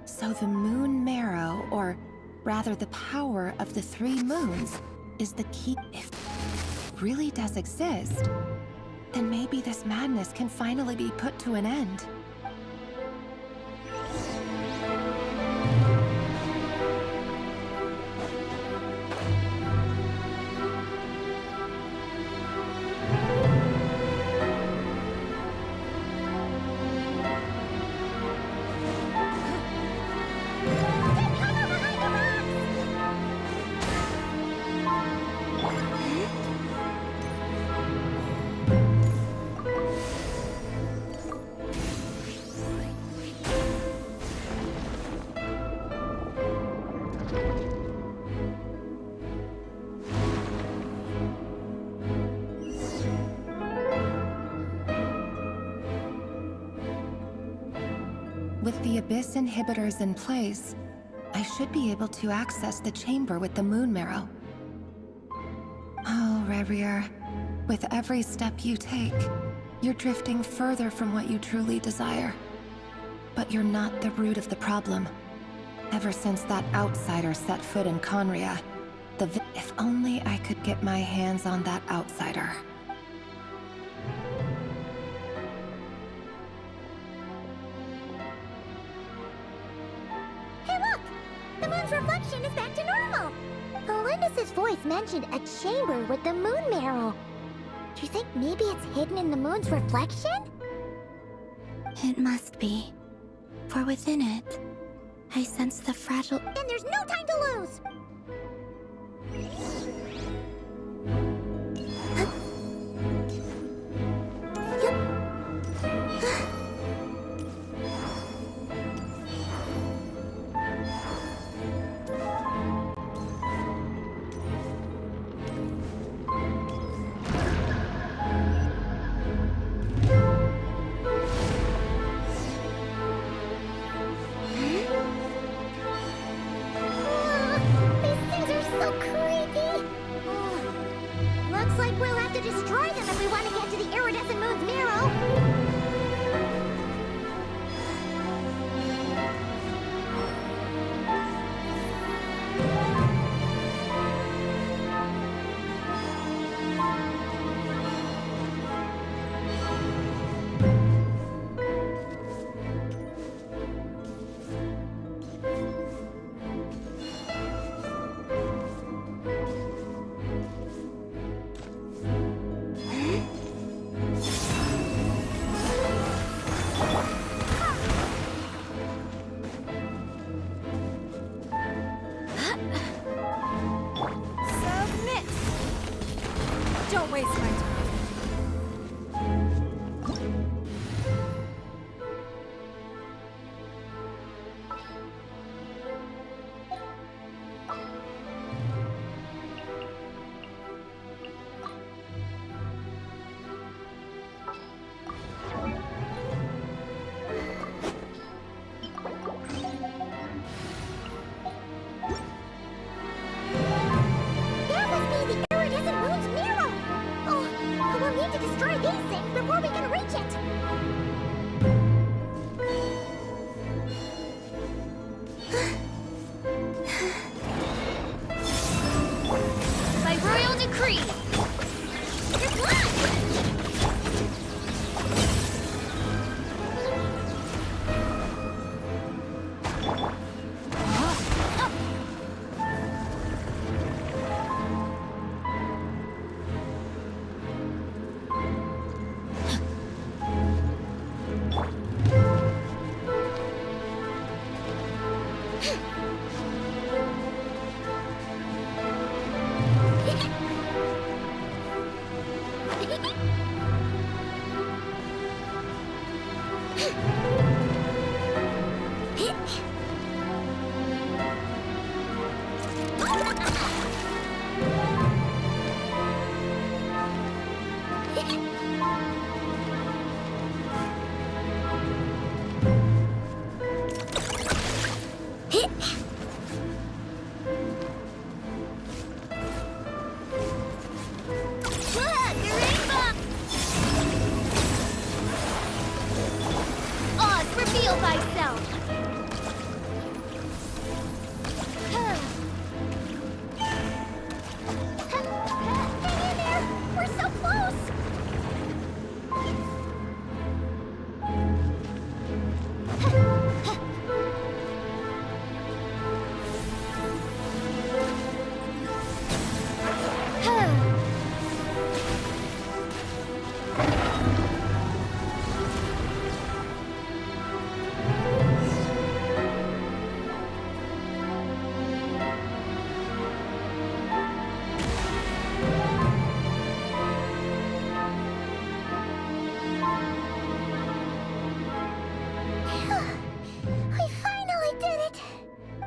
So the moon marrow, or rather the power of the 3 moons, is the key. If it really does exist, then maybe this madness can finally be put to an end. With the Abyss inhibitors in place, I should be able to access the chamber with the Moon Marrow. Oh, Rerir, with every step you take, you're drifting further from what you truly desire. But you're not the root of the problem. Ever since that outsider set foot in Conria, if only I could get my hands on that outsider. Hey look! The moon's reflection is back to normal! Elendis' voice mentioned a chamber with the Moon Marrow. Do you think maybe it's hidden in the moon's reflection? It must be. For within it, I sense the fragile... Then there's no time to lose!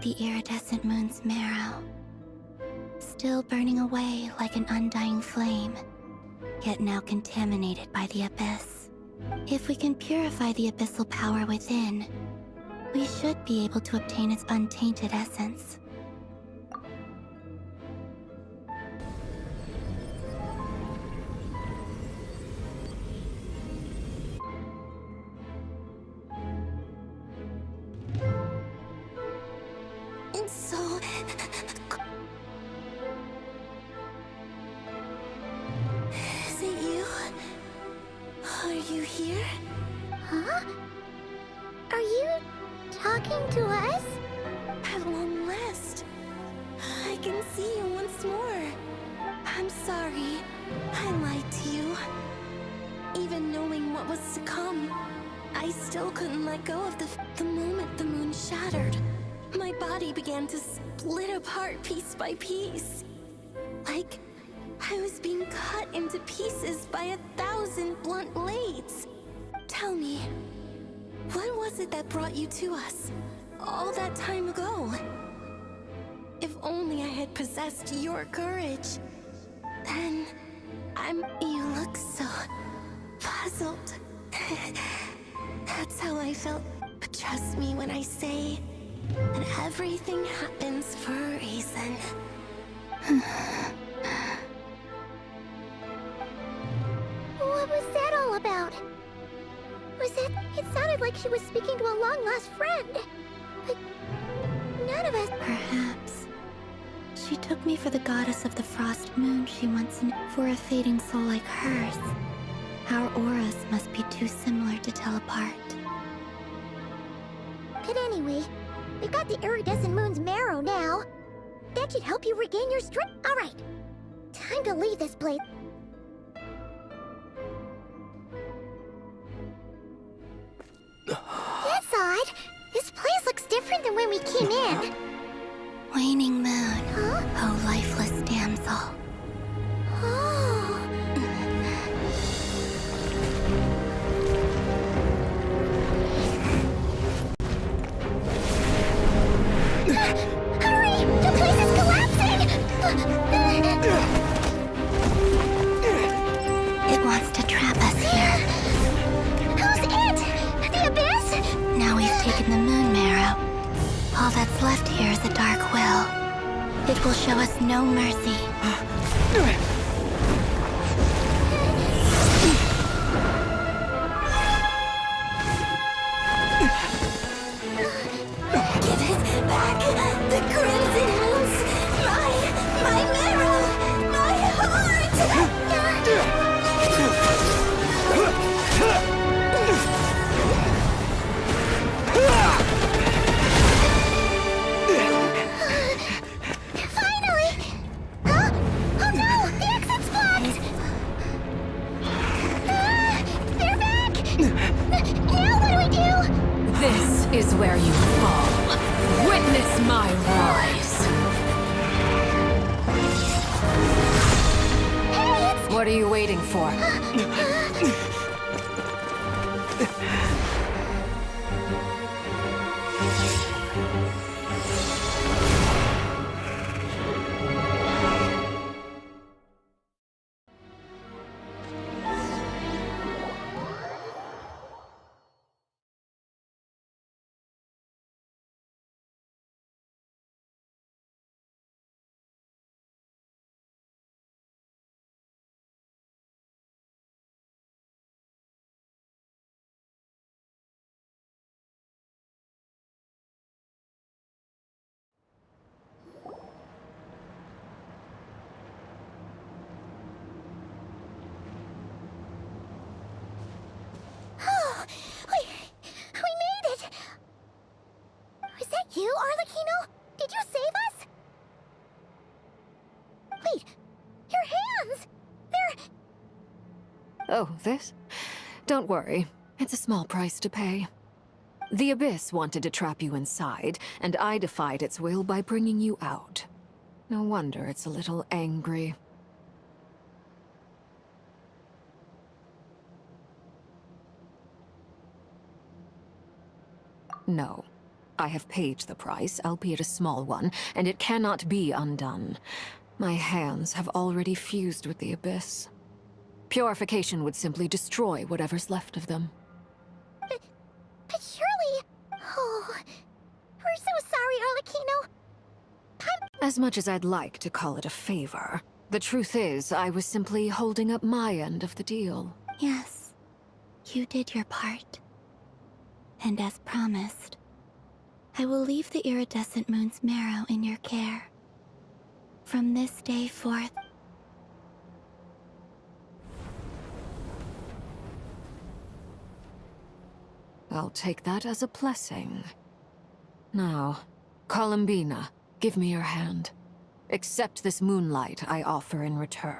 The iridescent moon's marrow, still burning away like an undying flame, yet now contaminated by the abyss. If we can purify the abyssal power within, we should be able to obtain its untainted essence. It's so... Is it you? Are you here? Huh? Are you talking to us? At long last, I can see you once more. I'm sorry, I lied to you. Even knowing what was to come, I still couldn't let go of the moment the moon shattered. My body began to split apart piece by piece. Like I was being cut into pieces by 1,000 blunt blades. Tell me, what was it that brought you to us all that time ago? If only I had possessed your courage. Then you look so puzzled. That's how I felt. But trust me when I say that everything happens for a reason. What was that all about? It sounded like she was speaking to a long-lost friend. But none of us... Perhaps. She took me for the goddess of the frost moon she once knew. For a fading soul like hers, our auras must be too similar to tell apart. But anyway, we've got the iridescent moon's marrow now. That should help you regain your strength. All right, time to leave this place. That's odd. This place looks different than when we came in. Waning moon. Huh? Oh, lifeless damsel. Oh. Hurry! The place is collapsing! It wants to trap us here. Who's it? The Abyss? Now we've taken the moon marrow. All that's left here is a dark will. It will show us no mercy. Give it back! The crimson moons! My marrow! My heart! Finally! Huh? Oh no! The exit's blocked! They're back! Now what do we do? This is where you fall. Witness my rise. Hey, What are you waiting for? Oh, we made it! Was that you, Arlecchino? Did you save us? Wait, your hands! They're... Oh, this? Don't worry. It's a small price to pay. The Abyss wanted to trap you inside, and I defied its will by bringing you out. No wonder it's a little angry. No. I have paid the price, albeit a small one, and it cannot be undone. My hands have already fused with the Abyss. Purification would simply destroy whatever's left of them. But surely... Oh, We're so sorry, Arlecchino. As much as I'd like to call it a favor, the truth is I was simply holding up my end of the deal. Yes, you did your part. And as promised, I will leave the iridescent moon's marrow in your care. From this day forth, I'll take that as a blessing. Now, Columbina, give me your hand. Accept this moonlight I offer in return.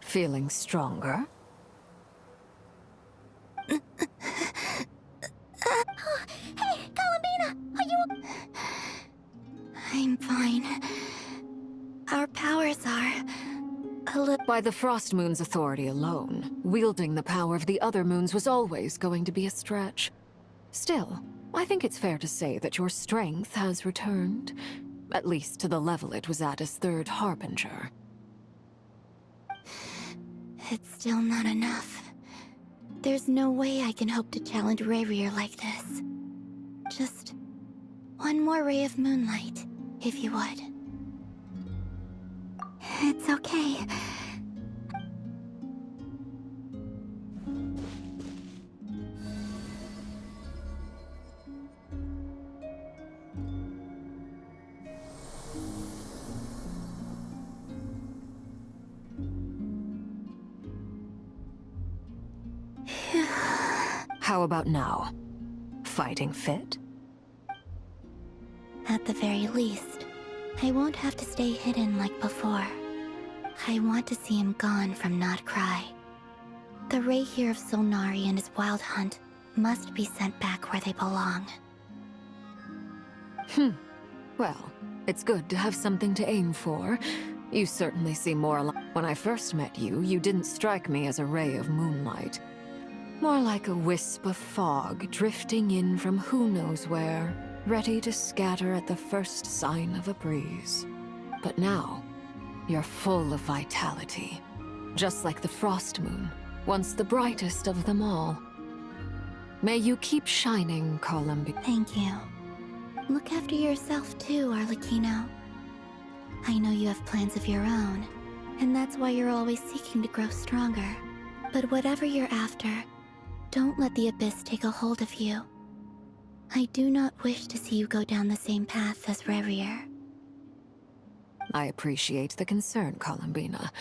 Feeling stronger? Hey, Columbina! Are you... I'm fine. Our powers are a little... By the Frost Moon's authority alone, wielding the power of the other moons was always going to be a stretch. Still, I think it's fair to say that your strength has returned, at least to the level it was at as Third Harbinger. It's still not enough. There's no way I can hope to challenge Rayrier like this. Just one more ray of moonlight, if you would. It's okay. How about now? Fighting fit? At the very least, I won't have to stay hidden like before. I want to see him gone from Not Cry. The Rayheer of Solnari and his wild hunt must be sent back where they belong. Well, it's good to have something to aim for. You certainly seem more like... When I first met you, you didn't strike me as a ray of moonlight. More like a wisp of fog drifting in from who knows where, ready to scatter at the first sign of a breeze. But now, you're full of vitality. Just like the Frost Moon, once the brightest of them all. May you keep shining, Columbina. Thank you. Look after yourself too, Arlecchino. I know you have plans of your own, and that's why you're always seeking to grow stronger. But whatever you're after, don't let the Abyss take a hold of you. I do not wish to see you go down the same path as Rayrier. I appreciate the concern, Columbina.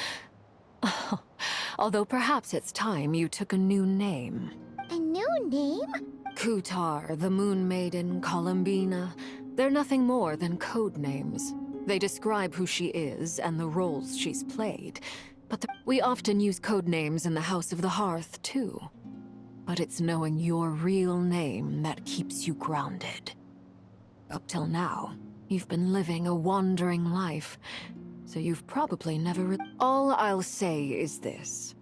Although perhaps it's time you took a new name. A new name? Kutar, the Moon Maiden, Columbina. They're nothing more than code names. They describe who she is and the roles she's played. But we often use code names in the House of the Hearth, too. But it's knowing your real name that keeps you grounded. Up till now, you've been living a wandering life, so you've probably never All I'll say is this.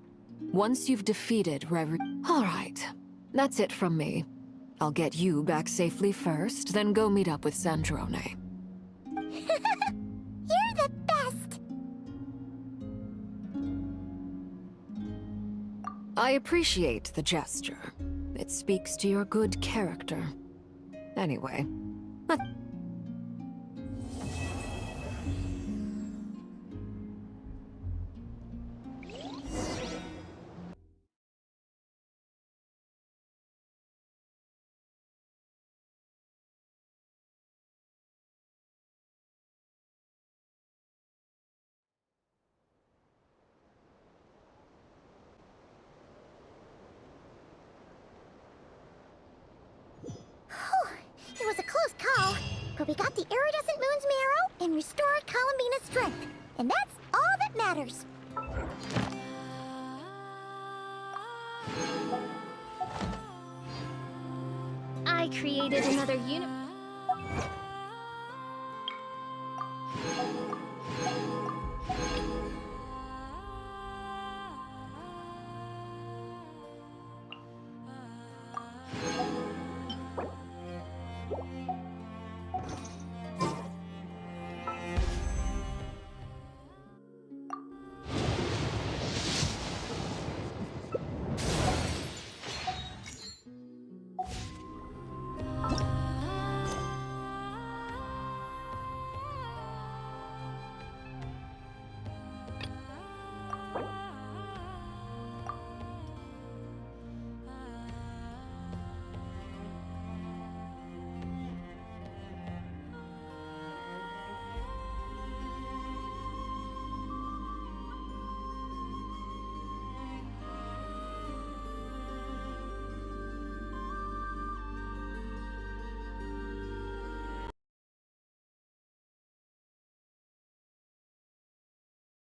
Once you've defeated All right, that's it from me. I'll get you back safely first, then go meet up with Sandrone. You're the best! I appreciate the gesture. It speaks to your good character. Anyway, It was a close call, but we got the iridescent moon's marrow and restored Columbina's strength. And that's all that matters. I created another